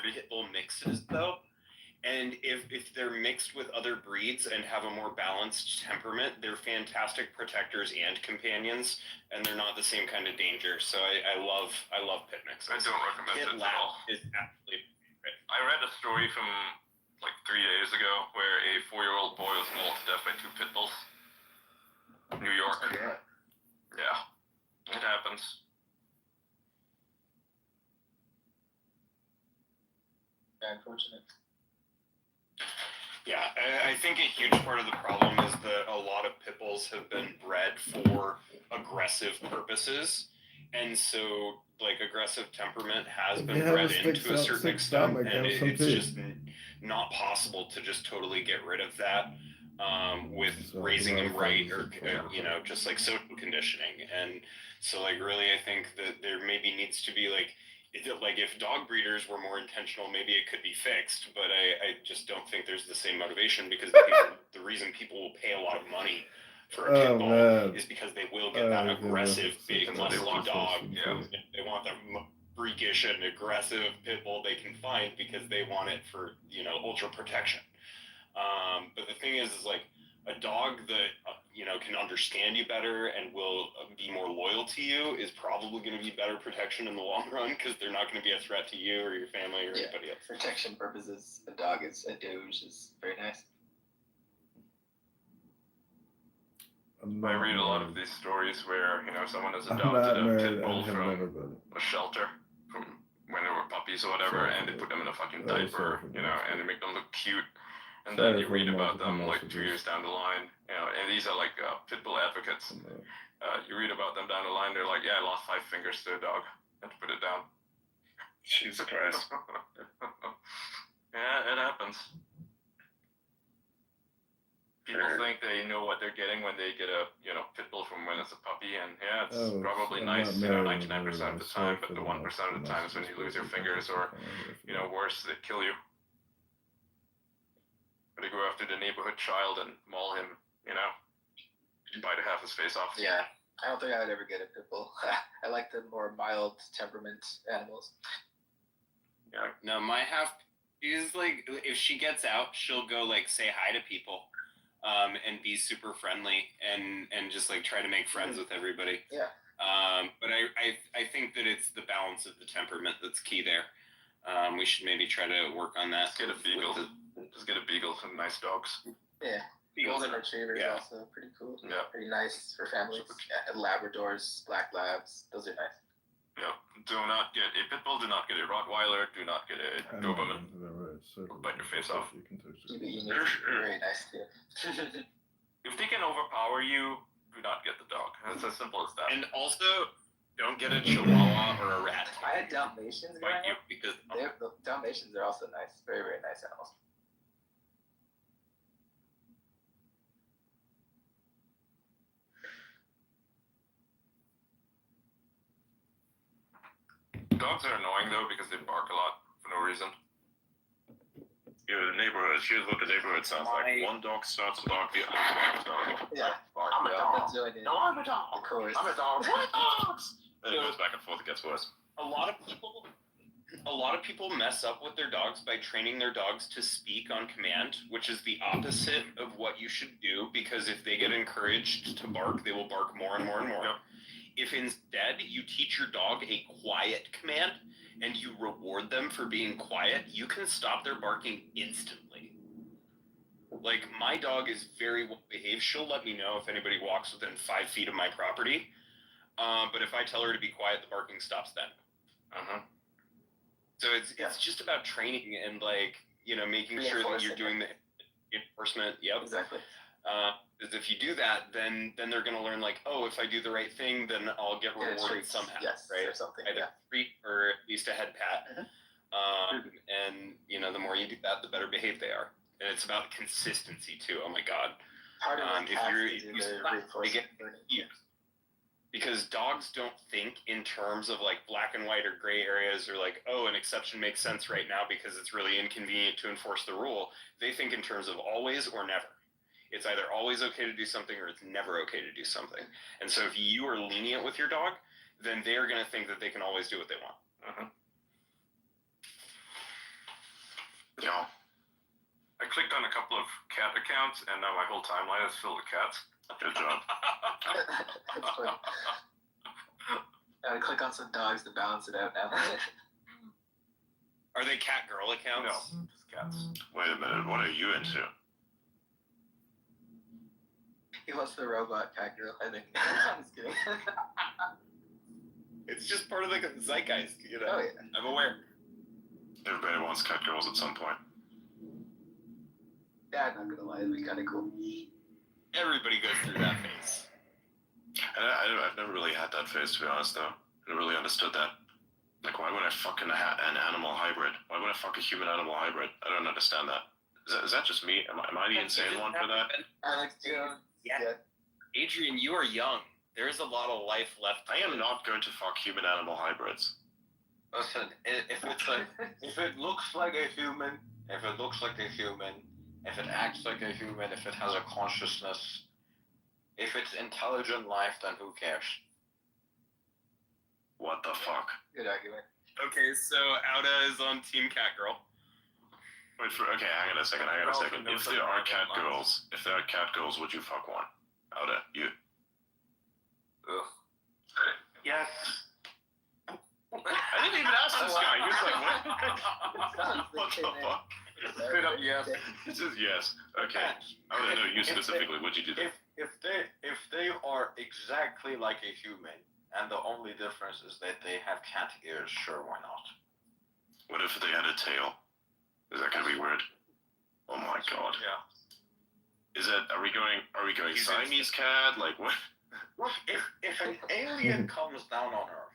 pit bull mixes, though, and if they're mixed with other breeds and have a more balanced temperament, they're fantastic protectors and companions, and they're not the same kind of danger. So I love pit mixes. I don't recommend Pit it at lap all. is absolutely great. I read a story from like 3 days ago where a 4-year-old boy was mauled to death by 2 pit bulls. New York. Yeah. It happens. Unfortunate. Yeah, I think a huge part of the problem is that a lot of pit bulls have been bred for aggressive purposes, and so like aggressive temperament has been bred into a certain extent, and it's just not possible to just totally get rid of that with raising them right, or just like social conditioning. And so like really I think that there maybe needs to be like if dog breeders were more intentional, maybe it could be fixed, but I just don't think there's the same motivation, because the reason people will pay a lot of money for a pit bull is because they will get that aggressive, big, muscly dog. Yeah. They want the freakish and aggressive pit bull they can find because they want it for, ultra protection. But the thing is like a dog that, can understand you better and will be more loyal to you is probably going to be better protection in the long run, because they're not going to be a threat to you or your family or anybody else. Protection purposes, a dog is a doge is very nice. I read a lot of these stories where, someone has adopted a pit bull from a shelter from when they were puppies or whatever, and they put them in a fucking diaper, and they make them look cute. And then you read about them like 2 years down the line, and these are like pit bull advocates. You read about them down the line, they're like, yeah, I lost 5 fingers to a dog. I had to put it down. Jesus Christ. Yeah, it happens. People think they know what they're getting when they get a pit bull from when it's a puppy, and yeah, it's probably nice 99% of the time, but the 1% of the times when you lose your fingers or worse, they kill you. Or they go after the neighborhood child and maul him, bite half his face off. Yeah, I don't think I would ever get a pit bull. I like the more mild temperament animals. Yeah. No, my half is like, if she gets out, she'll go like say hi to people, and be super friendly and just like try to make friends with everybody. Yeah. But I think that it's the balance of the temperament that's key there. We should maybe try to work on that. Get a beagle. Just get a beagle, some nice dogs. Yeah. Golden Retriever is also pretty cool. Yeah. Pretty nice for families. Yeah, Labradors, Black Labs, those are nice. Yeah. Do not get a pit bull, do not get a Rottweiler, do not get a Doberman. Bite your face off. Very nice too. If they can overpower you, do not get the dog. It's as simple as that. And also, Don't get a Chihuahua or a rat. I had Dalmatians growing Bite you up. because The Dalmatians are also nice. Very, very nice animals. Dogs are annoying though because they bark a lot for no reason. The neighborhood. Here's what the neighborhood sounds like. One dog starts to bark, the other dog starts to Yeah. bark. I'm a dog. That's really No, I'm a dog. the chorus. I'm a dog. What dogs? Then it goes back and forth. It gets worse. a lot of people mess up with their dogs by training their dogs to speak on command, which is the opposite of what you should do, because if they get encouraged to bark, they will bark more and more and more. Yep. If instead you teach your dog a quiet command and you reward them for being quiet, you can stop their barking instantly. Like, my dog is very well behaved. She'll let me know if anybody walks within 5 feet of my property. But if I tell her to be quiet, the barking stops then. So it's just about training and, like, you know, making sure that you're doing the enforcement. Yep. Exactly. Because if you do that, then they're going to learn, like, oh, if I do the right thing, then I'll get rewarded somehow. Yes, right? or something. Either a treat or at least a head pat. And, you know, the more you do that, the better behaved they are. And it's about consistency, too. Oh, my God. Harder than if cats you're- to if do you their stop, reinforcement learning. Yeah. Because dogs don't think in terms of, like, black and white or gray areas, or like, oh, an exception makes sense right now because it's really inconvenient to enforce the rule. They think in terms of always or never. It's either always okay to do something or it's never okay to do something. And so if you are lenient with your dog, then they're going to think that they can always do what they want. Yeah. I clicked on a couple of cat accounts, and now my whole timeline is filled with cats. Good job. That's funny. Gotta click on some dogs to balance it out now. Are they cat girl accounts? No, just cats. Wait a minute. What are you into? He wants the robot cat girl, I think. I'm just kidding. It's just part of the zeitgeist, you know. Oh, yeah. I'm aware. Everybody wants cat girls at some point. Yeah, I'm not gonna lie, it'd be kinda cool. Everybody goes through that phase. And I've never really had that phase, to be honest, though. I never really understood that. Like, why would I fuck an animal hybrid? Why would I fuck a human-animal hybrid? I don't understand that. Is that just me? Am I the insane one for that? Alex Jones. Yeah. Adrian, you are young. There's a lot of life left. I am not going to fuck human-animal hybrids. Listen, if it's like, if it looks like a human, if it looks like a human, if it acts like a human, if it has a consciousness, if it's intelligent life, then who cares? What the fuck? Good argument. Okay, so Auda is on Team Cat Girl. Wait for okay. Hang on a second. If there are cat girls, would you fuck one? Auda, you. Ugh. Yes. I didn't even ask this guy. He was like, what? What the fuck? Straight up yes. This is yes. Okay. I want to know you specifically. Would you do that? If they are exactly like a human, and the only difference is that they have cat ears, sure, why not? What if they had a tail? Is that gonna be weird? Oh my god. Yeah. Is that? Are we going Siamese cat? Like what? Look, if an alien comes down on Earth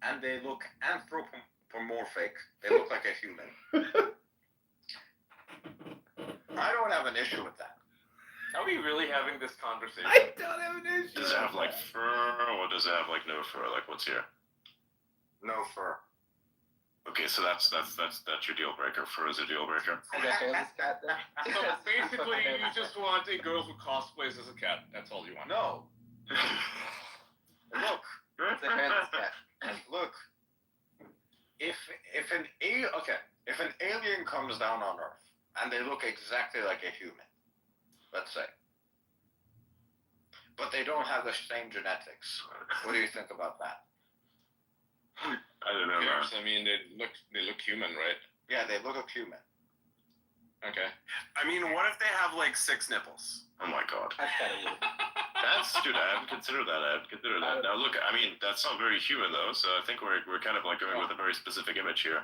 and they look anthropomorphic, they look like a human. I don't have an issue with that. Are we really having this conversation? I don't have an issue. Does it have like fur, or does it have like no fur? Like what's here? No fur. Okay, so that's your deal breaker. Fur is a deal breaker. Is that Haley's cat then? So basically, you just want a girl who cosplays as a cat. That's all you want. No. Look. It's a Haley's cat. Look. If an alien comes down on Earth and they look exactly like a human, let's say, but they don't have the same genetics, what do you think about that? I don't know. Yes, I mean, they look human, right? Yeah, they look human. Okay. I mean, what if they have like 6 nipples? Oh my god. That's kind of weird. Dude, I haven't considered that. Now look, I mean, that's not very human though, so I think we're kind of like going with a very specific image here.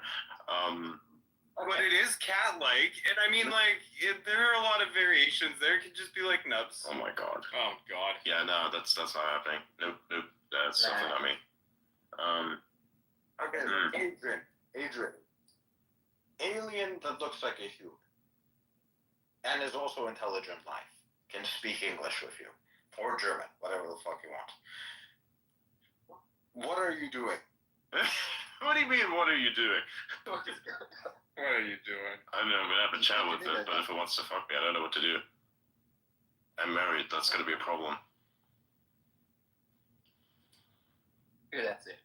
But it is cat-like, and I mean, like, there are a lot of variations. There could just be like nubs. Oh my god. Oh God. Yeah, no, that's not happening. Nope, that's definitely not me. Okay, Adrian. Alien that looks like a human. And is also intelligent life. Can speak English with you. Or German, whatever the fuck you want. What are you doing? What do you mean, what are you doing? What are you doing? I mean, I'm gonna have a chat with it, but if it wants to fuck me, I don't know what to do. I'm married, that's gonna be a problem. Yeah, that's it.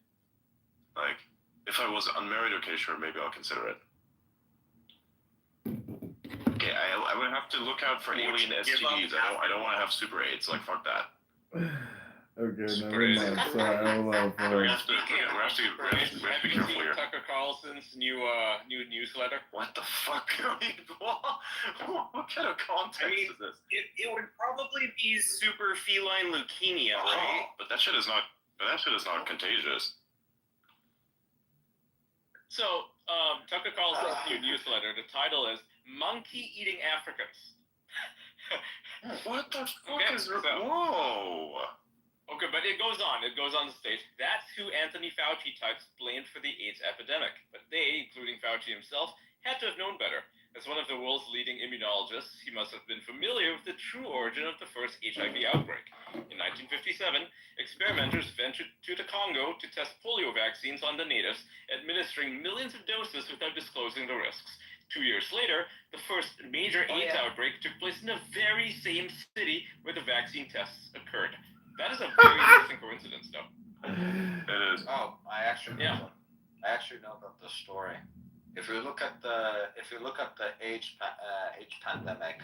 Like, if I was unmarried, okay, sure, maybe I'll consider it. Okay, I would have to look out for alien STDs. I don't want to have super AIDS. Like, fuck that. Okay, never Crazy. mind. So I don't know. We have to be careful here. Tucker Carlson's new newsletter. What the fuck? What kind of context is this? It would probably be super feline leukemia, right? Oh, but that shit is not contagious. So, Tucker Carlson's new newsletter, the title is Monkey Eating Africans. What the fuck Okay, is so- Whoa! Okay, but it goes on to state, that's who Anthony Fauci types blamed for the AIDS epidemic. But they, including Fauci himself, had to have known better. As one of the world's leading immunologists, he must have been familiar with the true origin of the first HIV outbreak. In 1957, experimenters ventured to the Congo to test polio vaccines on the natives, administering millions of doses without disclosing the risks. 2 years later, the first major AIDS outbreak took place in the very same city where the vaccine tests occurred. That is a very interesting coincidence, though. It is. Oh, I actually know about the story. If you look at the AIDS pandemic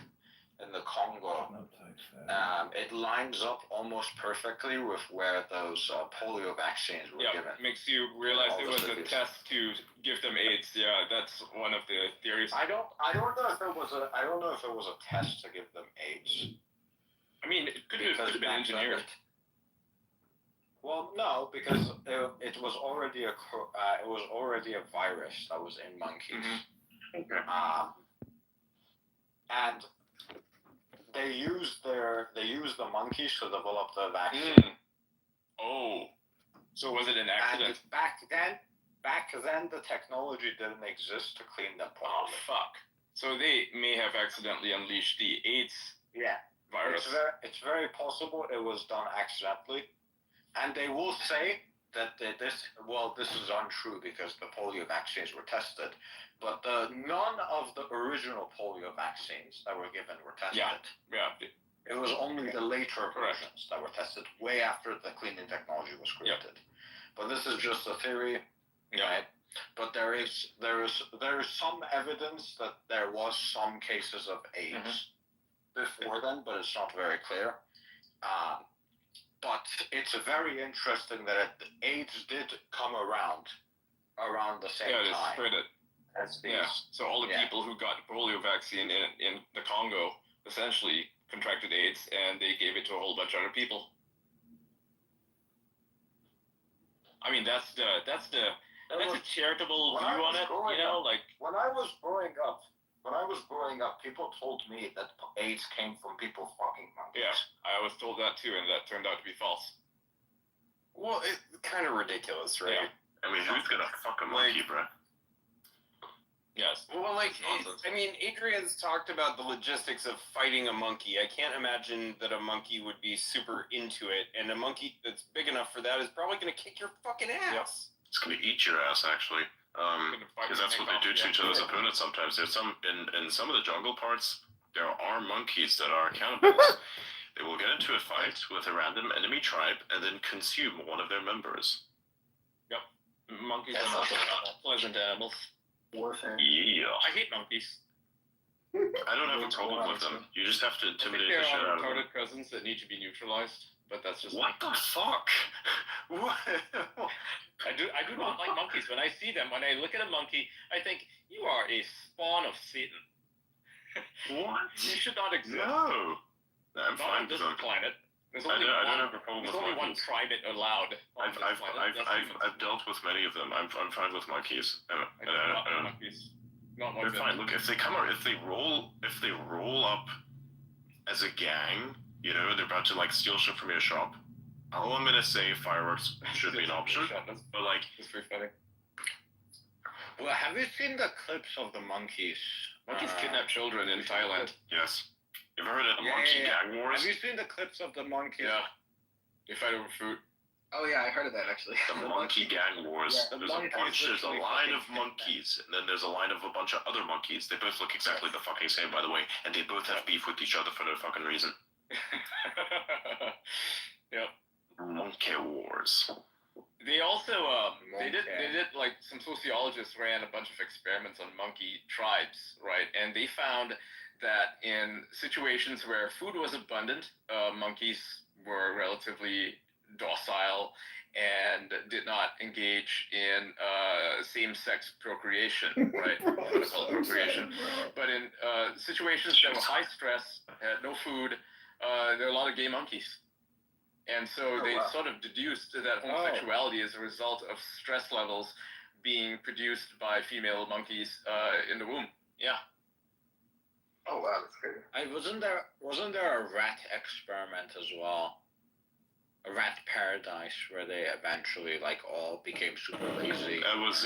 in the Congo, it lines up almost perfectly with where those polio vaccines were given. Yeah, makes you realize it was a test to give them AIDS. Yeah, that's one of the theories. I don't know if it was a test to give them AIDS. I mean, it could have been engineered. Well, no, because it was already a virus that was in monkeys. Mm-hmm. Okay. And they used the monkeys to develop the vaccine. Oh, so was it an accident? And back then the technology didn't exist to clean them Oh properly. fuck! So they may have accidentally unleashed the AIDS virus. It's very possible it was done accidentally. And they will say that this is untrue because the polio vaccines were tested, but none of the original polio vaccines that were given were tested. Yeah. It was only the later versions that were tested way after the cleaning technology was created. But this is just a theory, right? But there is some evidence that there was some cases of AIDS before then, but it's not very clear. But it's very interesting that AIDS did come around the same time. Yeah, it spread it. As these. Yeah. So all the people who got the polio vaccine in the Congo essentially contracted AIDS, and they gave it to a whole bunch of other people. I mean, that's a charitable view on it, you know, like. When I was growing up, people told me that AIDS came from people fucking monkeys. Yeah, I was told that too, and that turned out to be false. Well, it's kind of ridiculous, right? Yeah. I mean, who's gonna fuck a monkey, bro? Yes. Well, Adrian's talked about the logistics of fighting a monkey. I can't imagine that a monkey would be super into it, and a monkey that's big enough for that is probably going to kick your fucking ass. It's gonna eat your ass, actually. Because that's what they do to each other's opponents sometimes. There's in some of the jungle parts, there are monkeys that are cannibals. They will get into a fight with a random enemy tribe and then consume one of their members. Yep. Monkeys are not pleasant animals. Warfare. Yeah. I hate monkeys. I don't have a problem with them. You just have to I think intimidate there the shit are out of them. retarded presence that need to be neutralized, but that's just What the fuck? What? I do not like monkeys. When I see them, when I look at a monkey, I think you are a spawn of Satan. What? You should not exist. No. I'm Not fine on this with them. planet. There's I only don't have a problem there's with only one monkeys. primate allowed on this planet. I've dealt with many of them. I'm fine with monkeys. Monkeys. Not like They're fine. Look, if they roll up as a gang, you know, they're about to like steal shit from your shop. All I'm gonna say, fireworks should be an option, but like, It's pretty funny. Well, have you seen the clips of the monkeys? Monkeys kidnap children in Thailand. yes. You ever heard of the monkey gang wars? Have you seen the clips of the monkeys? Yeah. They fight over food. Oh yeah, I heard of that actually. The monkey gang wars. Yeah, There's a line of monkeys, and then there's a line of a bunch of other monkeys. They both look exactly the fucking same, by the way, and they both have beef with each other for no fucking reason. Yep. Monkey wars. They also they did like some sociologists ran a bunch of experiments on monkey tribes, right? And they found that in situations where food was abundant, monkeys were relatively docile and did not engage in same-sex procreation, right? I'm gonna call it procreation. But in situations that were high stress, had no food, there are a lot of gay monkeys. And so they sort of deduced that homosexuality is a result of stress levels being produced by female monkeys in the womb. Yeah. Oh wow, that's crazy. Wasn't there a rat experiment as well? A rat paradise where they eventually like all became super lazy. That was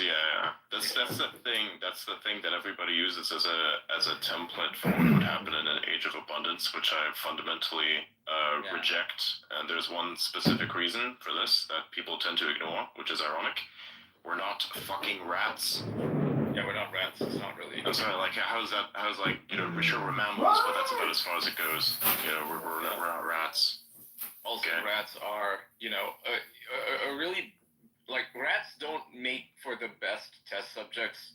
That's the thing. That's the thing that everybody uses as a template for what would happen in an age of abundance, which I fundamentally reject. And there's one specific reason for this that people tend to ignore, which is ironic. We're not fucking rats. Yeah, we're not rats. It's not really. I'm sorry, like how's like, you know, sure we're mammals, but that's about as far as it goes. You know, we're not rats. Also, rats are, you know, a really, like, rats don't make for the best test subjects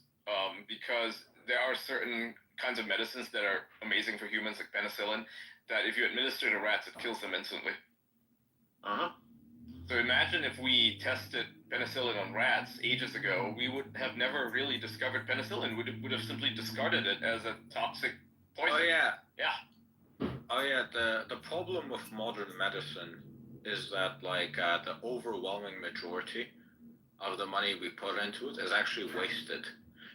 because there are certain kinds of medicines that are amazing for humans, like penicillin, that if you administer to rats, it kills them instantly. Uh-huh. So imagine if we tested penicillin on rats ages ago, we would have never really discovered penicillin. We would have simply discarded it as a toxic poison. Oh yeah. Yeah. Oh yeah, the problem with modern medicine is that like the overwhelming majority of the money we put into it is actually wasted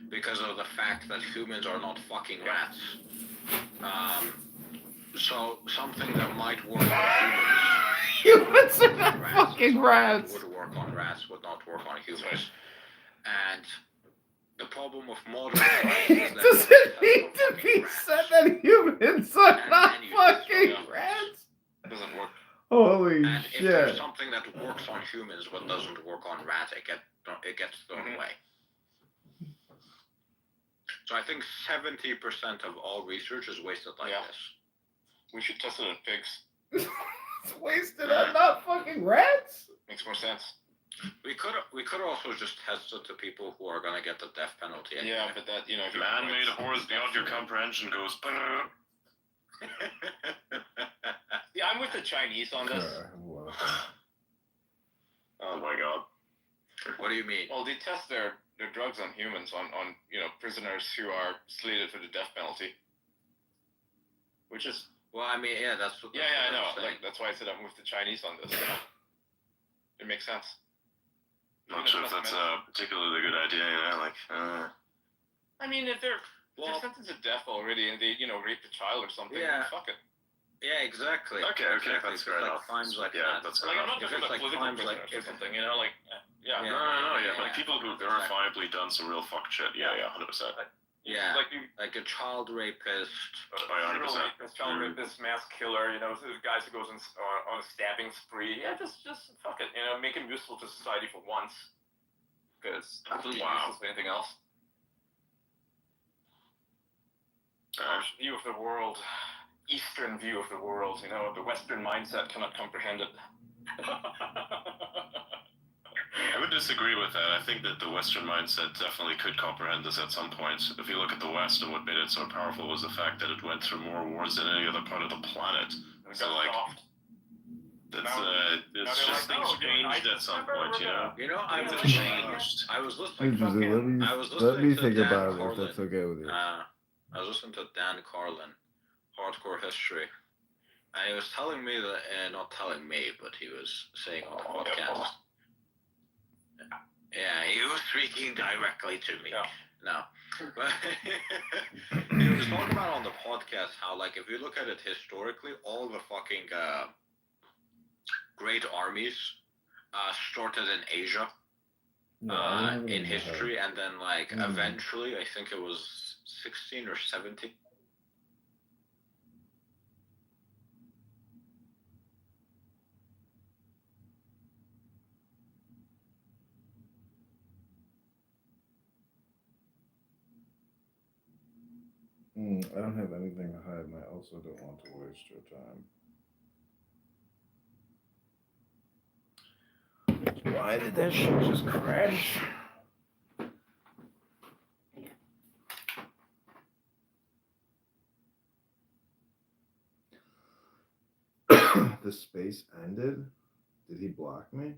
because of the fact that humans are not fucking rats. So something that might work on Humans are not fucking rats. Would work on rats, would not work on humans. And the problem with modern science is that Does it need to be said that humans are not fucking rats? Doesn't work. Holy and if shit. there's something that works on humans but doesn't work on rats, it gets thrown away. So I think 70% of all research is wasted like this. We should test it on pigs. It's wasted on not fucking rats? Makes more sense. We could also just test it to people who are gonna get the death penalty. Anyway. Yeah, but that, you know, Man-made horrors beyond your comprehension goes. Yeah, I'm with the Chinese on this. Oh my god. What do you mean? Well, they test their drugs on humans, on you know, prisoners who are slated for the death penalty. Which is... Well, I mean, yeah, that's what... Yeah, I know. Like, that's why I said I'm with the Chinese on this, you know? It makes sense. Not sure if that's a particularly good idea, you know, like, I mean, if they're sentenced to death already and they, you know, raped a child or something, then fuck it. Yeah, exactly. Okay, that's fair enough. Crimes like yeah, that. that's Like, fair I'm not enough. talking about political prisoners or something, you know, like, yeah. No, like people who've verifiably done some real fuck shit. Yeah, 100%. Yeah, like a child rapist. By 100%. Child rapist, mass killer, you know, guys who goes on a stabbing spree. Yeah, just fuck it, you know, make him useful to society for once. Because absolutely useless for anything else. Our view of the world, Eastern view of the world, you know, the Western mindset cannot comprehend it. I would disagree with that. I think that the Western mindset definitely could comprehend this at some point. If you look at the West, and what made it so powerful was the fact that it went through more wars than any other part of the planet. So, like, it's just things changed at some point, you know? You know, I was listening Let me to think Dan about it, Carlin. if that's okay with you. I was listening to Dan Carlin, Hardcore History, and he was telling me that, not telling me, but he was saying on the podcast. Yeah, he was speaking directly to me. Yeah. No. But he was talking about on the podcast how, like, if you look at it historically, all the fucking great armies started in Asia Yeah, I don't have it in in my head. history, and then like Mm. eventually, I think it was 16 or 17. I don't have anything to hide, and I also don't want to waste your time. Why did that shit just crash? The space ended? Did he block me?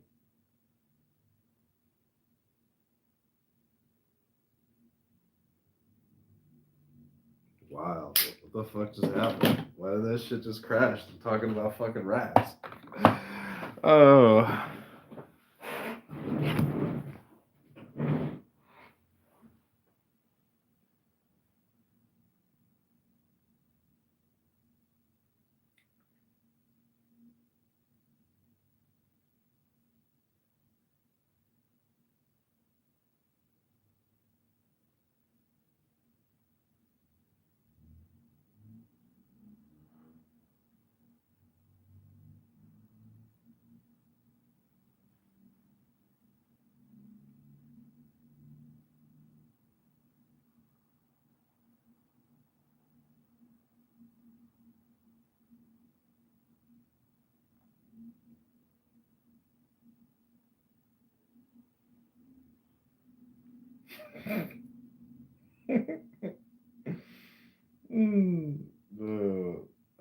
Wow, what the fuck just happened? Why did that shit just crash? I'm talking about fucking rats. Oh.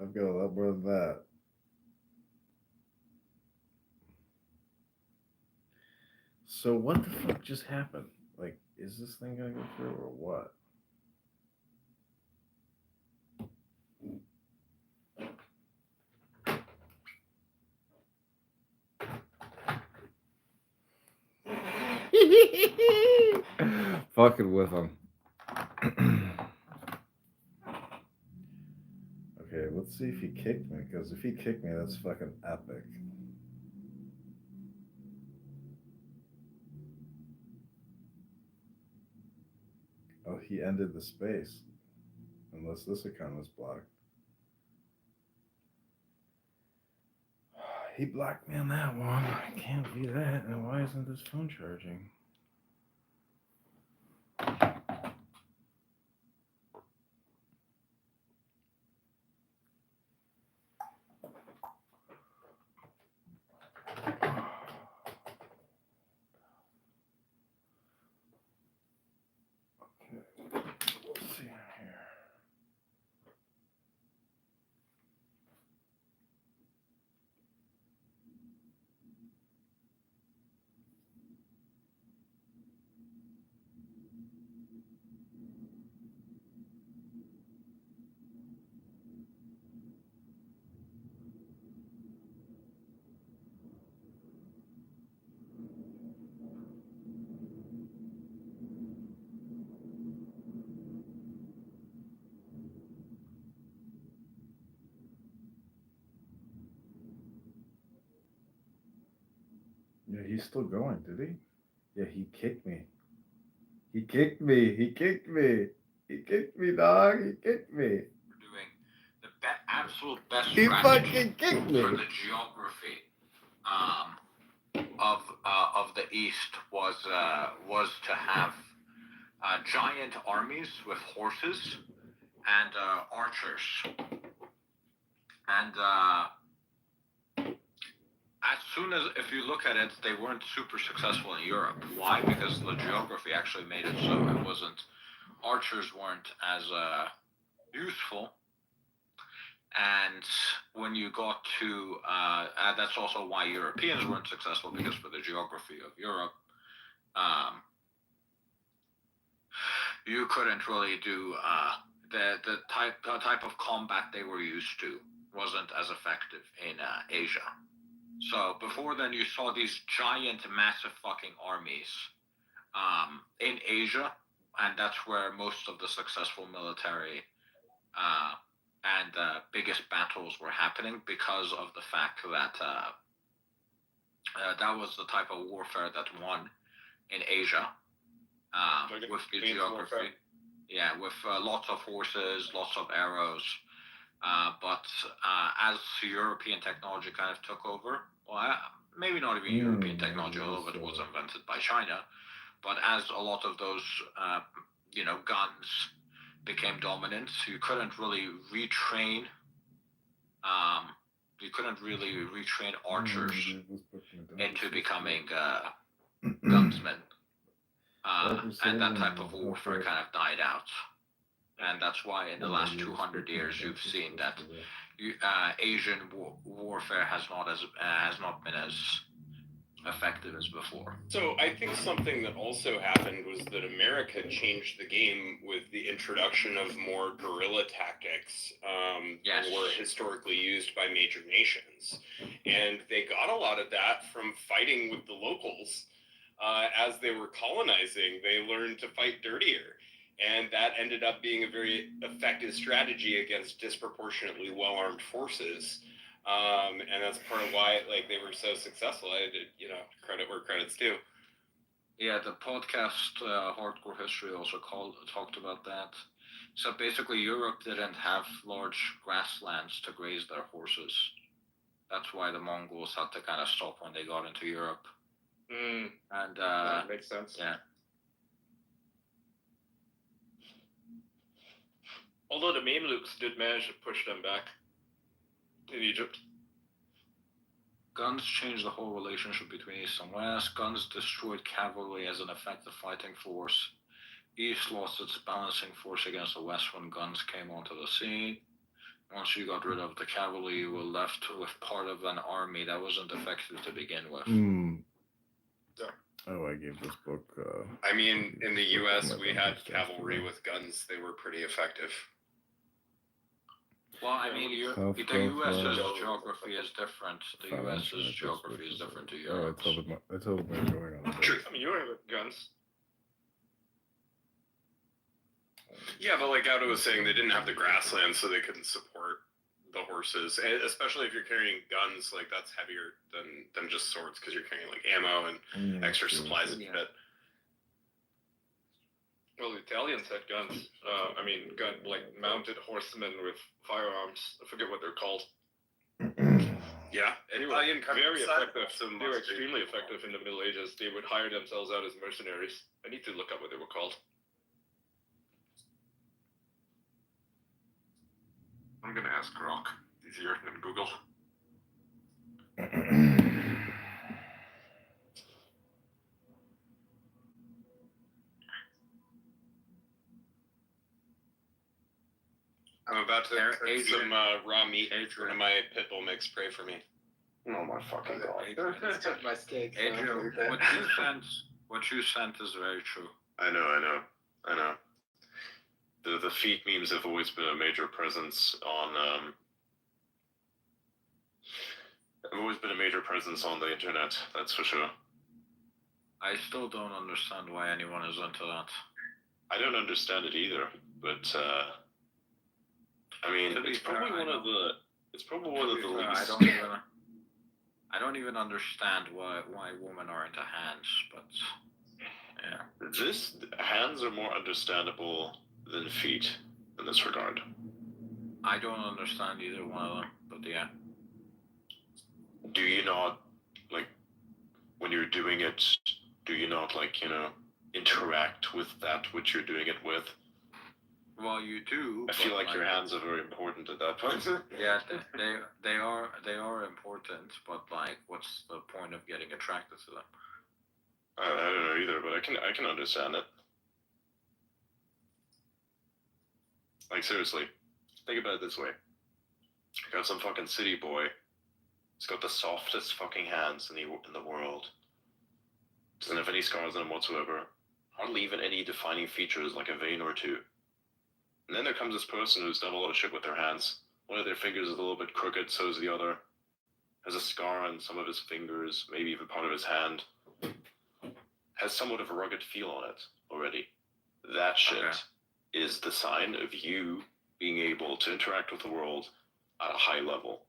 I've got a lot more than that. So what the fuck just happened? Like, is this thing gonna go through or what? Fucking with him. Okay, let's see if he kicked me, because if he kicked me, that's fucking epic. Oh, he ended the space. Unless this account was blocked. He blocked me on that one. I can't be that. And why isn't this phone charging? Okay, let's see here. Yeah, he's still going, did he? Yeah, he kicked me. He kicked me. He kicked me. He kicked me, dog. He kicked me. Doing the absolute best He strategy fucking kicked me. for the geography of the East was to have giant armies with horses and archers, and as soon as, if you look at it, they weren't super successful in Europe. Why? Because the geography actually made it so it wasn't. Archers weren't as useful. And when you got to, that's also why Europeans weren't successful, because for the geography of Europe, you couldn't really do the type of combat they were used to wasn't as effective in Asia. So before then, you saw these giant, massive fucking armies in Asia, and that's where most of the successful military and biggest battles were happening, because of the fact that that was the type of warfare that won in Asia, Like with the advanced geography. warfare. Yeah, with lots of horses, lots of arrows. But as European technology kind of took over, well, maybe not even European technology, although it was invented by China. But as a lot of those, guns became dominant, you couldn't really retrain. Archers into becoming gunsmen, and that type of warfare kind of died out. And that's why in the last 200 years you've seen that Asian warfare has not been as effective as before. So I think something that also happened was that America changed the game with the introduction of more guerrilla tactics Yes. that were historically used by major nations. And they got a lot of that from fighting with the locals. As they were colonizing, they learned to fight dirtier. And that ended up being a very effective strategy against disproportionately well-armed forces. And that's part of why they were so successful. I did, credit where credit's due. Yeah, the podcast Hardcore History also talked about that. So basically, Europe didn't have large grasslands to graze their horses. That's why the Mongols had to kind of stop when they got into Europe. Mm, And that makes sense. yeah. Although the Mamluks did manage to push them back in Egypt. Guns changed the whole relationship between East and West. Guns destroyed cavalry as an effective fighting force. East lost its balancing force against the West when guns came onto the scene. Once you got rid of the cavalry, you were left with part of an army that wasn't effective to begin with. Oh, I gave this book. I mean, in the U.S., we had cavalry with guns. They were pretty effective. Well, I mean, the U.S.'s geography is different. The U.S.'s geography is different to Europe. I told them going on. True. I mean, you have guns. Yeah, but like Gauda was saying, they didn't have the grassland, so they couldn't support the horses. And especially if you're carrying guns, like that's heavier than just swords because you're carrying like ammo and extra supplies and shit. Well, the Italians had guns. Mounted horsemen with firearms. I forget what they're called. Yeah, They were very effective. They were extremely effective in the Middle Ages. They would hire themselves out as mercenaries. I need to look up what they were called. I'm gonna ask Grok. Easier than Google. I'm about to cook some raw meat. One of my pit bull makes. Pray for me. Oh my fucking god. Took my steak. So Adrian, what you sent is very true. I know. The feet memes have always been a major presence on the internet, that's for sure. I still don't understand why anyone is into that. I don't understand it either, but I mean, it's probably one of the least. I don't even understand why women are into hands, but yeah. Hands are more understandable than feet in this regard. I don't understand either one of them, but yeah. Do you not, like, when you're doing it, do you not, like, interact with that which you're doing it with? Well, you do. I feel like your hands are very important at that point. Yeah, they are important, but like, what's the point of getting attracted to them? I don't know either, but I can understand it. Like, seriously, think about it this way. You got some fucking city boy. He's got the softest fucking hands in the world. Doesn't have any scars on him whatsoever. Hardly even any defining features like a vein or two. And then there comes this person who's done a lot of shit with their hands. One of their fingers is a little bit crooked, so is the other. Has a scar on some of his fingers, maybe even part of his hand. Has somewhat of a rugged feel on it already. That shit is the sign of you being able to interact with the world at a high level.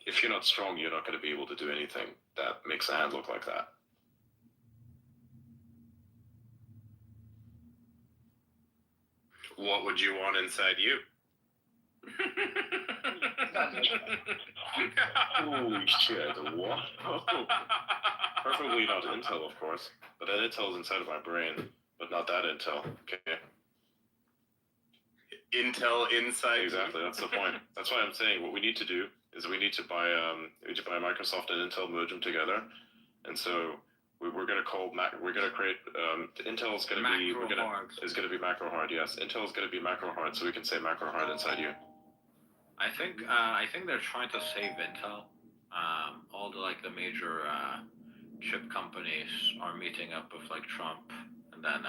If you're not strong, you're not going to be able to do anything that makes a hand look like that. What would you want inside you? Holy shit, what? Preferably not Intel, of course. But that Intel's inside of my brain. But not that Intel. Okay. Intel inside. Exactly, that's the point. That's why I'm saying what we need to do is we need to buy Microsoft and Intel, merge them together. And so we're gonna call we're gonna create Intel is gonna be is gonna be macro hard. Yes, Intel is gonna be macro hard, so we can say macro hard inside you. I think they're trying to save Intel. All the major chip companies are meeting up with like Trump, and then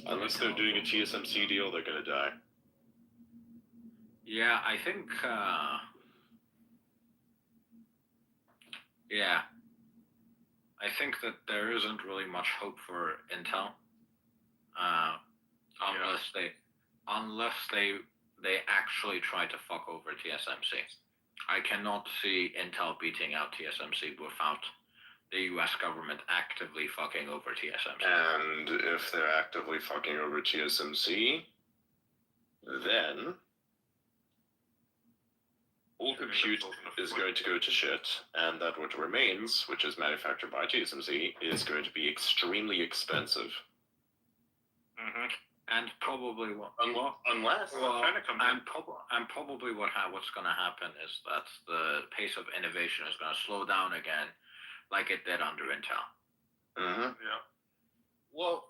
unless they're doing a TSMC deal, they're gonna die. Yeah, I think I think that there isn't really much hope for Intel, unless they actually try to fuck over TSMC. I cannot see Intel beating out TSMC without the U.S. government actively fucking over TSMC. And if they're actively fucking over TSMC, then all compute is going to go to shit, and that what remains, which is manufactured by TSMC, is going to be extremely expensive. Mm-hmm. And probably unless probably what's going to happen is that the pace of innovation is going to slow down again, like it did under Intel. Mm-hmm. Yeah. Well,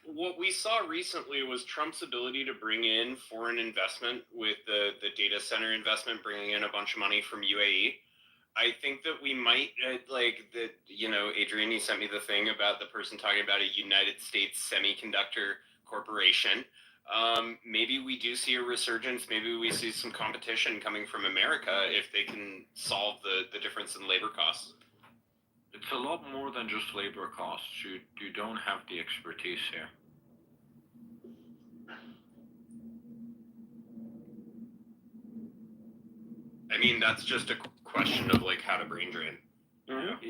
what we saw recently was Trump's ability to bring in foreign investment with the data center investment, bringing in a bunch of money from UAE. I think that we might, Adrian, you sent me the thing about the person talking about a United States semiconductor corporation. Maybe we do see a resurgence. Maybe we see some competition coming from America if they can solve the difference in labor costs. It's a lot more than just labor costs. You don't have the expertise here. I mean, that's just a question of like how to brain drain. Mm-hmm.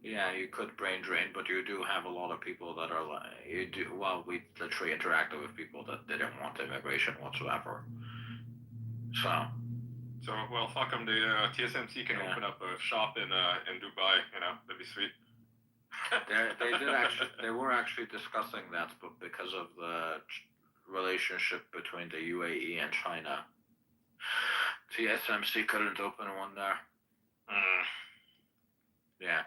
Yeah, you could brain drain, but you do have a lot of people that are like, we literally interacted with people that didn't want immigration whatsoever. So, well, fuck them. TSMC can open up a shop in Dubai. That'd be sweet. They were actually discussing that, but because of the relationship between the UAE and China, TSMC couldn't open one there. Yeah.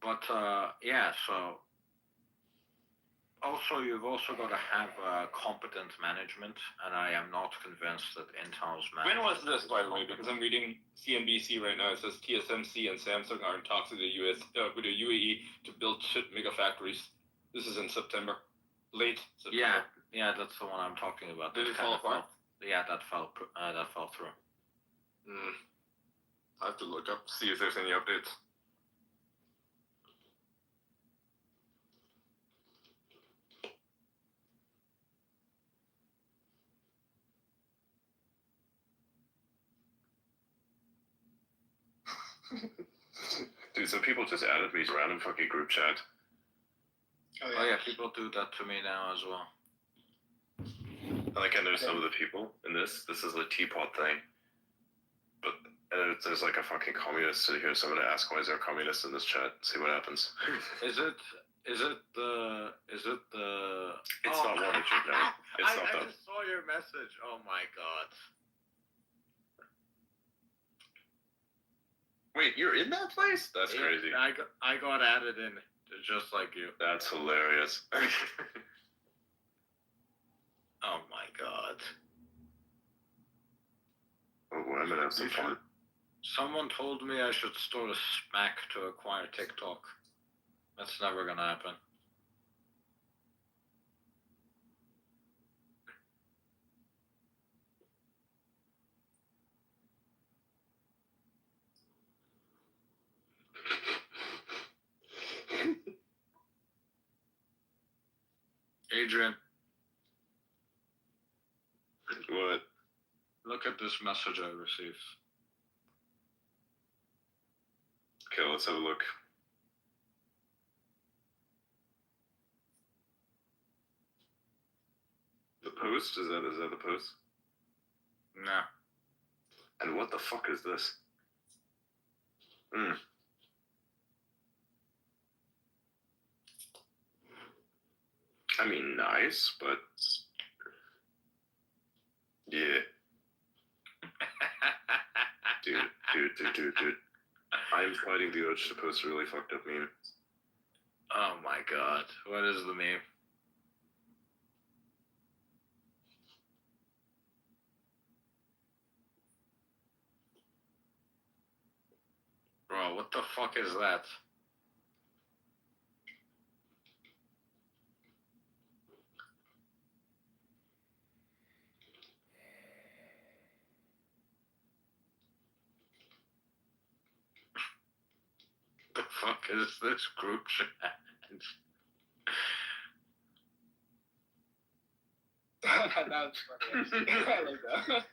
But, so also, you've also got to have competent management, and I am not convinced that Intel's management... When was this, by the way? Because I'm reading CNBC right now. It says TSMC and Samsung are in talks with the UAE to build chip megafactories. This is in September. Late September. Yeah, that's the one I'm talking about. Did it fall apart? Yeah, that fell through. I have to look up, see if there's any updates. Dude, some people just added me to random fucking group chat. Oh yeah, people do that to me now as well. Like, I know some of the people in this. This is a teapot thing. But there's like a fucking communist sitting here, so I'm gonna ask why is there a communist in this chat? See what happens. Is it the? It's not one that you know. It's not I just saw your message. Oh my god. Wait, you're in that place? That's crazy. I got added in just like you. That's hilarious. Oh my god. Oh, I'm gonna have some fun. Someone told me I should store a smack to acquire TikTok. That's never gonna happen. Adrian. What? Look at this message I received. Okay, let's have a look. The post? Is that the post? Nah. And what the fuck is this? I mean, nice, but yeah. Dude. I'm fighting the urge to post a really fucked up meme. Oh my god. What is the meme? Bro, what the fuck is that? The fuck is this group chat? That's funny. I like that.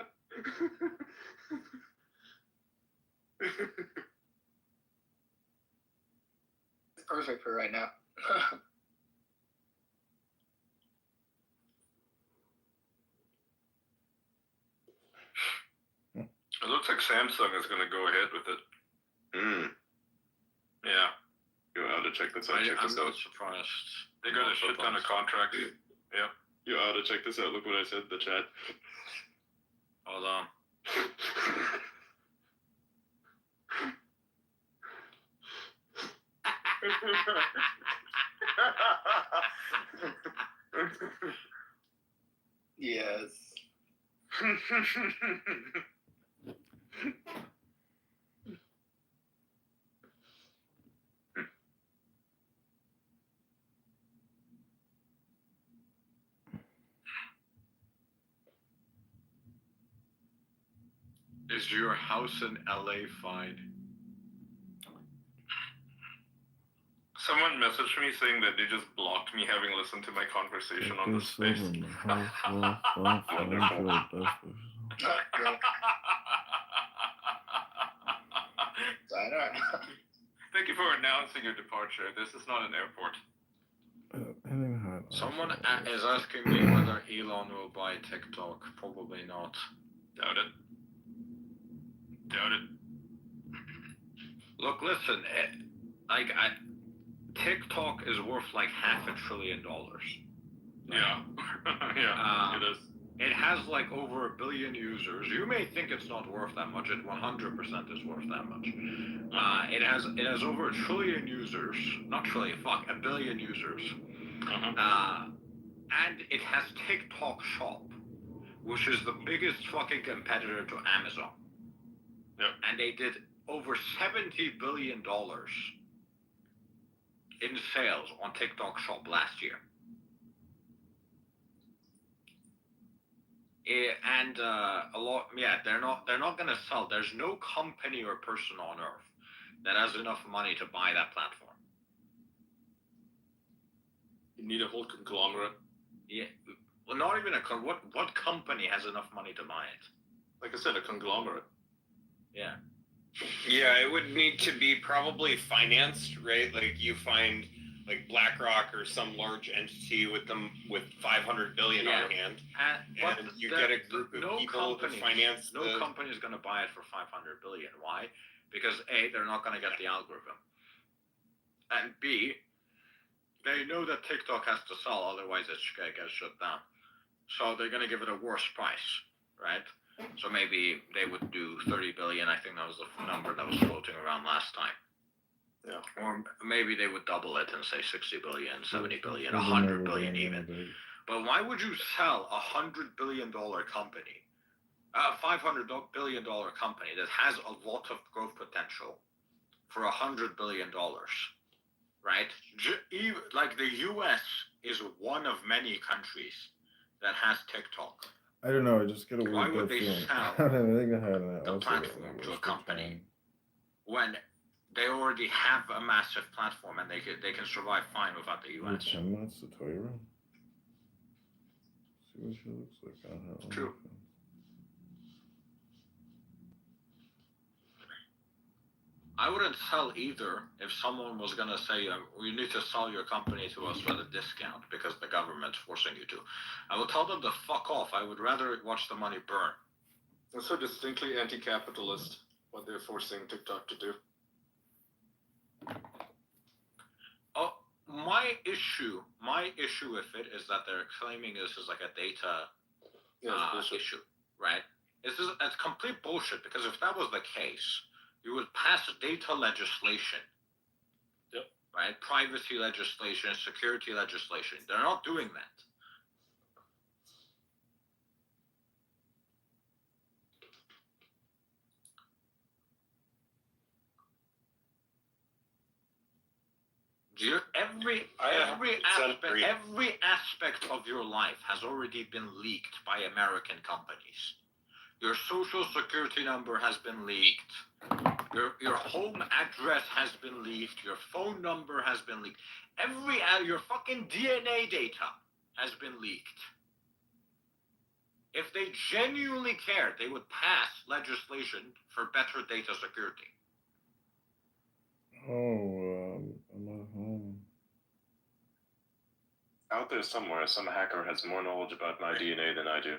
It's perfect for right now. It looks like Samsung is going to go ahead with it. Yeah. You ought to check this out. I'm not surprised. They got a shit ton of contracts. Yeah. You ought to check this out. Look what I said in the chat. Hold on. Yes. Is your house in LA fine? Someone messaged me saying that they just blocked me having listened to my conversation on the space. Thank you for announcing your departure. This is not an airport. Someone is asking me whether Elon will buy TikTok. Probably not. Doubt it. Look, listen. TikTok is worth like $500 billion. Yeah. Yeah, it is. It has like over 1 billion users. You may think it's not worth that much. It 100% is worth that much. It has over 1 trillion users. Not trillion. 1 billion users. And it has TikTok Shop, which is the biggest fucking competitor to Amazon. Yep. And they did over $70 billion in sales on TikTok Shop last year. And a lot, they're not gonna sell. There's no company or person on earth that has enough money to buy that platform. You need a whole conglomerate. Yeah, well, not even what company has enough money to buy it? Like I said, a conglomerate. Yeah. Yeah, it would need to be probably financed, right? Like you find like BlackRock or some large entity with $500 billion on hand, and you get a group of people to finance. No company is going to buy it for $500 billion. Why? Because A, they're not going to get the algorithm, and B, they know that TikTok has to sell, otherwise it gets shut down. So they're going to give it a worse price, right? So maybe they would do 30 billion. I think that was the number that was floating around last time. Yeah. Or maybe they would double it and say 60 billion, 70 billion, 100 billion even. But why would you sell $100 billion company, $500 billion company that has a lot of growth potential for $100 billion, right? Like the US is one of many countries that has TikTok. I don't know. I just get a Why weird would they feeling. sell I don't think I had that. the platform to a company when they already have a massive platform and they can survive fine without the US? 10 minutes to toy room. See what she looks like on her. True. I wouldn't sell either if someone was gonna say, you need to sell your company to us at a discount because the government's forcing you to. I would tell them to fuck off. I would rather watch the money burn. That's so distinctly anti-capitalist what they're forcing TikTok to do. Oh, my issue with it is that they're claiming this is like a data issue, right? It's complete bullshit because if that was the case, you would pass data legislation. Yep. Right? Privacy legislation, security legislation. They're not doing that. Every aspect of your life has already been leaked by American companies. Your social security number has been leaked. Your home address has been leaked. Your phone number has been leaked. Your fucking DNA data has been leaked. If they genuinely cared, they would pass legislation for better data security. Oh, I'm not home. Out there somewhere, some hacker has more knowledge about my DNA than I do.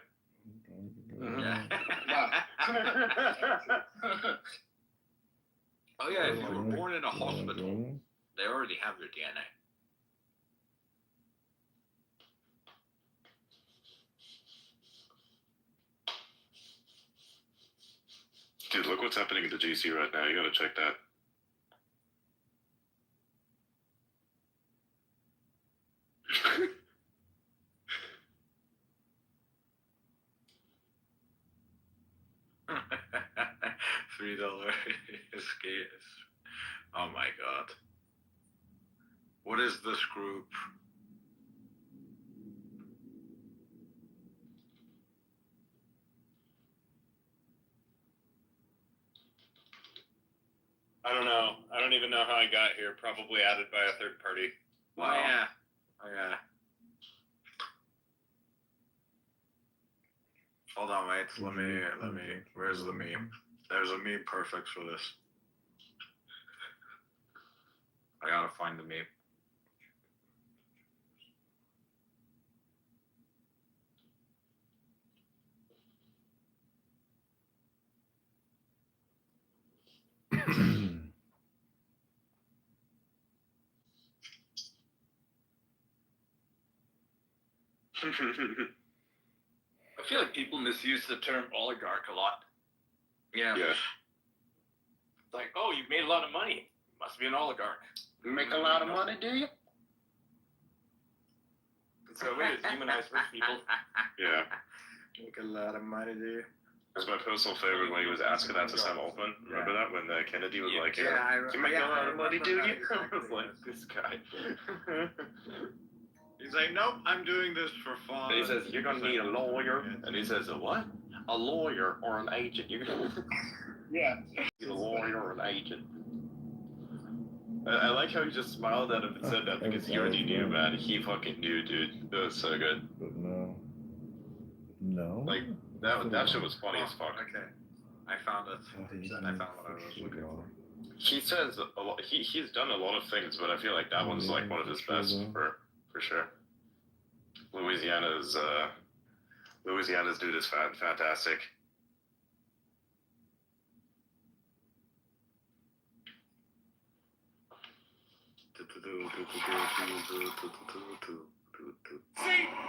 Oh yeah, if you were born in a hospital, they already have your DNA. Dude, look what's happening at the GC right now. You gotta check that. $3 escapes. Oh my god. What is this group? I don't know. I don't even know how I got here. Probably added by a third party. Wow. Oh yeah. Hold on, wait. Let me. Where's the meme? There's a meme perfect for this. I gotta find the meme. I feel like people misuse the term oligarch a lot. Yeah. Yeah. It's like, oh, you've made a lot of money. Must be an oligarch. You make a lot of money, do you? It's a way to demonize rich people. Yeah. Make a lot of money, do you? That's my personal favorite when he was asking that to Sam Altman. Remember that? When Kennedy was like, I you make a lot of money, do you? Exactly. I was like, this guy. He's like, nope, I'm doing this for fun. And he says, you're gonna need a lawyer. And he says, a what? A lawyer or an agent. You're gonna need a lawyer or an agent. I like how he just smiled at him and said that because he already knew, man. He fucking knew, dude. It was so good. But no. Like, that shit was funny as fuck. Okay. I found it. I found what I was looking for. He says a lot. He's done a lot of things, but I feel like that one's like one of his best for sure. Louisiana's dude is fantastic. See,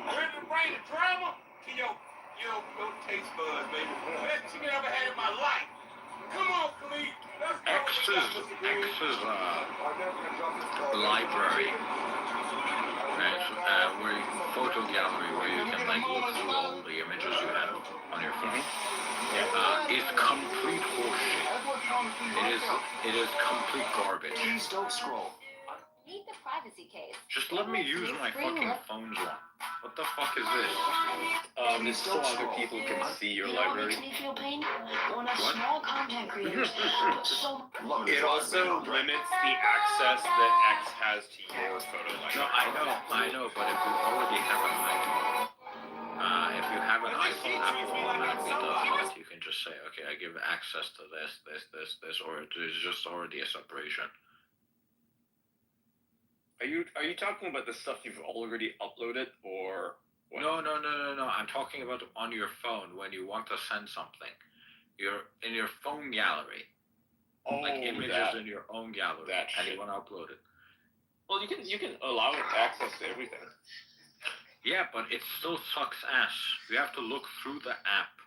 when it bring the drama to your taste buds, baby. Best thing I ever had in my life. Come on, Khalid. Let's go. X's library. Right, where photo gallery where you can like look through all the images you have on your phone. Is complete horseshit. It is complete garbage. Please don't scroll. Read the privacy case. Just let me use my fucking phone's one. What the fuck is this? It's so other people can see your you know what makes me feel pain? When a What? small content creator so It also limits the access that X has to your photo library. No, I know, but if you already have an iPhone, my phone Apple automatically does that. You can just say, okay, I give access to this, or there's just already a separation. Are you talking about the stuff you've already uploaded, or what? No. I'm talking about on your phone when you want to send something. You're in your phone gallery. Like images in your own gallery, and you want to upload it. Well, you can allow it access to everything. Yeah, but it still sucks ass. You have to look through the app.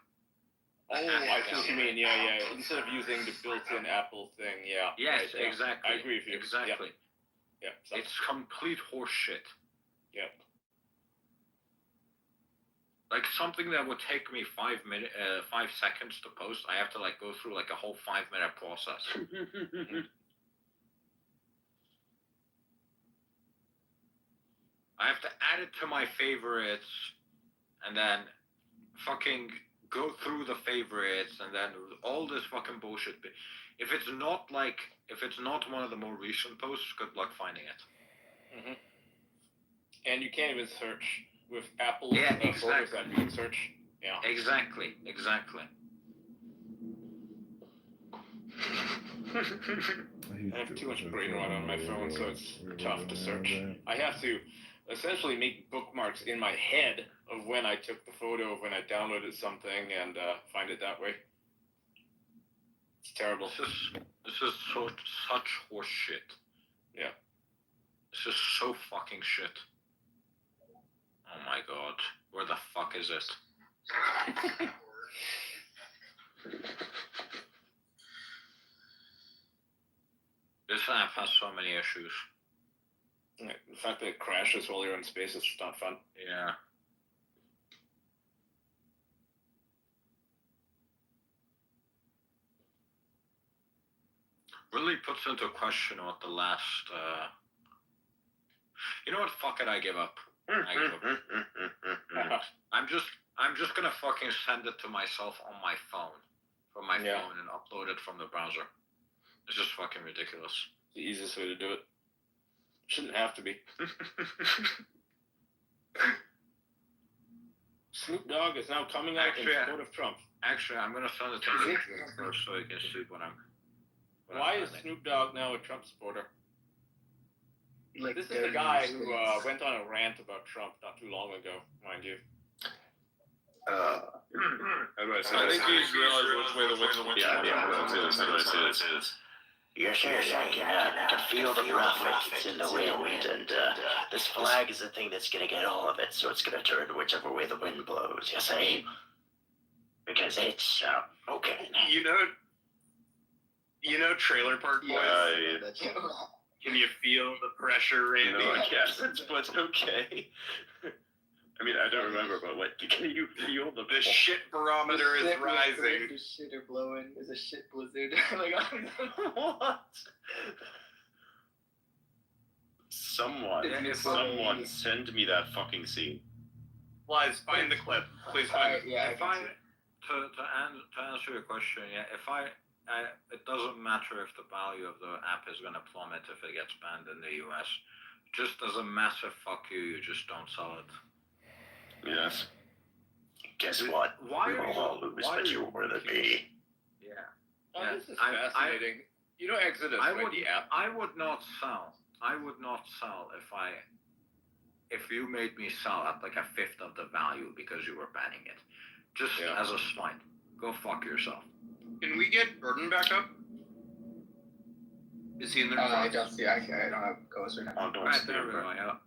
Oh, I see what you mean. Yeah. Instead of using the built-in Apple thing, yeah. Yes, right, exactly. I agree with you. Exactly. Yeah. It's complete horseshit. Yeah. Like something that would take me 5 seconds to post, I have to like go through like a whole 5-minute process. I have to add it to my favorites, and then fucking go through the favorites, and then all this fucking bullshit. If it's not one of the more recent posts, good luck finding it. Mm-hmm. And you can't even search with Apple Photos app. You can search. Yeah. Exactly. I have too much brain rot on my phone, so it's tough to search. I have to essentially make bookmarks in my head of when I took the photo, when I downloaded something, and find it that way. It's terrible. This is such horse shit. Yeah. This is so fucking shit. Oh my god. Where the fuck is it? This app has so many issues. Yeah, the fact that it crashes while you're in space is just not fun. Yeah. Really puts into question what the last, you know what? Fuck it, I give up. I'm just gonna fucking send it to myself on my phone, from my phone, and upload it from the browser. It's just fucking ridiculous. The easiest way to do it. Shouldn't have to be. Snoop Dogg is now coming out in support of Trump. Actually, I'm gonna send it to you first so you can see what I'm. Why is Snoop Dogg now a Trump supporter? Like this is the guy who went on a rant about Trump not too long ago, mind you. How do I say this? I think he's realized which way the wind's blowing. Yeah, how do I say this? Yes, I can feel the profits in the wind, and this flag is the thing that's gonna get all of it, so it's gonna turn whichever way the wind blows, you see? Because it's, okay. You know Trailer Park Boys? Yeah. Can you feel the pressure, Randy? No, I can't, but okay. I mean, I don't remember, but what, can you feel the shit barometer is rising? The shit are blowing. There's a shit blizzard. What? Someone send me that fucking scene. Lies, find the clip. Please find it. Yeah, to answer your question, it doesn't matter if the value of the app is going to plummet if it gets banned in the US. Just as a massive fuck you just don't sell it. Yes. Guess what? We will all lose, but you were the me. Yeah. Oh, this is fascinating. You know Exodus, the app? I would not sell if you made me sell at like a fifth of the value because you were banning it. Just as a spite. Go fuck yourself. Can we get Burden back up? Is he in the I don't see. I don't have ghost right now. Right there we go. Yeah.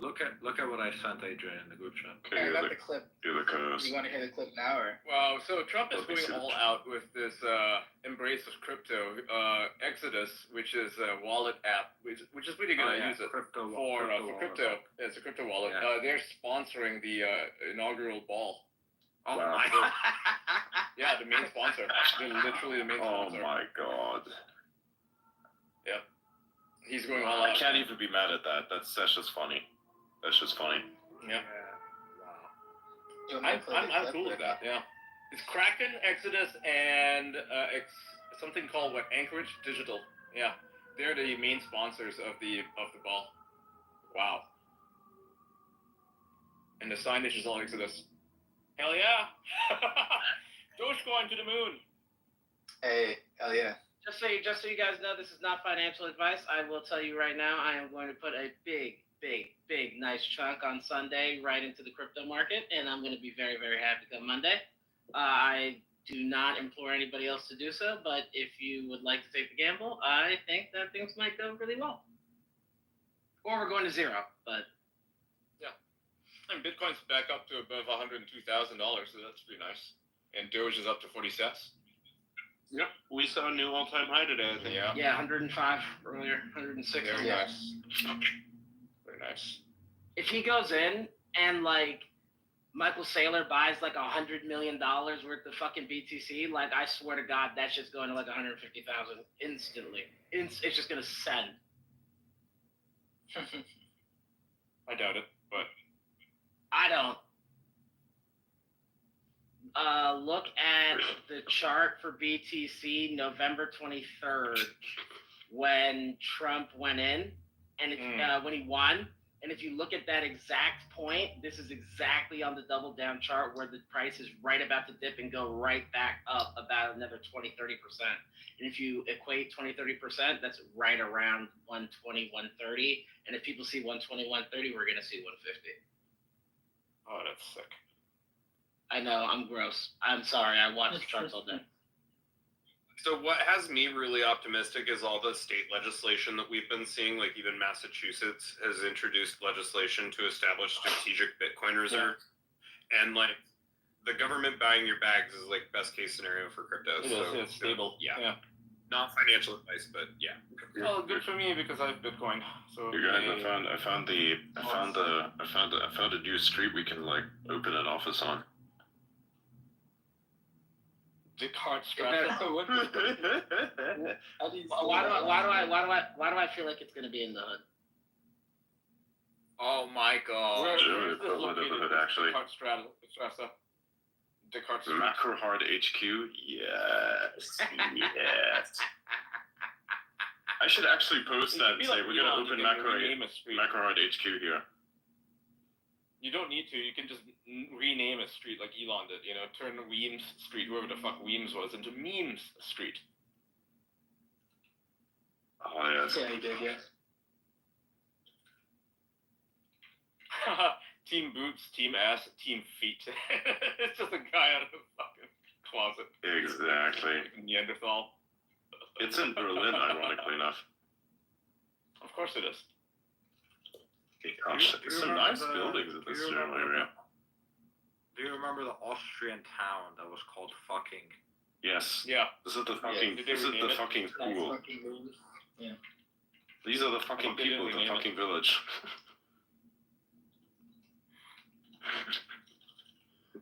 Look at what I sent Adrian in the group chat. Okay, I got the clip. Do the curse. You want to hear the clip now, or? Wow, so Trump is going all out with this embrace of crypto. Exodus, which is a wallet app, which is really going to use it for crypto as a crypto wallet. Yeah. They're sponsoring the inaugural ball. Oh wow. my god. Yeah, the main sponsor. They're literally the main sponsor. Oh my god. Yep. He's going all out. I can't even be mad at that. That's just funny. That's just funny. Yeah. Wow. I'm cool with that. Yeah. It's Kraken, Exodus, and something called Anchorage Digital. Yeah. They're the main sponsors of the ball. Wow. And the signage is all Exodus. Hell yeah. Dogecoin to the moon. Hey, hell yeah. Just so you guys know, this is not financial advice. I will tell you right now, I am going to put a big, nice chunk on Sunday right into the crypto market, and I'm going to be very, very happy come Monday. I do not implore anybody else to do so, but if you would like to take the gamble, I think that things might go really well. Or we're going to zero, but And Bitcoin's back up to above $102,000, so that's pretty nice. And Doge is up to 40 cents. Yep, we saw a new all-time high today, I think. yeah, 105 earlier, 106. Very nice. Very nice. If he goes in and like Michael Saylor buys like $100 million worth of fucking BTC, like I swear to God, that shit's going to like 150,000 instantly. It's just gonna send. I doubt it, but I don't. Look at the chart for BTC November 23rd when Trump went in and when he won. And if you look at that exact point, this is exactly on the double down chart where the price is right about to dip and go right back up about another 20-30%. And if you equate 20-30%, that's right around 120, 130. And if people see 120, 130, we're going to see 150. oh, that's sick. I know, I'm gross. I'm sorry, I watch the charts all day. So what has me really optimistic is all the state legislation that we've been seeing. Like even Massachusetts has introduced legislation to establish strategic Bitcoin reserve, and like the government buying your bags is like best case scenario for crypto. It's stable. Yeah. Not financial advice, but yeah. Well, good for me because I have Bitcoin. So You guys, I found a new street we can like open an office on. Descartes Strata. Why do I feel like it's gonna be in the hood? Oh my god. Where German is this equivalent of located? it, actually. Descartes Strata. Descartes Strata. Macro Hard HQ? Yes. Yes. I should actually post that and say we're going to open Macro Hard HQ here. You don't need to. You can just rename a street like Elon did. You know, turn Weems Street, whoever the fuck Weems was, into Memes Street. Oh, yes. Yeah, he did, yeah. Team boots, team ass, team feet. It's just a guy out of a fucking closet. Exactly. Neanderthal. It's in Berlin, ironically enough. Of course it is. Gosh, there's some nice buildings in this general area. Do you remember the Austrian town that was called fucking? Yes. Yeah. This is the fucking. This is the fucking school. Yeah. These are the fucking people of the fucking village.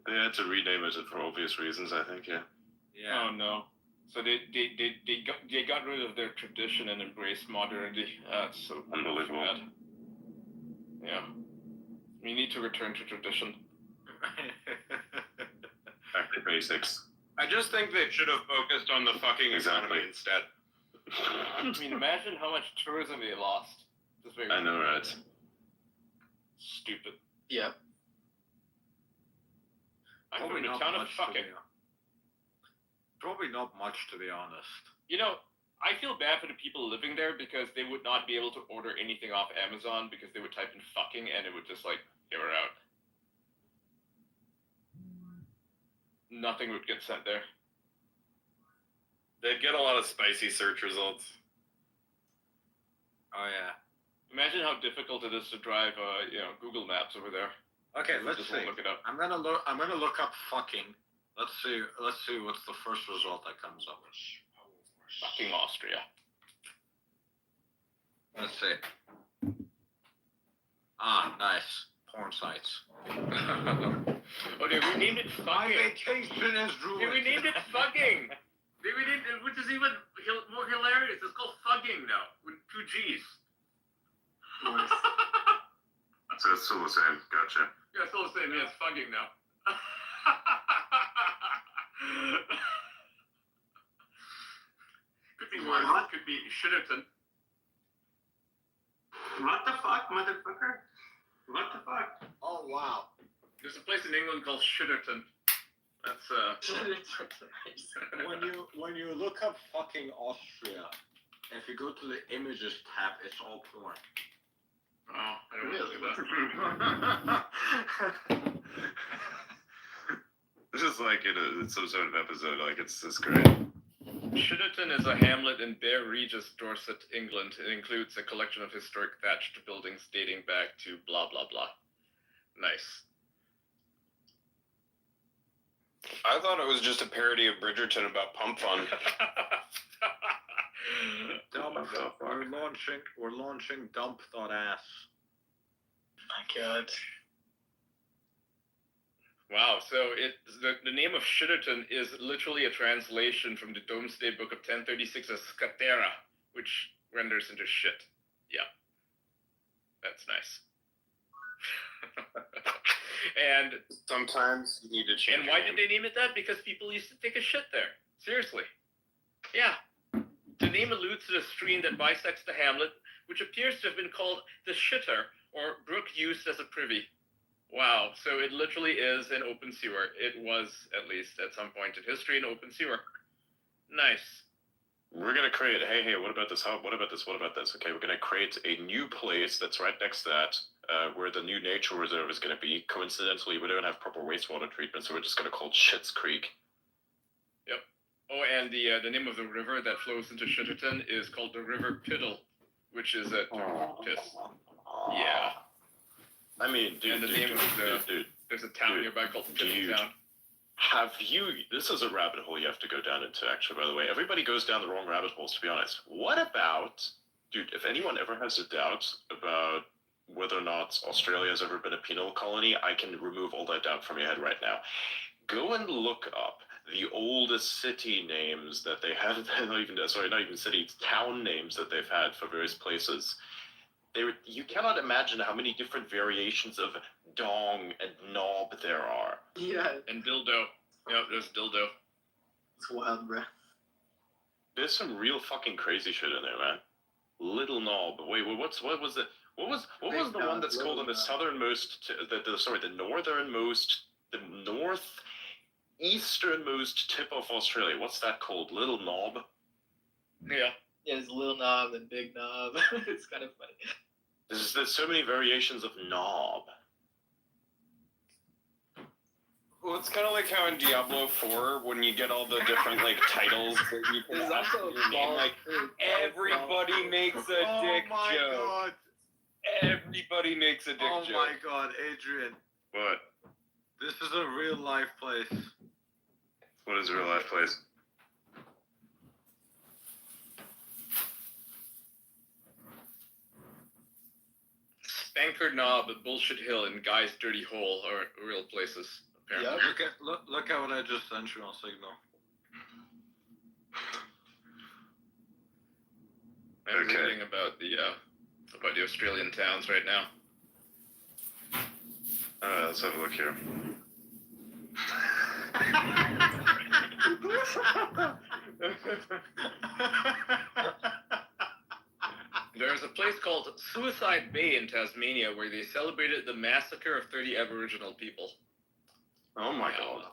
They had to rename it for obvious reasons, I think. Yeah. Yeah. Oh no. So they got rid of their tradition and embraced modernity. That's so unbelievable. Bad. Yeah. We need to return to tradition. Back to basics. I just think they should have focused on the fucking economy instead. I mean, imagine how much tourism they lost. I know, right? Stupid. Yeah. I'm from the town of fucking. Probably not much, to be honest. You know, I feel bad for the people living there because they would not be able to order anything off Amazon because they would type in fucking and it would just like error out. Nothing would get sent there. They'd get a lot of spicy search results. Oh yeah. Imagine how difficult it is to drive, Google Maps over there. Okay, let's just see. Look it up. I'm gonna look up fucking. Let's see what's the first result that comes up. Fucking Austria. Let's see. Ah, nice. Porn sites. Oh, they renamed it fucking. Vacation is ruined. They renamed it fucking. They renamed it, which is even more hilarious. It's called fucking now, with 2 G's. So it's still the same. Gotcha. Yeah, still the same. Yeah, it's fucking now. Could be worse. It could be Shitterton. What the fuck, motherfucker? What the fuck? Oh wow. There's a place in England called Shitterton. That's When you look up fucking Austria, if you go to the images tab, it's all porn. Oh, I don't Really? know that. This is like it's some sort of episode. Like it's great. Shitterton is a hamlet in Bear Regis, Dorset, England. It includes a collection of historic thatched buildings dating back to blah blah blah. Nice. I thought it was just a parody of Bridgerton about pump fun. We're launching dump.ass. My God. Wow, so the name of Shitterton is literally a translation from the Domesday Book of 1036 as Scatera, which renders into shit. Yeah. That's nice. And sometimes you need to change. And why did they name it that? Because people used to take a shit there. Seriously. Yeah. The name alludes to the stream that bisects the hamlet, which appears to have been called the Shitter, or brook used as a privy. Wow, so it literally is an open sewer. It was, at least at some point in history, an open sewer. Nice. We're gonna create. Hey, what about this? What about this? What about this? Okay, we're gonna create a new place that's right next to that, where the new nature reserve is gonna be. Coincidentally, we don't have proper wastewater treatment, so we're just gonna call it Shit's Creek. Yep. Oh, and the name of the river that flows into Shitterton is called the River Piddle, which is a piss. Yeah. I mean, dude, there's a town nearby called Piddletown. Have you? This is a rabbit hole you have to go down into. Actually, by the way, everybody goes down the wrong rabbit holes. To be honest, what about, dude? If anyone ever has a doubt about whether or not Australia has ever been a penal colony, I can remove all that doubt from your head right now. Go and look up the oldest city names that they have. Not even cities, town names that they've had for various places. You cannot imagine how many different variations of dong and knob there are. Yeah. And dildo. Yep, there's dildo. It's wild, bro. There's some real fucking crazy shit in there, man. Little knob. Wait, what was the one that's called on the southernmost, the northeasternmost tip of Australia? What's that called? Little knob? Yeah. Yeah, there's little knob and big knob. It's kind of funny. There's so many variations of knob. Well, it's kind of like how in Diablo 4, when you get all the different like titles that you can add to your name, like everybody makes a dick joke. God. Everybody makes a dick joke. Oh my God, Adrian. What? This is a real life place. What is a real life place? Spanker Knob, Bullshit Hill, and Guy's Dirty Hole are real places, apparently. Yeah, look at what I just sent you on Signal. I'm reading about the Australian towns right now. Let's have a look here. There's a place called Suicide Bay in Tasmania where they celebrated the massacre of 30 Aboriginal people. Oh my God.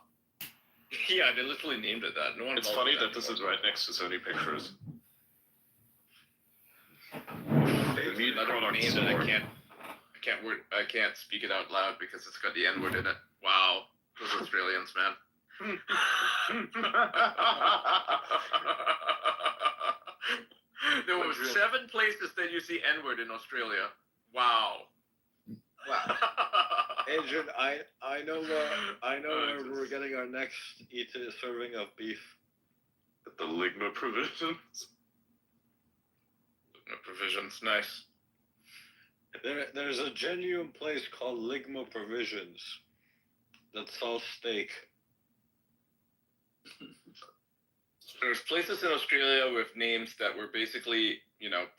Yeah, they literally named it that. No one. It's funny that this is right next to Sony Pictures. Another name that I can't speak it out loud because it's got the N-word in it. Wow, those Australians, man. There were 7 places that you see N-word in Australia. Wow. Wow. Adrian, I know where we're getting our next serving of beef. At the Ligma Provisions. Ligma Provisions, nice. There's a genuine place called Ligma Provisions that sells steak. There's places in Australia with names that were basically,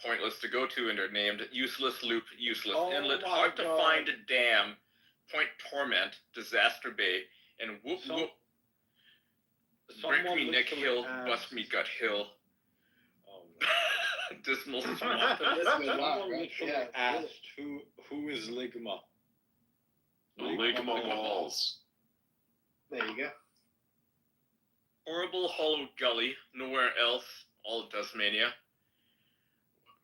pointless to go to, and they're named Useless Loop, Useless Inlet, Hard to Find Dam, Point Torment, Disaster Bay, and Whoop Whoop, Break Me Neck Hill, Bust Me Gut Hill. Dismal Swamp. Someone literally asked who is Ligma. Ligma balls. There you go. Horrible hollow gully, nowhere else, all of Tasmania.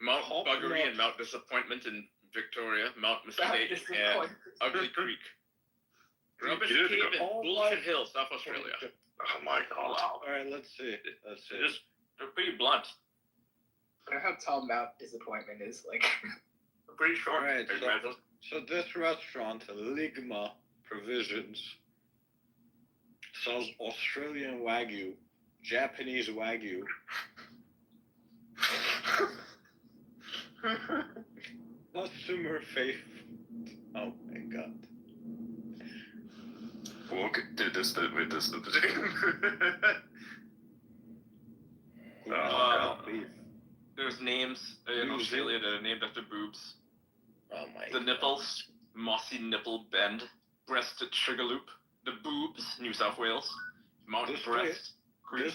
Mount Buggery and Mount Disappointment in Victoria, Mount Mistake and Ugly Creek. Rubbish You did Cave go- and Bullshit Hill, South Australia. Oh my god. Wow. All right, let's see. They're pretty blunt. I don't know how tall Mount Disappointment is. Like, They're pretty short. All right, I imagine. so this restaurant, Ligma Provisions, sells Australian Wagyu, Japanese Wagyu, customer favorite. Oh my god. Walk did this with this. There's names in Australia that are named after boobs. Oh my The nipples, Mossy Nipple Bend, Breasted Sugarloop, the boobs, New South Wales, Mount This Breast, This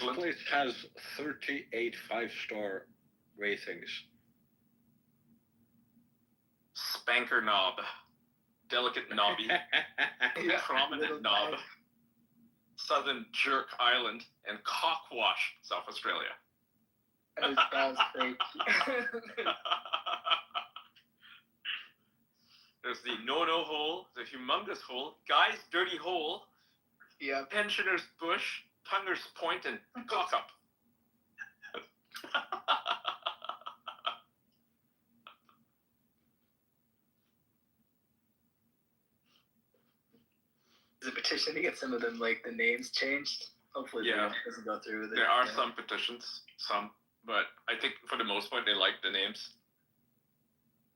Queensland. place has 38 5-star ratings. Spanker Knob, Delicate Knobby, Prominent Knob, Southern Jerk Island, and Cockwash, South Australia. that was great. There's the No-No Hole, the Humongous Hole, Guy's Dirty Hole, Yeah. Pensioner's Bush, Punger's Point, and Cock Up. There's a petition to get some of them, like, the names changed. Hopefully, Yeah. it doesn't go through with it. There are some petitions, but I think for the most part they like the names.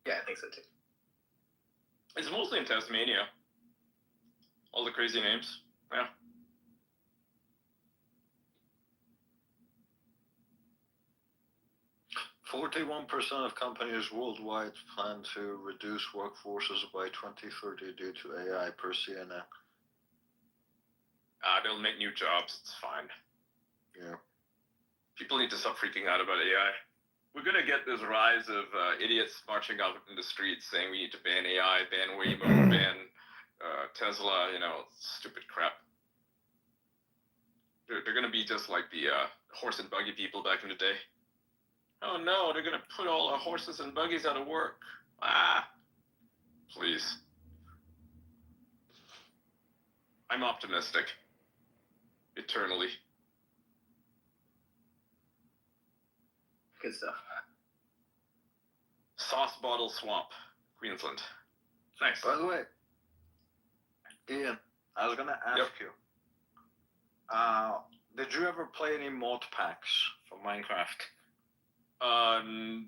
Yeah, I think so too. It's mostly in Tasmania. All the crazy names. Yeah. "41% of companies worldwide plan to reduce workforces by 2030 due to AI per CNN." They'll make new jobs. It's fine. Yeah. People need to stop freaking out about AI. We're gonna get this rise of idiots marching out in the streets saying we need to ban AI, ban Waymo, ban Tesla. Stupid crap. They're gonna be just like the horse and buggy people back in the day. Oh no, they're gonna put all our horses and buggies out of work. Please. I'm optimistic. Eternally. Good stuff. Sauce Bottle Swamp, Queensland. Nice. By the way, Ian, I was gonna ask you. Did you ever play any mod packs for Minecraft?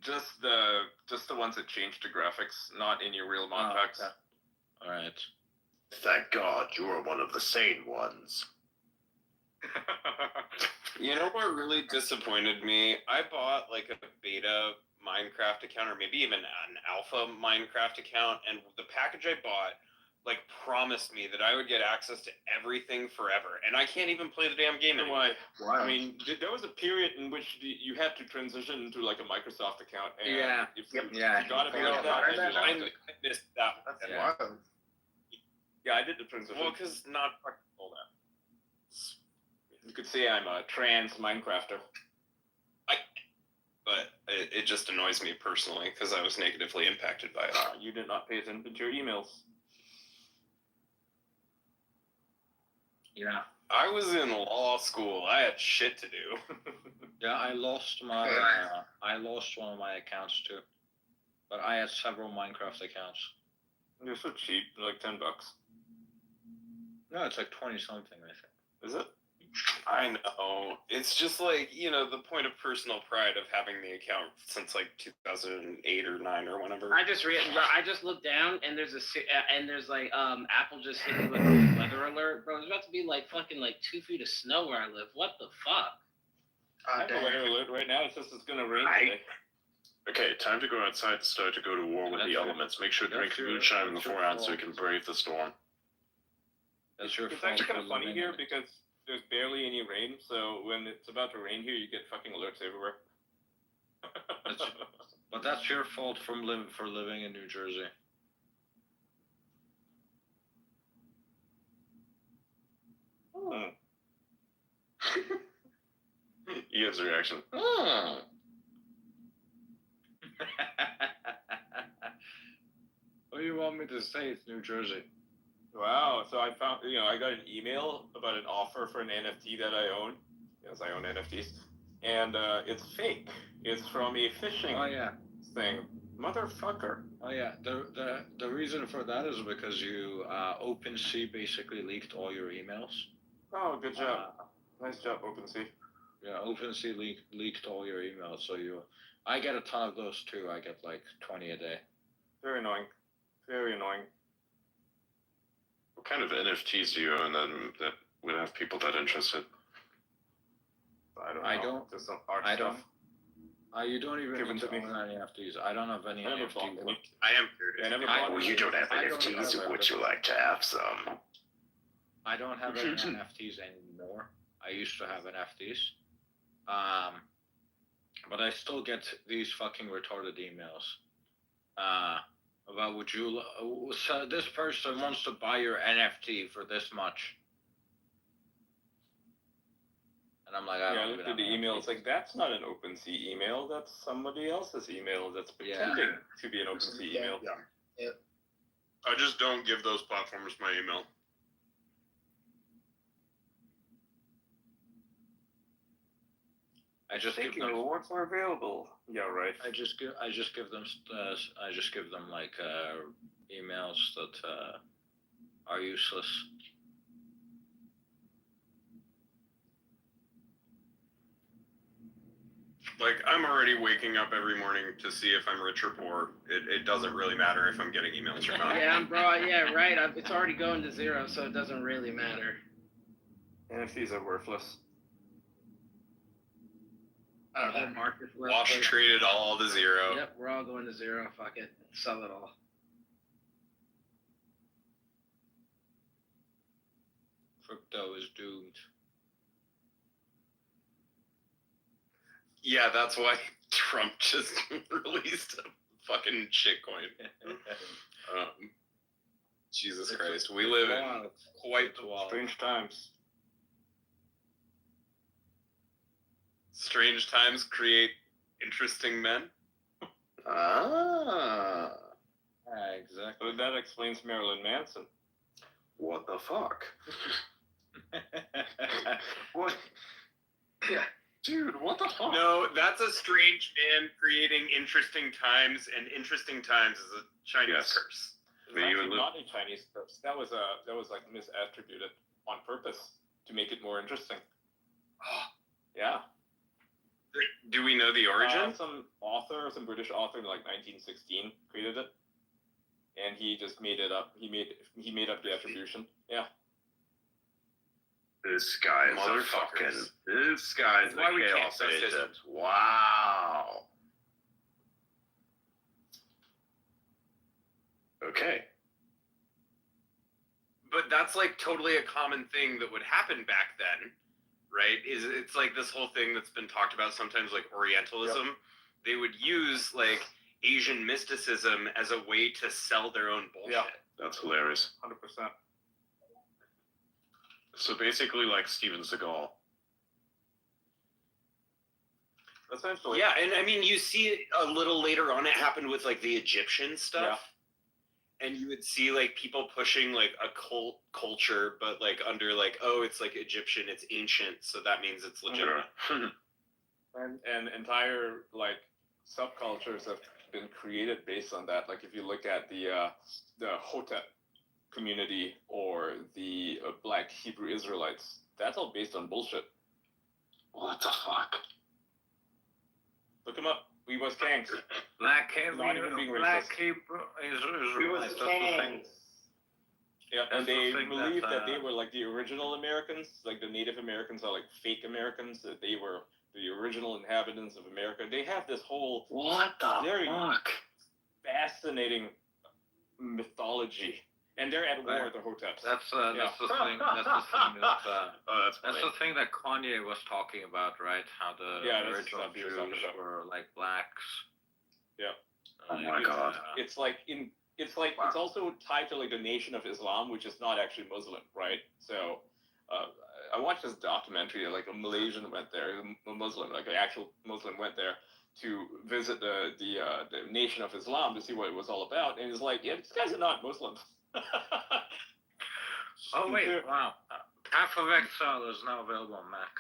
Just the ones that change the graphics, not any real mod packs. Okay. All right. Thank God you are one of the sane ones. You know what really disappointed me? I bought like a beta Minecraft account, or maybe even an alpha Minecraft account, and the package I bought like promised me that I would get access to everything forever, and I can't even play the damn game anymore. Why? I mean, there was a period in which you had to transition to like a Microsoft account, and if you got to be on that, then you I lost it. missed that. That's Yeah. wild. Yeah, I did the transition. Well, because not practical that. You could say I'm a trans Minecrafter. But it just annoys me personally because I was negatively impacted by it. You did not pay attention to your emails. Yeah. I was in law school. I had shit to do. Yeah, I lost my. I lost one of my accounts too, but I had several Minecraft accounts. They're so cheap, like $10. No, it's like 20 something, I think. Is it? I know. It's just like, the point of personal pride of having the account since like 2008 or 9 or whenever. I just looked down and there's like Apple just hit me with a weather alert, bro. It's about to be like fucking like 2 feet of snow where I live. What the fuck? I have a weather alert right now. It says it's gonna rain today. Okay, time to go outside, start to go to war with the elements. Make sure to drink moonshine beforehand so you can brave the storm. That's your It's fault actually kind for of funny living here in- because there's barely any rain, so when it's about to rain here, you get fucking alerts everywhere. But that's your fault for living in New Jersey. Ian's reaction. What do you want me to say? It's New Jersey. Wow. So I found, I got an email about an offer for an NFT that I own. Yes, I own NFTs. And it's fake. It's from a phishing thing. Motherfucker. Oh yeah. The reason for that is because you OpenSea basically leaked all your emails. Oh, good job. Nice job, OpenSea. Yeah, OpenSea leaked all your emails. So I get a ton of those too. I get like 20 a day. Very annoying. Very annoying. What kind of NFTs do you own that would have people that interested? I don't know. Just some art stuff. You don't even Give need it to to me. own any NFTs. I don't have any I never NFTs. bought any. I am curious. Well, you don't have NFTs. Would you like to have some? I don't have any NFTs anymore. I used to have NFTs. But I still get these fucking retarded emails. About so this person wants to buy your NFT for this much. And I'm like, I looked at the email. It's like, that's not an OpenSea email. That's somebody else's email that's pretending to be an OpenSea email. Yeah. I just don't give those platforms my email. I just give them rewards are available. Yeah, right. I just give them like emails that are useless. Like, I'm already waking up every morning to see if I'm rich or poor. It doesn't really matter if I'm getting emails or not. Yeah, bro. Yeah, right. It's already going to zero, so it doesn't really matter. NFTs are worthless. Market Wash traded all to zero. Yep, we're all going to zero. Fuck it. Sell it all. Crypto is doomed. Yeah, that's why Trump just released a fucking shitcoin. Jesus Christ. We live in quite strange times. Strange times create interesting men. Exactly. So that explains Marilyn Manson. What the fuck? What? Yeah. Dude, what the fuck? No, that's a strange man creating interesting times, and interesting times is a Chinese curse. It's actually not a Chinese curse. That was like misattributed on purpose to make it more interesting. Yeah. Do we know the origin? Some British author in like 1916 created it, and he just made it up. He made up the attribution. Yeah. This guy is a fucking. This guy's a chaos agent. Wow. Okay. But that's like totally a common thing that would happen back then, right? It's like this whole thing that's been talked about sometimes, like Orientalism. Yep. They would use like Asian mysticism as a way to sell their own bullshit. Yeah. That's hilarious. 100%. So basically, like Steven Seagal. Essentially. Yeah, and I mean, you see it a little later on. It happened with like the Egyptian stuff. Yeah. And you would see like people pushing like a cult culture, but like under like, oh, it's like Egyptian, it's ancient, so that means it's legitimate. and entire like subcultures have been created based on that. Like if you look at the Hotep community or the Black Hebrew Israelites, that's all based on bullshit. What the fuck? Look them up. We was kangs. Black Hebrew. Not even being racist. Black Hebrew Israelites. That's the thing. Yeah, and they believe that they were like the original Americans. Like the Native Americans are like fake Americans. That they were the original inhabitants of America. They have this whole very fascinating mythology. And they're at war with the Hoteps. That's the thing. That's the thing that. That's the thing that Kanye was talking about, right? How the original Jews were like blacks. Yeah. Oh my god. It's also tied to like the Nation of Islam, which is not actually Muslim, right? So I watched this documentary. Like a Malaysian went there, a Muslim, like an actual Muslim went there to visit the Nation of Islam to see what it was all about, and he's like, yeah, these guys are not Muslims. Oh wait, wow. Path of Exile is now available on Mac.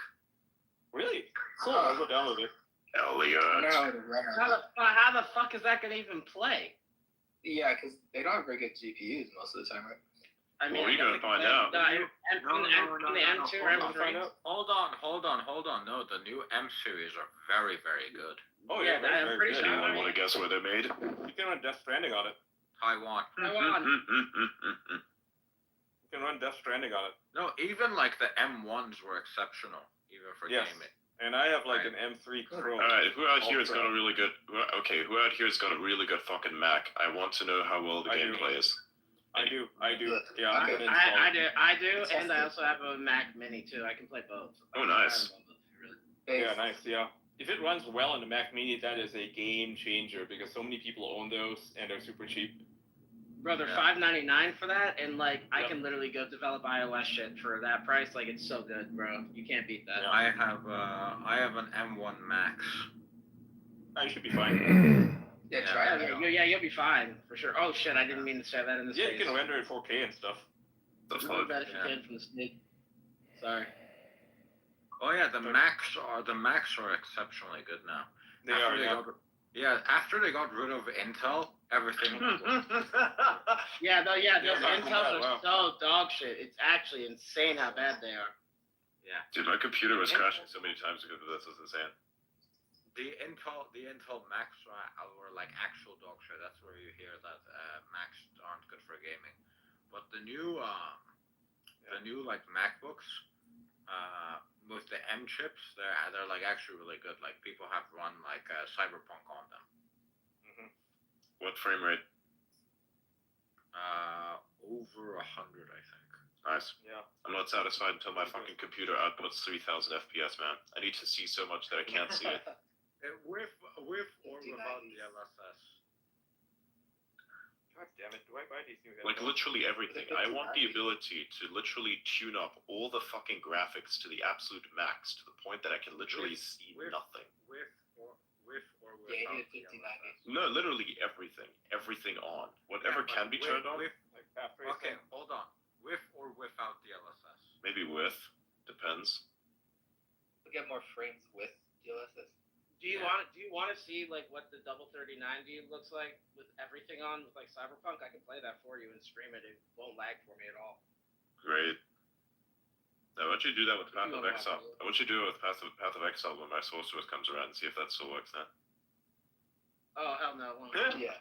Really? Cool. I'll go download it. Elliot. How the fuck is that gonna even play? Yeah, because they don't have very good GPUs most of the time, right? I mean, Well, you're gonna find out. The M2 or M3. Hold on. No, the new M series are very, very good. Oh yeah, I'm pretty sure. Anyone want to guess where they're made? You can run Death Stranding on it. Taiwan. You can run Death Stranding on it. No, even like the M1s were exceptional, even for gaming. And I have like an M3 Chrome. All right, who out here has got a really good? Who out here has got a really good fucking Mac? I want to know how well the game plays. I do. Yeah, I do, and I also have a Mac Mini too. I can play both. Oh, nice. Yeah, nice. Yeah. If it runs well on the Mac Mini, that is a game changer because so many people own those and they're super cheap. Bro, they're $5.99 for that, and like I can literally go develop iOS shit for that price. Like it's so good, bro. You can't beat that. Yeah. I have an M1 Max. I should be fine. Try it. Yeah, you'll be fine for sure. Oh shit, I didn't mean to say that in this. Yeah, you can render in 4K and stuff. That's fine. That if you can from the sneak. Sorry. Oh yeah, the Macs are exceptionally good now. They are. After they got rid of Intel, everything was those Intels are so dog shit. It's actually insane how bad they are. Yeah. Dude, my computer was crashing so many times because of this. It's insane. The Intel Macs were like actual dog shit. That's where you hear that Macs aren't good for gaming. But the new like MacBooks, with the M chips, they're like actually really good. Like people have run like Cyberpunk on them. Mm-hmm. What frame rate? Over 100, I think. Nice. Yeah. I'm not satisfied until my fucking computer outputs 3,000 FPS, man. I need to see so much that I can't see it. With or without the LSS. God damn it! Do I buy these new headphones? Like literally everything. I want the ability to literally tune up all the fucking graphics to the absolute max to the point that I can literally see nothing. With or without the LSS. No, literally everything. Everything on. Whatever can be turned on. Okay, hold on. With or without the LSS? Maybe with. Depends. We get more frames with DLSS. Do you want to see like what the double 3090 looks like with everything on with like Cyberpunk? I can play that for you and stream it. It won't lag for me at all. Great. Now, why don't you do that with Path of Exile? I want you to do it with Path of Exile when my Source Source comes around and see if that still works then. Oh hell no! It won't. Yeah.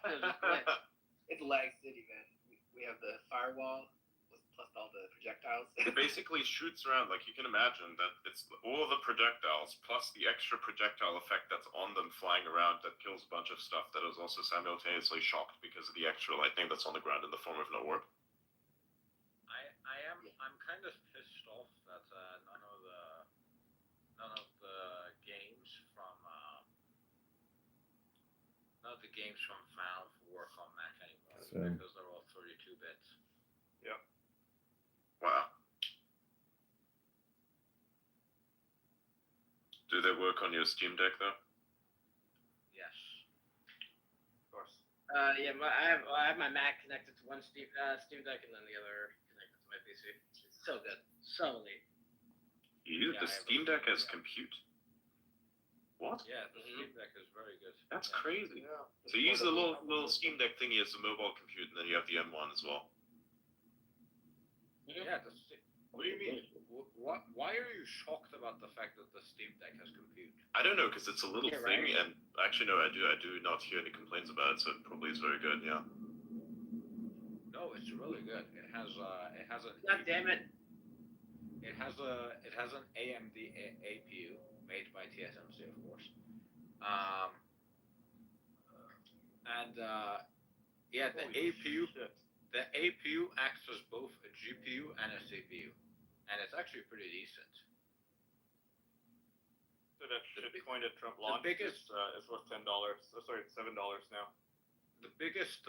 It's lag city, man. We have the firewall plus all the projectiles. It basically shoots around, like you can imagine that it's all the projectiles plus the extra projectile effect that's on them flying around that kills a bunch of stuff that is also simultaneously shocked because of the extra lightning that's on the ground in the form of no warp. I'm kind of pissed off that none of the games from Valve work on Mac anymore because they're all 32 bits. Yeah. Wow. Do they work on your Steam Deck though? Yes. Of course. I have my Mac connected to one Steam Deck and then the other connected to my PC. It's so good, so elite. You use the Steam Deck as compute? What? Yeah, the Steam Deck is very good. That's crazy. Yeah. So you use the little Steam Deck thingy as a mobile compute, and then you have the M1 as well. Yeah. What do you mean? Why are you shocked about the fact that the Steam Deck has compute? I don't know, because it's a little thing, and actually no, I do not hear any complaints about it, so it probably is very good. Yeah. No, it's really good. It has a. God damn it! It has an AMD APU made by TSMC, of course. The APU acts as both a GPU and a CPU, and it's actually pretty decent. So that Bitcoin that Trump launched is worth $10. Sorry, it's $7 now. The biggest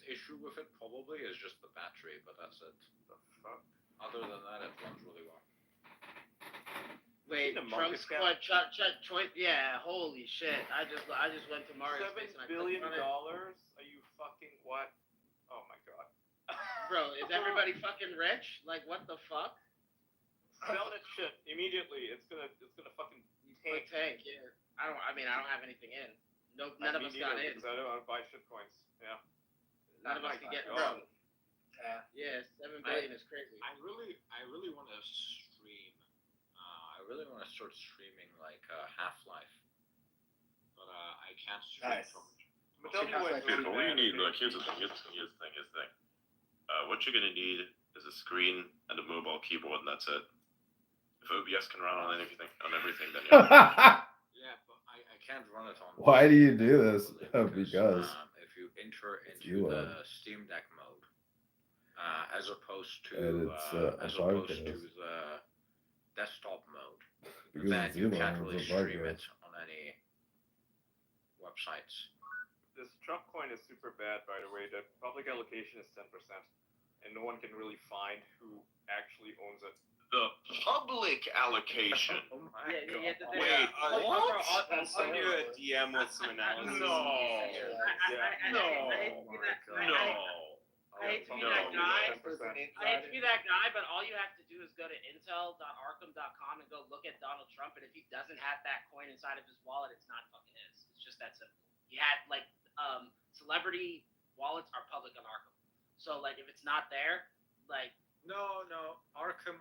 issue with it probably is just the battery, but that's it. The fuck? Other than that, it runs really well. Wait, the Trump's market cap? choice? Yeah, holy shit! I just went to Mario's face and I $7 billion? clicked on it. Are you fucking what? Oh my god. Bro, is everybody fucking rich? Like, what the fuck? Sell that shit immediately. It's gonna fucking tank. Tank, yeah. I don't have anything in. No, none of us got in. Because I don't want to buy shit coins. Yeah. None of us can get, God. bro. Yeah, 7 billion is crazy. I really want to stream. I really want to start streaming like Half-Life, but I can't stream. Nice. But tell me what. Dude, all you need, like, here's the thing. What you're gonna need is a screen and a mobile keyboard, and that's it. If OBS can run on everything, then yeah. Yeah, but I can't run it on. Why do you do this? Because if you enter it's into you, the Steam Deck mode, as opposed to and it's the desktop mode, because then it's you Elon, can't really it's a stream podcast. it on any websites. This Trump coin is super bad, by the way. The public allocation is 10%, and no one can really find who actually owns it. The public allocation. Oh my Wait, god. what? I'll send you a DM with some analysis. No. I hate to be that guy. I hate to be that guy, but all you have to do is go to intel.arkham.com and go look at Donald Trump, and if he doesn't have that coin inside of his wallet, it's not fucking his. It's just that simple. He had celebrity wallets are public on Arkham, so like if it's not there, like. No. Arkham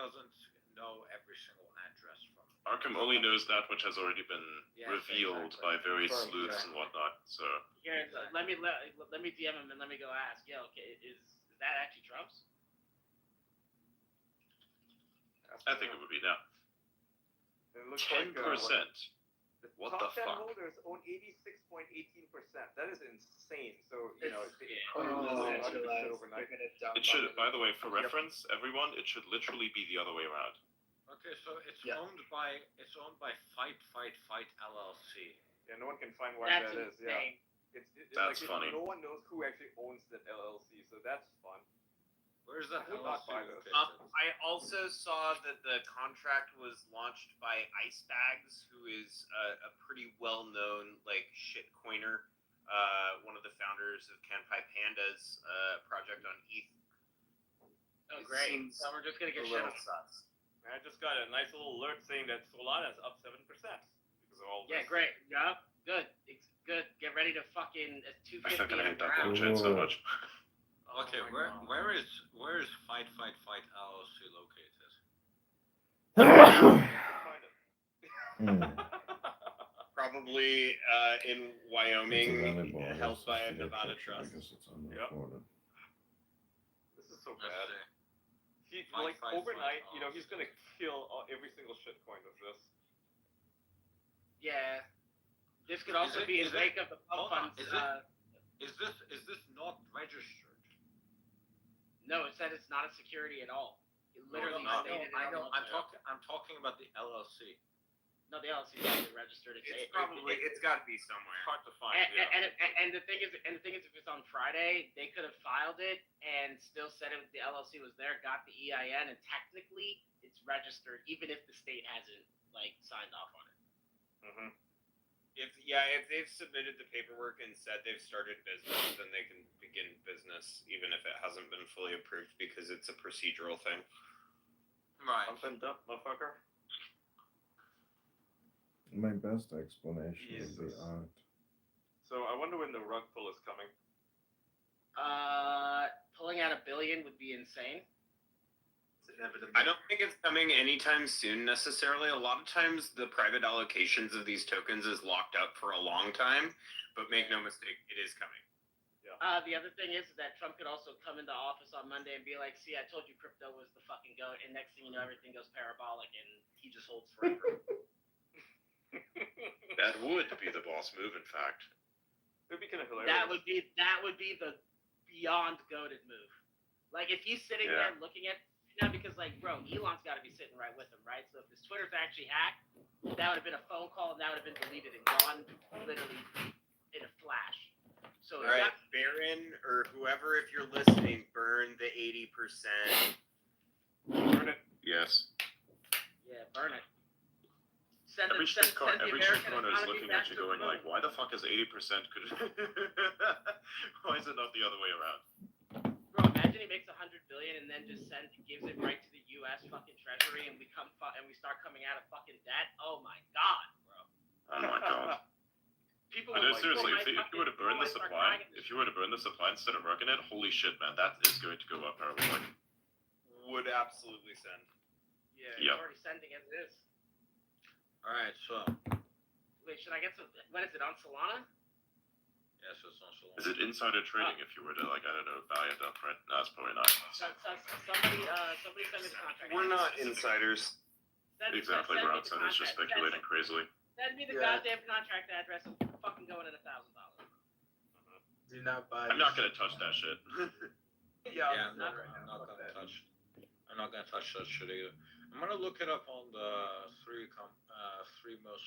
doesn't know every single address from. Arkham only knows that which has already been revealed by various sleuths and whatnot. So. Here, let me DM him and let me go ask. Yeah, okay, is that actually Trump's? I think it would be now. It looks 10%. What the top 10 fuck? holders own 86.18%. That is insane. So It should, by the way, for reference, everyone, it should literally be the other way around. Okay, so it's owned by Fight LLC. Yeah, no one can find why That's that is. insane. Yeah, That's like, funny. No one knows who actually owns that LLC, so that's fun. Where's that I would not LLC buy this. located? I also saw that the contract was launched by Icebags, who is a pretty well-known like shitcoiner, one of the founders of Kanpai Panda's project on ETH. Oh, great. So we're just gonna get shit on sus. I just got a nice little alert saying that Solana is up 7% because of all this. Yeah, great. Yup. Good. It's good. Get ready to fucking I 250 fucking hate that round. blockchain so much. Okay, where is Fight LLC located? Probably in Wyoming, held by a Nevada trust. Yep. This is so Let's bad. see. He, like overnight, he's gonna kill every single shitcoin of this. Yeah. This could also be in wake of the pump funds. Is this not registered? No, it said it's not a security at all. It literally stated it. I know. I'm talking about the LLC. No, the LLC is actually registered. It's got to be somewhere. Hard to find. And the thing is, if it's on Friday, they could have filed it and still said it. The LLC was there, got the EIN, and technically it's registered, even if the state hasn't signed off on it. Mm-hmm. If they've submitted the paperwork and said they've started business, then they can begin business, even if it hasn't been fully approved, because it's a procedural thing. Right. Something up, motherfucker. My best explanation would be art. So I wonder when the rug pull is coming. Pulling out $1 billion would be insane. I don't think it's coming anytime soon necessarily. A lot of times the private allocations of these tokens is locked up for a long time, but make no mistake, it is coming. Yeah. The other thing is that Trump could also come into office on Monday and be like, see, I told you crypto was the fucking goat, and next thing you know, everything goes parabolic and he just holds forever. That would be the boss move, in fact. It would be kind of hilarious. That would be the beyond goated move. Like if he's sitting there looking at because bro, Elon's got to be sitting right with him, right? So if his Twitter's actually hacked, that would have been a phone call and that would have been deleted and gone literally in a flash. So right, Baron or whoever, if you're listening, burn the 80%. Burn it. Yes. Yeah, burn it. Send Every the street corner American is economy looking back at you to the going like, moon. why the fuck is 80% could why is it not the other way around? Bro, imagine he makes $100 billion and then just gives it right to the U.S. fucking treasury, and we start coming out of fucking debt. Oh my god, bro. Oh my god. People But would like, seriously, "Oh, if you were to burn the supply, instead of working it, holy shit, man, that is going to go up very quick. Would absolutely send. Yeah, Yep. you're already sending as it is. All right, so Wait, should I get some? What is it on Solana? yes, it's not so long. Is it insider trading if you were to, like, I don't know, value it up, right? No, it's probably not. Somebody send me the contract. We're not insiders. Exactly, send we're me the outsiders just contract. speculating crazily. Send me the Yeah. goddamn contract address and fucking going in $1,000. Do not buy. I'm not gonna touch that shit. Yeah, Yeah, I'm not right now. I'm not Fuck gonna that. touch. I'm not gonna touch that shit either. I'm gonna look it up on the three most